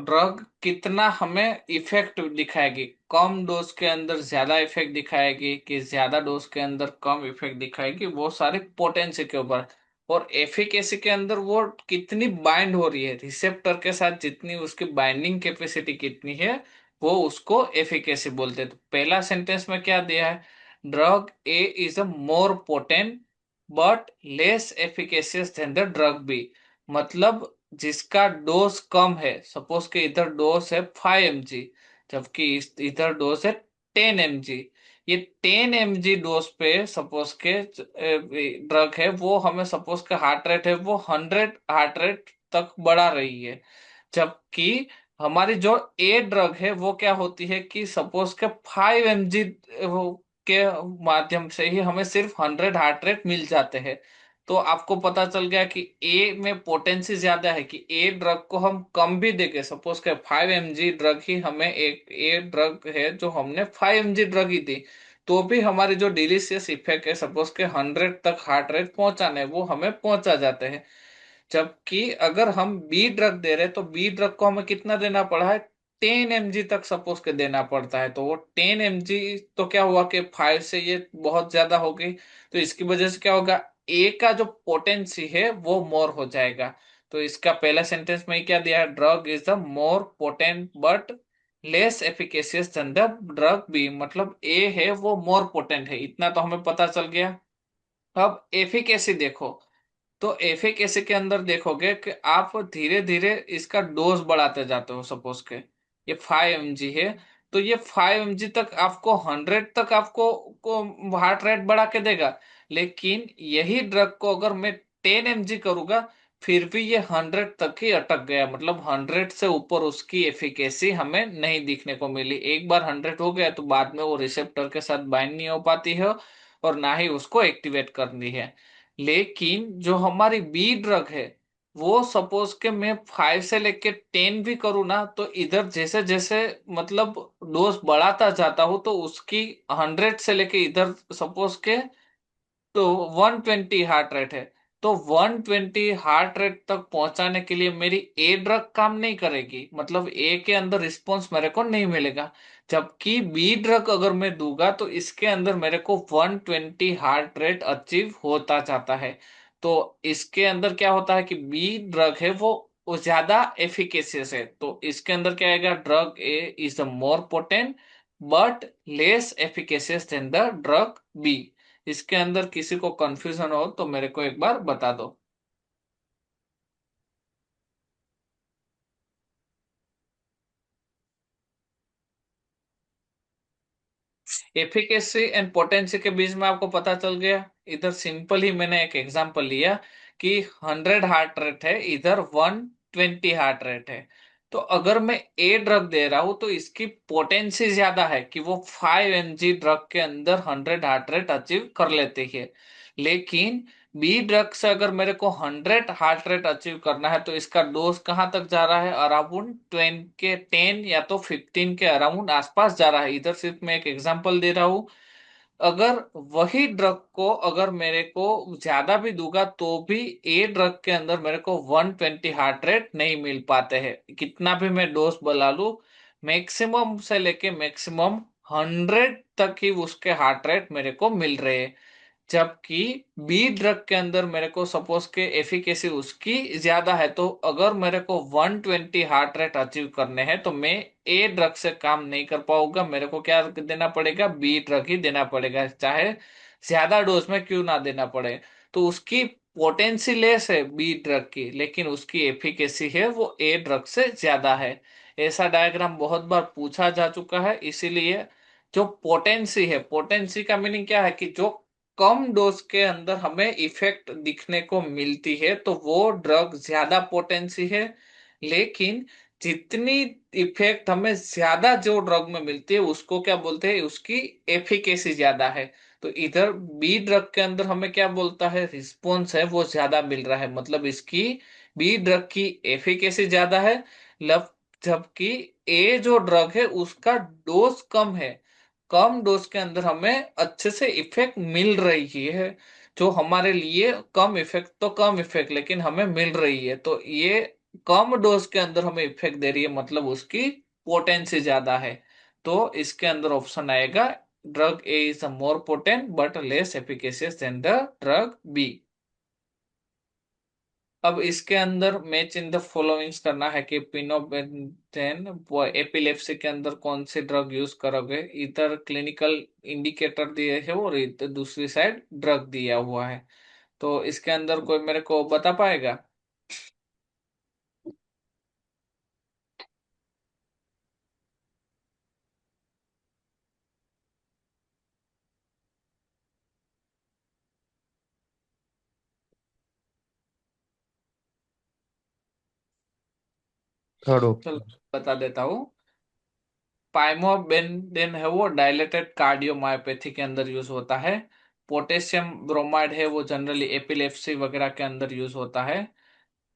ड्रग कितना हमें इफेक्ट दिखाएगी, कम डोज के अंदर ज्यादा इफेक्ट दिखाएगी कि ज्यादा डोज के अंदर कम इफेक्ट दिखाएगी, वो सारी पोटेंसी के ऊपर. और एफिकेसी के अंदर वो कितनी बाइंड हो रही है रिसेप्टर के साथ, जितनी उसकी बाइंडिंग कैपेसिटी कितनी है, वो उसको एफिकेसी बोलते हैं. तो पहला सेंटेंस में क्या दिया है? Drug A is a more potent but less efficacious than the drug B. मतलब जिसका डोज कम है, सपोज के इधर डोज है 5 mg, जबकि इधर डोज है 10 mg. ये 10 mg डोज पे सपोज के ड्रग है, वो हमें सपोज के हार्ट रेट है वो 100 हार्ट रेट तक बढ़ा रही है. जबकि हमारी जो ए ड्रग है वो क्या होती है कि सपोज के 5 mg के माध्यम से ही हमें सिर्फ 100 हार्ट रेट मिल जाते हैं. तो आपको पता चल गया कि ए में पोटेंसी ज्यादा है कि ए ड्रग को हम कम भी देंगे, सपोज के 5 mg ड्रग ही हमें, एक ए ड्रग है जो हमने 5 mg ड्रग ही दी, तो भी हमारी जो डिलीशियस इफेक्ट है सपोज के 100 तक हार्ट रेट पहुंचाने, वो हमें पहुंचा जाते हैं. जबकि अगर हम बी ड्रग दे रहे तो बी ड्रग को हमें कितना देना पड़ा है? 10 mg तक सपोज के देना पड़ता है. तो वो 10 mg, तो क्या हुआ कि 5 से ये बहुत ज्यादा हो गई. तो इसकी वजह से क्या होगा, ए का जो पोटेंसी है वो मोर हो जाएगा. तो इसका पहला सेंटेंस में ही क्या दिया है? Drug is the more potent but less efficacious than the drug B. मतलब ए है वो मोर पोटेंट है, इतना तो हमें पता चल गया. अब एफिकेसी देखो. तो एफिकेसी के अंदर देखोगे कि आप धीरे धीरे इसका डोज बढ़ाते जाते हो. सपोज के ये 5 mg है, तो ये 5 mg तक आपको 100 तक आपको को हार्ट रेट बढ़ा के देगा. लेकिन यही ड्रग को अगर मैं 10 mg करूंगा, फिर भी ये 100 तक ही अटक गया. मतलब 100 से ऊपर उसकी एफिकेसी हमें नहीं दिखने को मिली. एक बार 100 हो गया तो बाद में वो रिसेप्टर के साथ बाइंड नहीं हो पाती है और ना ही उसको एक्टिवेट करनी है. लेकिन जो हमारी बी ड्रग है, वो सपोज के मैं 5 से लेके 10 भी करूँ ना, तो इधर जैसे जैसे मतलब डोज बढ़ाता जाता हूँ तो उसकी 100 से लेके इधर सपोज के तो 120 हार्ट रेट है. तो 120 हार्ट रेट तक पहुंचाने के लिए मेरी ए ड्रग काम नहीं करेगी, मतलब ए के अंदर रिस्पॉन्स मेरे को नहीं मिलेगा. जबकि बी ड्रग अगर मैं दूंगा तो इसके अंदर मेरे को 120 हार्ट रेट अचीव होता जाता है. तो इसके अंदर क्या होता है कि बी ड्रग है वो ज्यादा एफिकेशियस है. तो इसके अंदर क्या आएगा? Drug A is the more potent but less efficacious than the drug B. इसके अंदर किसी को कंफ्यूजन हो तो मेरे को एक बार बता दो. एफिकेसी एंड पोटेंसी के बीच में आपको पता चल गया. इधर सिंपल ही मैंने एक एग्जांपल लिया कि 100 हार्ट रेट है, इधर 120 हार्ट रेट है. तो अगर मैं ए ड्रग दे रहा हूं तो इसकी पोटेंसी ज्यादा है कि वो 5 mg ड्रग के अंदर 100 हार्ट रेट अचीव कर लेती है. लेकिन बी ड्रग से अगर मेरे को 100 हार्ट रेट अचीव करना है तो इसका डोज कहाँ तक जा रहा है? अराउंड 10 या तो 15 के अराउंड आसपास जा रहा है. इधर सिर्फ मैं एक एग्जांपल दे रहा हूँ. अगर वही ड्रग को अगर मेरे को ज्यादा भी दूंगा तो भी ए ड्रग के अंदर मेरे को 120 हार्ट रेट नहीं मिल पाते हैं. कितना भी मैं डोज बढ़ा लूं, मैक्सिमम से लेके मैक्सिमम 100 तक ही उसके हार्ट रेट मेरे को मिल रहे हैं. जबकि बी ड्रग के अंदर मेरे को सपोज के एफिकेसी उसकी ज्यादा है, तो अगर मेरे को 120 हार्ट रेट अचीव करने हैं तो मैं ए ड्रग से काम नहीं कर पाऊंगा. मेरे को क्या देना पड़ेगा? बी ड्रग ही देना पड़ेगा, चाहे ज्यादा डोज में क्यों ना देना पड़े. तो उसकी पोटेंसी लेस है बी ड्रग की, लेकिन उसकी एफिकेसी है वो ए ड्रग से ज्यादा है। ऐसा डायग्राम बहुत बार पूछा जा चुका है, इसीलिए जो पोटेंसी है, पोटेंसी का मीनिंग क्या है कि जो कम डोज के अंदर हमें इफेक्ट दिखने को मिलती है तो वो ड्रग ज्यादा पोटेंसी है। लेकिन जितनी इफेक्ट हमें ज्यादा जो ड्रग में मिलती है उसको क्या बोलते हैं, उसकी एफिकेसी ज्यादा है। तो इधर बी ड्रग के अंदर हमें क्या बोलता है, रिस्पॉन्स है वो ज्यादा मिल रहा है, मतलब इसकी बी ड्रग की एफिकेसी ज्यादा है। लब जबकि ए जो ड्रग है उसका डोज कम है, कम डोज के अंदर हमें अच्छे से इफेक्ट मिल रही है। जो हमारे लिए कम इफेक्ट तो कम इफेक्ट लेकिन हमें मिल रही है, तो ये कम डोज के अंदर हमें इफेक्ट दे रही है, मतलब उसकी पोटेंसी ज्यादा है। तो इसके अंदर ऑप्शन आएगा drug A is more potent but less efficacious than the drug B. अब इसके अंदर मैच इन द फॉलोइंग्स करना है कि पिनोबेंटेन वो एपिलेप्सी के अंदर कौन सी ड्रग यूज करोगे। इधर क्लिनिकल इंडिकेटर दिए है और इधर दूसरी साइड ड्रग दिया हुआ है। तो इसके अंदर कोई मेरे को बता पाएगा? थर्ड चलो ऑप्शन। बता देता हूँ। पाइमोबेंडेन है वो डायलेटेड कार्डियोमायोपैथी के अंदर यूज होता है। पोटेशियम ब्रोमाइड है वो जनरली एपिलेप्सी वगैरह के अंदर यूज होता है।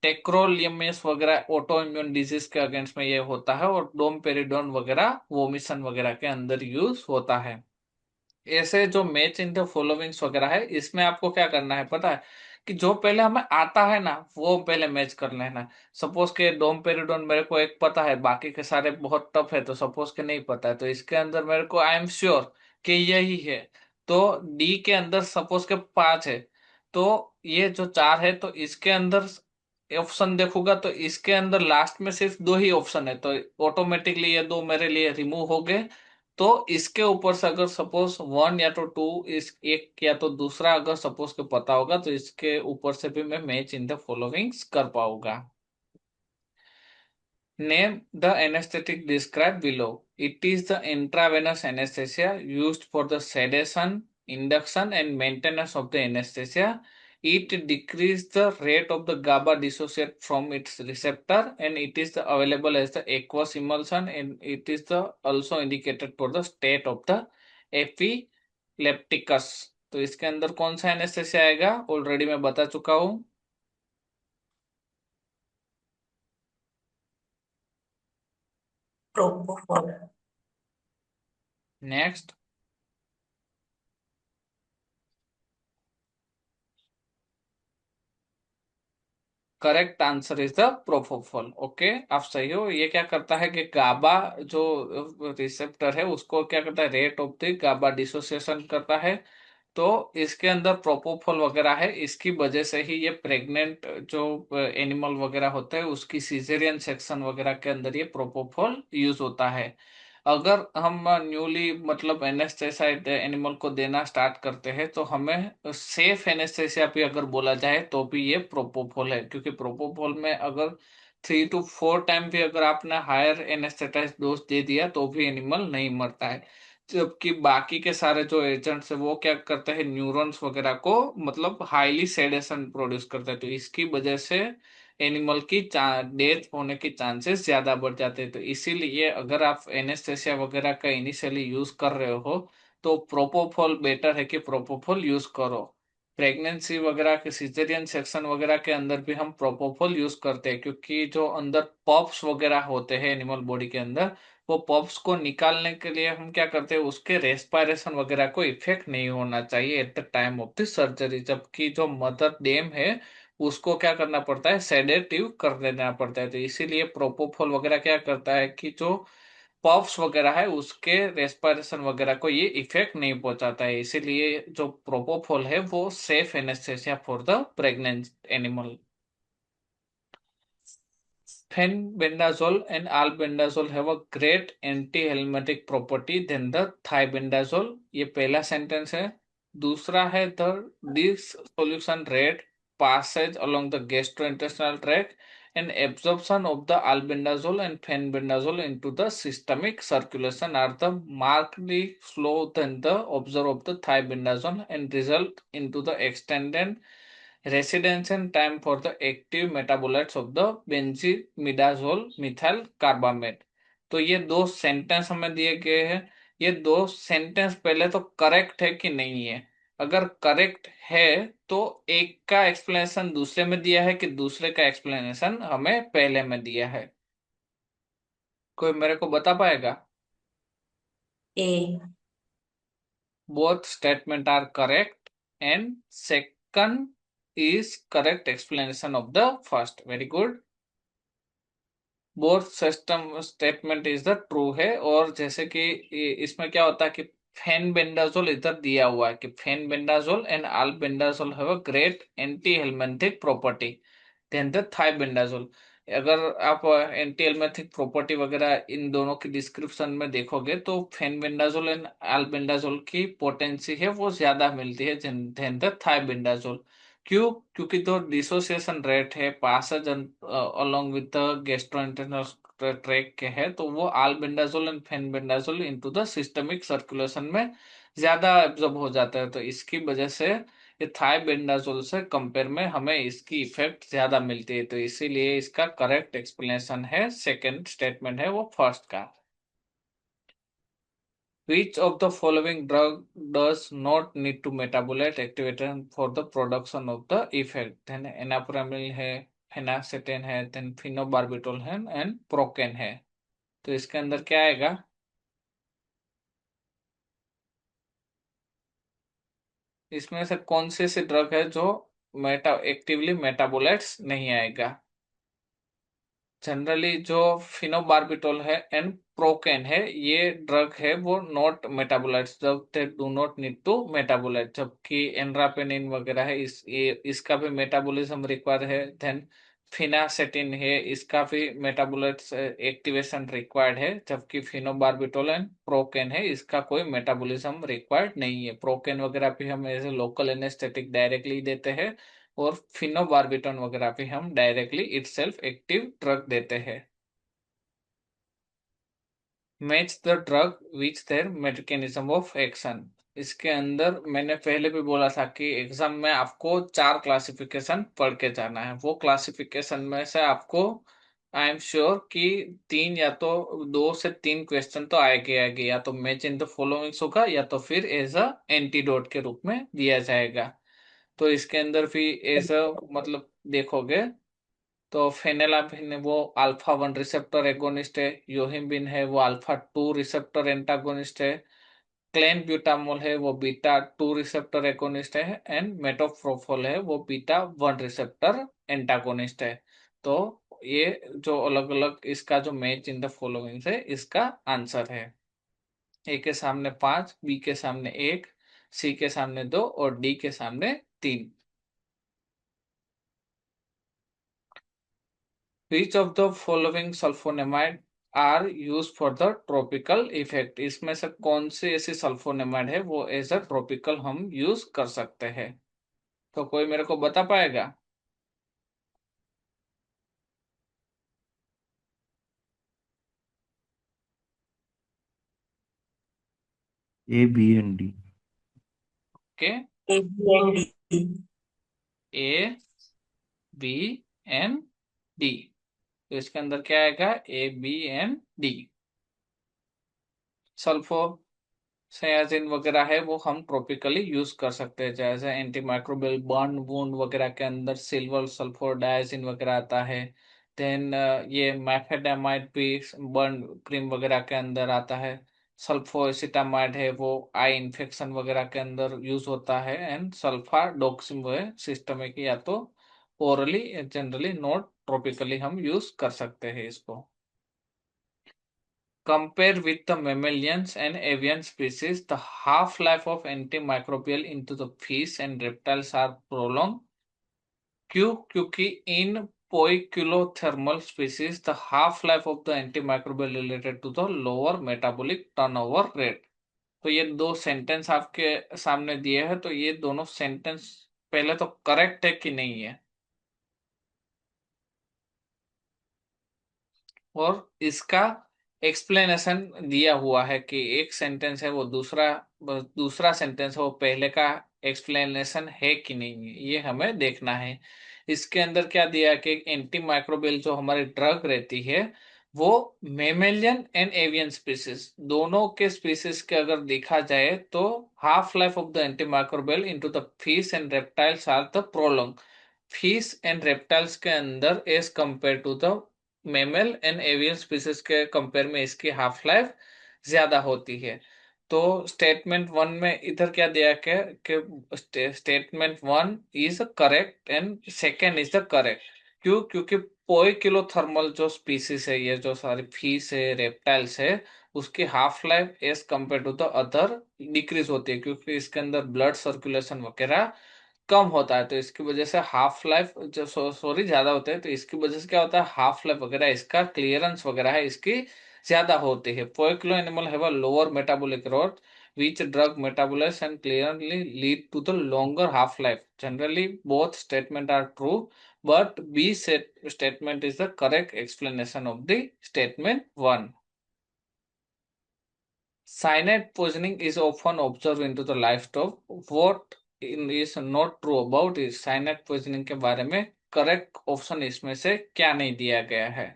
टेक्रोलियमेस वगैरह ऑटो इम्यून डिजीज के अगेंस्ट में ये होता है, और डोमपेरिडोन वगैरह वोमिसन वगैरह के अंदर यूज होता है। ऐसे जो मैच इन द फॉलोइंग्स वगैरह है, इसमें आपको क्या करना है पता है, कि जो पहले हमें आता है ना वो पहले मैच कर लेना है। सपोज के डोमपेरिडोन मेरे को एक पता है, बाकी के सारे बहुत टफ है, तो सपोज के नहीं पता है, तो इसके अंदर मेरे को आई एम श्योर कि यही है। तो डी के अंदर सपोज के 5 है, तो ये जो 4 है, तो इसके अंदर ऑप्शन देखूंगा तो इसके अंदर लास्ट में सिर्फ 2 ही ऑप्शन है, तो ऑटोमेटिकली ये 2 मेरे लिए रिमूव हो गए। तो इसके ऊपर से अगर सपोज 1 या तो 2, इस एक या तो दूसरा अगर सपोज के पता होगा तो इसके ऊपर से भी मैं मैच इन द फॉलोइंग्स कर पाऊंगा। Name the anesthetic described below. It is the intravenous anesthesia used for the sedation, induction, and maintenance of the anesthesia. It decreases the rate of the GABA dissociate from its receptor, and it is available as the aqueous emulsion, and it is also indicated for the state of the epilepticus. तो इसके अंदर कौन सा anaesthesia आएगा, already मैं बता चुका हूँ। propofol, next. Correct answer is the propofol. Okay, आप सही हो। ये क्या करता है कि गाबा जो रिसेप्टर है उसको क्या करता है, rate of the GABA dissociation करता है। तो इसके अंदर प्रोपोफॉल वगैरह है, इसकी वजह से ही ये प्रेग्नेंट जो एनिमल वगैरह होते हैं उसकी सीजेरियन सेक्शन वगैरह के अंदर ये प्रोपोफॉल यूज होता है। अगर हम न्यूली मतलब एनेस्थेसाइड एनिमल को देना स्टार्ट करते हैं तो हमें सेफ एनेस्थेसिया भी अगर बोला जाए तो भी ये प्रोपोफॉल है, क्योंकि प्रोपोफॉल में अगर 3 to 4 टाइम भी अगर आपने हायर एनेस्थेटाइज डोज दे दिया तो भी एनिमल नहीं मरता है। जबकि बाकी के सारे जो एजेंट्स है वो क्या करते हैं, न्यूरॉन्स वगैरह को मतलब हाईली सेडेशन प्रोड्यूस करते हैं, तो इसकी वजह से एनिमल की डेथ होने के चांसेस ज्यादा बढ़ जाते हैं। तो इसीलिए अगर आप एनेस्थेसिया वगैरह का इनिशियली यूज कर रहे हो तो प्रोपोफॉल बेटर है कि प्रोपोफॉल यूज करो। प्रेगनेंसी वगैरह के सिजेरियन सेक्शन वगैरह के अंदर भी हम प्रोपोफॉल यूज करते हैं, क्योंकि जो अंदर पॉप्स वगैरह होते हैं एनिमल बॉडी के अंदर, वो पॉप्स को निकालने के लिए हम क्या करते हैं, उसके रेस्पिरेशन वगैरह को इफेक्ट नहीं होना चाहिए at the time of the surgery. जबकि जो मदर डेम है उसको क्या करना पड़ता है, सेडेटिव कर देना पड़ता है। तो इसीलिए प्रोपोफॉल वगैरह क्या करता है कि जो पफ्स वगैरह है उसके रेस्पिरेशन वगैरह को ये इफेक्ट नहीं पहुंचाता है। इसीलिए जो प्रोपोफॉल है वो safe anaesthesia for the pregnant animal. Fenbendazole and albendazole have a great anti-emetic property than the thiabendazole। ये पहला सेंटेंस है। दूसरा है the this solution rate passage along the gastrointestinal tract and absorption of the albendazole and fenbendazole into the systemic circulation are the markedly slow than the observed of the thiabendazole and result into the extended residence and time for the active metabolites of the benzimidazole methyl carbamate। तो ये दो sentence हमें दिए गए हैं। ये दो sentence पहले तो करेक्ट है कि नहीं है। अगर करेक्ट है तो एक का एक्सप्लेनेशन दूसरे में दिया है कि दूसरे का एक्सप्लेनेशन हमें पहले में दिया है। कोई मेरे को बता पाएगा? A. Both statement are correct and second is correct explanation of the first. Very good. Both system statement is the true है। और जैसे कि इसमें क्या होता है कि फेनबेंडाजोल इधर दिया हुआ है कि fenbendazole and albendazole have a great anti helminthic property than the thiabendazole. अगर आप एंटी हेलमिंथिक प्रॉपर्टी वगैरह इन दोनों की डिस्क्रिप्शन में देखोगे तो फेनबेंडाजोल एंड अल्बेंडाजोल की पोटेंसी है वो ज्यादा मिलती है देन द थाइबेंडाजोल। क्यों? क्योंकि तो डिसोसिएशन रेट है passage along with the gastrointestinal tract के है तो वो albendazole and fenbendazole into the systemic circulation में ज्यादा एब्जॉर्ब हो जाता है। तो इसकी वजह से ये थाइबेंडाजोल से कंपेयर में हमें इसकी इफेक्ट ज्यादा मिलती है। तो इसीलिए इसका करेक्ट एक्सप्लेनेशन है सेकंड स्टेटमेंट है वो फर्स्ट का। Which of the following drug does not need to metabolite activator for the production of the effect? Then enapramil है, phenacetin है, then phenobarbital है and procaine है। तो इसके अंदर क्या आएगा? इसमें से कौन से ड्रग है जो एक्टिवली मेटाबोलाइट्स नहीं आएगा? जनरली जो फिनोबार्बिटोल है एंड प्रोकेन है ये ड्रग है वो नॉट मेटाबोलाइट्स जब they do not need to metabolite. जबकि एनरापेनिन वगैरह है इसका भी मेटाबॉलिज्म रिक्वायर्ड है। देन फिनासेटिन है इसका भी मेटाबोलाइट्स एक्टिवेशन रिक्वायर्ड है। जबकि फिनोबार्बिटोल एंड प्रोकेन है इसका कोई मेटाबॉलिज्म रिक्वायर्ड नहीं है। प्रोकेन वगैरह भी हम as a local anaesthetic directly देते हैं और फिनोबार्बिटन वगैरह भी हम डायरेक्टली इटसेल्फ एक्टिव ड्रग देते हैं। Match the drug which there mechanism of action. इसके अंदर मैंने पहले भी बोला था कि एग्जाम में आपको 4 क्लासिफिकेशन पढ़ के जाना है। वो क्लासिफिकेशन में से आपको आई एम श्योर कि 3 या तो 2 से 3 क्वेश्चन तो आएंगे या तो मैच इन द फॉलोइंग्स होगा या तो फिर एज अ एंटीडोट के रूप में दिया जाएगा। तो इसके अंदर भी एज अ मतलब देखोगे तो फेनेलापिन वो अल्फा 1 रिसेप्टर एगोनिस्ट है। योहिम्बिन है वो अल्फा 2 रिसेप्टर एंटागोनिस्ट है। क्लेनब्यूटामोल है वो बीटा 2 रिसेप्टर एगोनिस्ट है एंड मेटोप्रोफोल है वो बीटा 1 रिसेप्टर एंटागोनिस्ट है। तो ये जो अलग अलग इसका जो मैच इन द फॉलोइंग है इसका आंसर है। ए के सामने 5, बी के सामने 1, सी के सामने 2 और डी के सामने 3। Which of the following sulfonamide are used for the tropical effect? इसमें से कौन सी ऐसी सल्फोनेमाइड है वो एज अ ट्रॉपिकल हम यूज कर सकते हैं? तो कोई मेरे को बता पाएगा? A, B and D. Okay, A, B, and D. A B and D. तो इसके अंदर क्या आएगा? A B and D. Sulphadiazine वगैरह है वो हम ट्रॉपिकली यूज कर सकते हैं जैसे एंटी माइक्रोबियल बर्न वुंड वगैरह के अंदर सिल्वर सल्फर डायजिन वगैरह आता है। देन ये मैफेडामाइड भी बर्न क्रीम वगैरह के अंदर आता है। सल्फोएसिटामाइड है वो आई इन्फेक्शन वगैरह के अंदर यूज होता है। एंड सल्फा डॉक्सिम वो है सिस्टमिक या तो ओरली जनरली नॉट ट्रॉपिकली हम यूज कर सकते हैं इसको। Compared with the mammalians and avian species, the half-life of antimicrobial into the fish and reptiles are prolonged. क्यों? क्योंकि in poikilothermal species, the half-life of the antimicrobial related to the lower metabolic turnover rate. तो ये दो sentence आपके सामने दिए हैं तो ये दोनों सेंटेंस पहले तो करेक्ट है कि नहीं है। और इसका एक्सप्लेनेशन दिया हुआ है कि एक सेंटेंस है वो दूसरा दूसरा सेंटेंस है वो पहले का एक्सप्लेनेशन है कि नहीं है, ये हमें देखना है। इसके अंदर क्या दिया है कि एंटी माइक्रोबियल जो हमारी ड्रग रहती है वो मेमेलियन एंड एवियन स्पीसीज दोनों के स्पीसीज के अगर देखा जाए तो half life of the antimicrobial into the fish and reptiles are the prolong. Fish and reptiles के अंदर as compare to the mammal and avian species के कंपेयर में इसकी हाफ लाइफ ज्यादा होती है। तो स्टेटमेंट वन में इधर क्या दिया कि statement one is correct and second is the correct. क्यों? क्योंकि पोइकिलोथर्मल जो स्पीसीज है, ये जो सारी फिश है रेप्टाइल्स है, उसकी half life as compare to the other decrease होती है, क्योंकि इसके अंदर ब्लड सर्कुलेशन वगैरह कम होता है, तो इसकी वजह से हाफ लाइफ जो सॉरी ज्यादा होते हैं, तो इसकी वजह से क्या होता है हाफ लाइफ वगैरह इसका क्लियरेंस वगैरह है इसकी ज्यादा होती है। Poikilo animal have a lower metabolic rate which drug metabolism and clearly lead to the longer half life. Generally both statement are true, but statement is the correct explanation of the statement 1. Cyanide poisoning is often observed into the livestock. What is not true about is cyanide poisoning के बारे में correct option इसमें से क्या नहीं दिया गया है?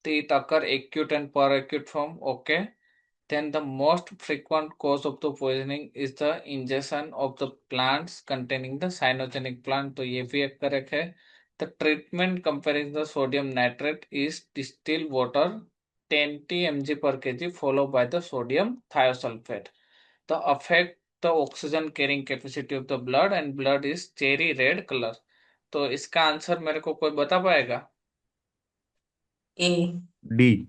It occur acute and per acute form. Okay. Then the most frequent cause of the poisoning is the ingestion of the plants containing the cyanogenic plant. तो ये भी एक correct है. The treatment comparing the sodium nitrate is distilled water 10 mg per kg followed by the sodium thiosulfate. The affect the oxygen carrying capacity of the blood and blood is cherry red color. तो इसका answer मेरे को कोई बता पाएगा? A. D.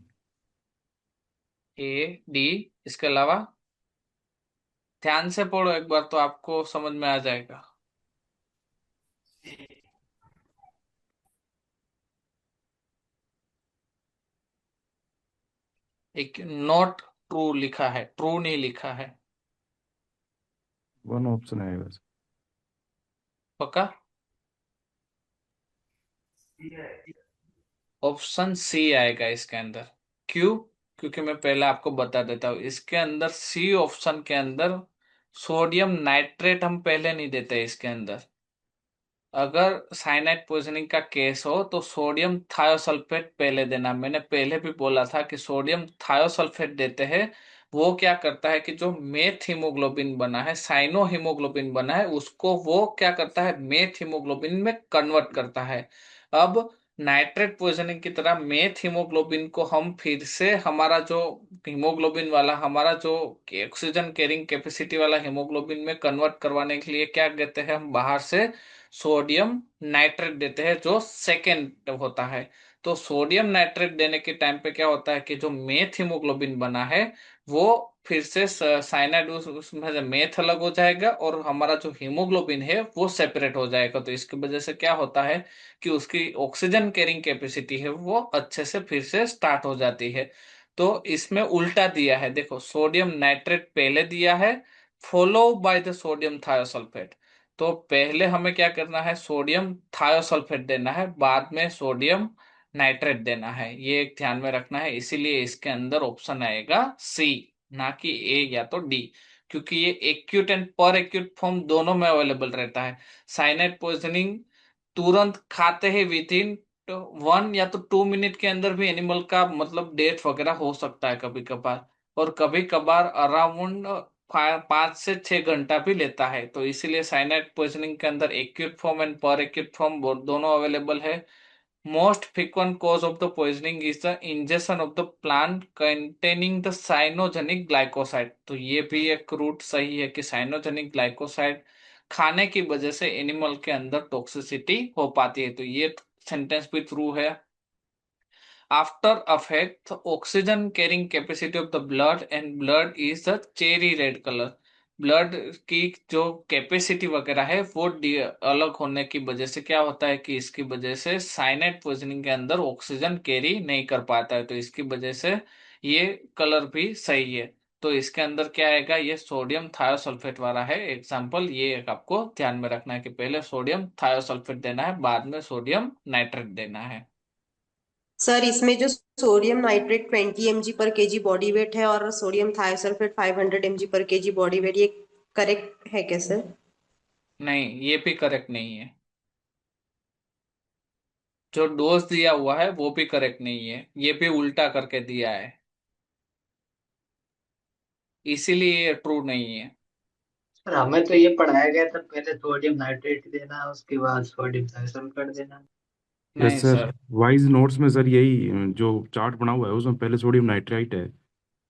A, D. इसके अलावा ध्यान से पढ़ो एक बार तो आपको समझ में आ जाएगा। एक नॉट ट्रू लिखा है, ट्रू नहीं लिखा है। वन ऑप्शन है वैसे। पक्का? ऑप्शन सी आएगा इसके अंदर। क्यों? क्योंकि मैं पहले आपको बता देता हूँ, इसके अंदर सी ऑप्शन के अंदर सोडियम नाइट्रेट हम पहले नहीं देते इसके अंदर। अगर साइनाइड पॉइजनिंग का केस हो तो सोडियम थायोसल्फेट पहले देना। मैंने पहले भी बोला था कि सोडियम थायोसल्फेट देते हैं, वो क्या करता है कि जो मेथ हीमोग्लोबिन बना है, साइनो हीमोग्लोबिन बना है, उसको वो क्या करता है मेथ हीमोग्लोबिन में कन्वर्ट करता है। अब नाइट्रेट पॉइजनिंग की तरह मेथ हीमोग्लोबिन को हम फिर से हमारा जो हीमोग्लोबिन वाला हमारा जो ऑक्सीजन कैरिंग कैपेसिटी वाला हीमोग्लोबिन में कन्वर्ट करवाने के लिए क्या देते हैं हम बाहर से सोडियम नाइट्रेट देते हैं, जो सेकेंड होता है। तो सोडियम नाइट्रेट देने के टाइम पे क्या होता है कि जो मेथ हीमोग्लोबिन बना है वो फिर से साइनाइड उसमें से मेथ अलग हो जाएगा और हमारा जो हीमोग्लोबिन है वो सेपरेट हो जाएगा। तो इसकी वजह से क्या होता है कि उसकी ऑक्सीजन कैरिंग कैपेसिटी है वो अच्छे से फिर से स्टार्ट हो जाती है। तो इसमें उल्टा दिया है, देखो सोडियम नाइट्रेट पहले दिया है follow by the sodium thiosulphate. तो पहले हमें क्या करना है सोडियम थायोसल्फेट देना है, बाद में सोडियम नाइट्रेट देना है, ये एक ध्यान में रखना है। इसीलिए इसके अंदर ऑप्शन आएगा सी, ना कि ए या तो डी, क्योंकि ये एक्यूट एंड पर एक्यूट फॉर्म दोनों में अवेलेबल रहता है। साइनाइड पॉइजनिंग तुरंत खाते ही विद इन 1 या तो 2 मिनट के अंदर भी एनिमल का मतलब डेथ वगैरह हो सकता है कभी कभार, और कभी कभार अराउंड 5 से 6 घंटा भी लेता है। तो इसीलिए साइनाइड पॉइजनिंग के अंदर एक्यूट फॉर्म एंड पर एक्यूट फॉर्म दोनों अवेलेबल है। Most frequent cause of the poisoning is the ingestion of the plant containing the cyanogenic glycoside। तो ये भी एक रूट सही है कि साइनोजेनिक ग्लाइकोसाइड खाने की वजह से एनिमल के अंदर टॉक्सिसिटी हो पाती है, तो ये सेंटेंस भी ट्रू है। After effect, the oxygen carrying capacity of the blood and blood is the cherry red color। Blood की जो कैपेसिटी वगैरह है वो अलग होने की वजह से क्या होता है कि इसकी वजह से साइनाइड पॉइजनिंग के अंदर ऑक्सीजन कैरी नहीं कर पाता है, तो इसकी वजह से ये कलर भी सही है। तो इसके अंदर क्या आएगा, ये सोडियम थायोसल्फेट वाला है एग्जाम्पल। ये एक आपको ध्यान में रखना है कि पहले सोडियम थायोसल्फेट देना है, बाद में सोडियम नाइट्रेट देना है। सर इसमें जो सोडियम नाइट्रेट 20 mg पर केजी बॉडी वेट है और सोडियम थायोसल्फेट 500 mg पर केजी बॉडी वेट, ये करेक्ट है क्या सर? नहीं, ये भी करेक्ट नहीं है। जो डोज दिया हुआ है वो भी करेक्ट नहीं है, ये भी उल्टा करके दिया है, इसीलिए ये ट्रू नहीं है। सर हमें तो ये पढ़ाया गया था पहले सोडियम नाइट्रेट देना है उसके बाद सोडियम थायोसल्फेट देना है। नहीं yes sir, sir. Wise notes में सर यही जो चार्ट बना हुआ है उसमें पहले सोडियम नाइट्राइट है।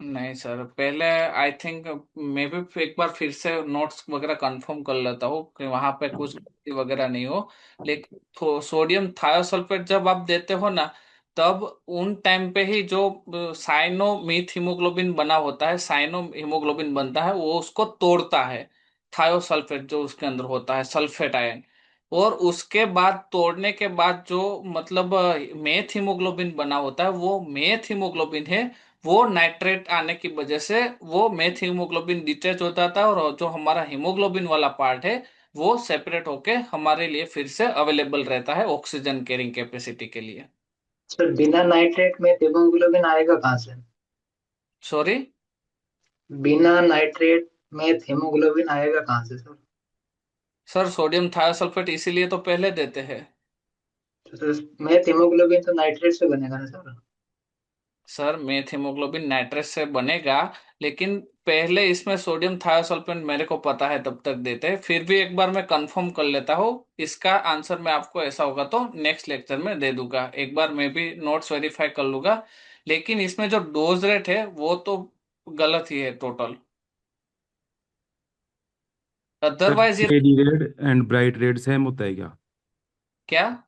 नहीं सर, पहले आई थिंक मैं भी एक बार फिर से नोट्स वगैरह कंफर्म कर लेता हूँ कि वहां पे कुछ गलती वगैरह नहीं हो। लेकिन सोडियम थायोसल्फेट जब आप देते हो ना, तब उन टाइम पे ही जो साइनो मीथ हीमोग्लोबिन बना होता है, साइनो हीमोग्लोबिन बनता है, वो उसको तोड़ता है। थायोसल्फेट जो उसके अंदर होता है, सल्फेट आयन। और उसके बाद तोड़ने के बाद जो मतलब मेथ हीमोग्लोबिन बना होता है, वो मेथ हीमोग्लोबिन है। वो नाइट्रेट आने की वजह से वो मेथ हीमोग्लोबिन डिटेच हो जाता है, और जो हमारा हीमोग्लोबिन वाला पार्ट है वो सेपरेट होके हमारे लिए फिर से अवेलेबल रहता है ऑक्सीजन कैरिंग कैपेसिटी के लिए। सर बिना नाइट्रेट में हीमोग्लोबिन आएगा कहाँ से? सॉरी। बिना नाइट्रेट में हीमोग्लोबिन आएगा कहाँ से सर? सर सोडियम थायोसल्फेट इसीलिए तो पहले देते हैं। तो सर में हीमोग्लोबिन तो नाइट्रेट से बनेगा ना sir? Sir methaemoglobin nitrate से बनेगा, लेकिन पहले इसमें सोडियम थायोसल्फेट मेरे को पता है तब तक देते हैं। फिर भी एक बार मैं कंफर्म कर लेता हूँ, इसका आंसर मैं आपको ऐसा होगा तो नेक्स्ट लेक्चर में दे दूंगा। एक बार मैं भी नोट्स वेरीफाई कर लूंगा। लेकिन इसमें जो डोज रेट है वो तो गलत ही है टोटल। सर अदरवाइज ये cherry red and bright red same होता है क्या? क्या।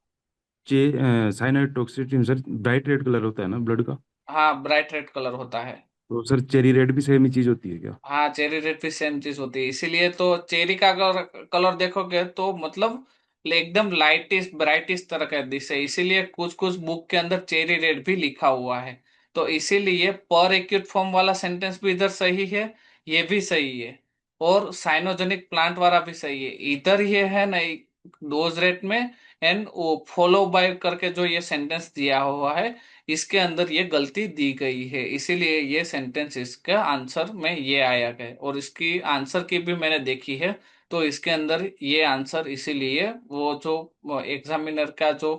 चे cyanide toxicity sir bright red colour होता है ना ब्लड का? हाँ, ब्राइट रेड कलर होता है। तो सर चेरी रेड भी सेम ही चीज होती है क्या? हाँ, चेरी रेड भी सेम चीज होती है, इसीलिए तो चेरी का अगर कलर देखोगे तो मतलब एकदम लाइटिश ब्राइटिश तरह का दिशा है, इसीलिए कुछ कुछ बुक के अंदर चेरी रेड भी लिखा हुआ है। तो इसीलिए पर एक्यूट फॉर्म वाला सेंटेंस भी इधर सही है, ये भी सही है, और साइनोजेनिक प्लांट वाला भी सही है। इधर ये है नहीं डोज रेट में, एंड वो फॉलो बाय करके जो ये सेंटेंस दिया हुआ है, इसके अंदर ये गलती दी गई है, इसीलिए ये सेंटेंस इसका आंसर में ये आया है। और इसकी आंसर की भी मैंने देखी है, तो इसके अंदर ये आंसर इसीलिए वो जो एग्जामिनर का जो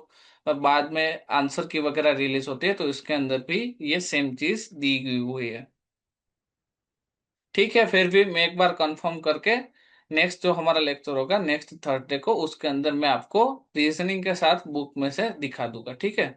बाद में आंसर की वगैरह रिलीज होती है, तो इसके अंदर भी ये सेम चीज दी गई हुई है। ठीक है, फिर भी मैं एक बार कंफर्म करके नेक्स्ट जो हमारा लेक्चर होगा नेक्स्ट थर्सडे को, उसके अंदर मैं आपको रीजनिंग के साथ बुक में से दिखा दूंगा। ठीक है।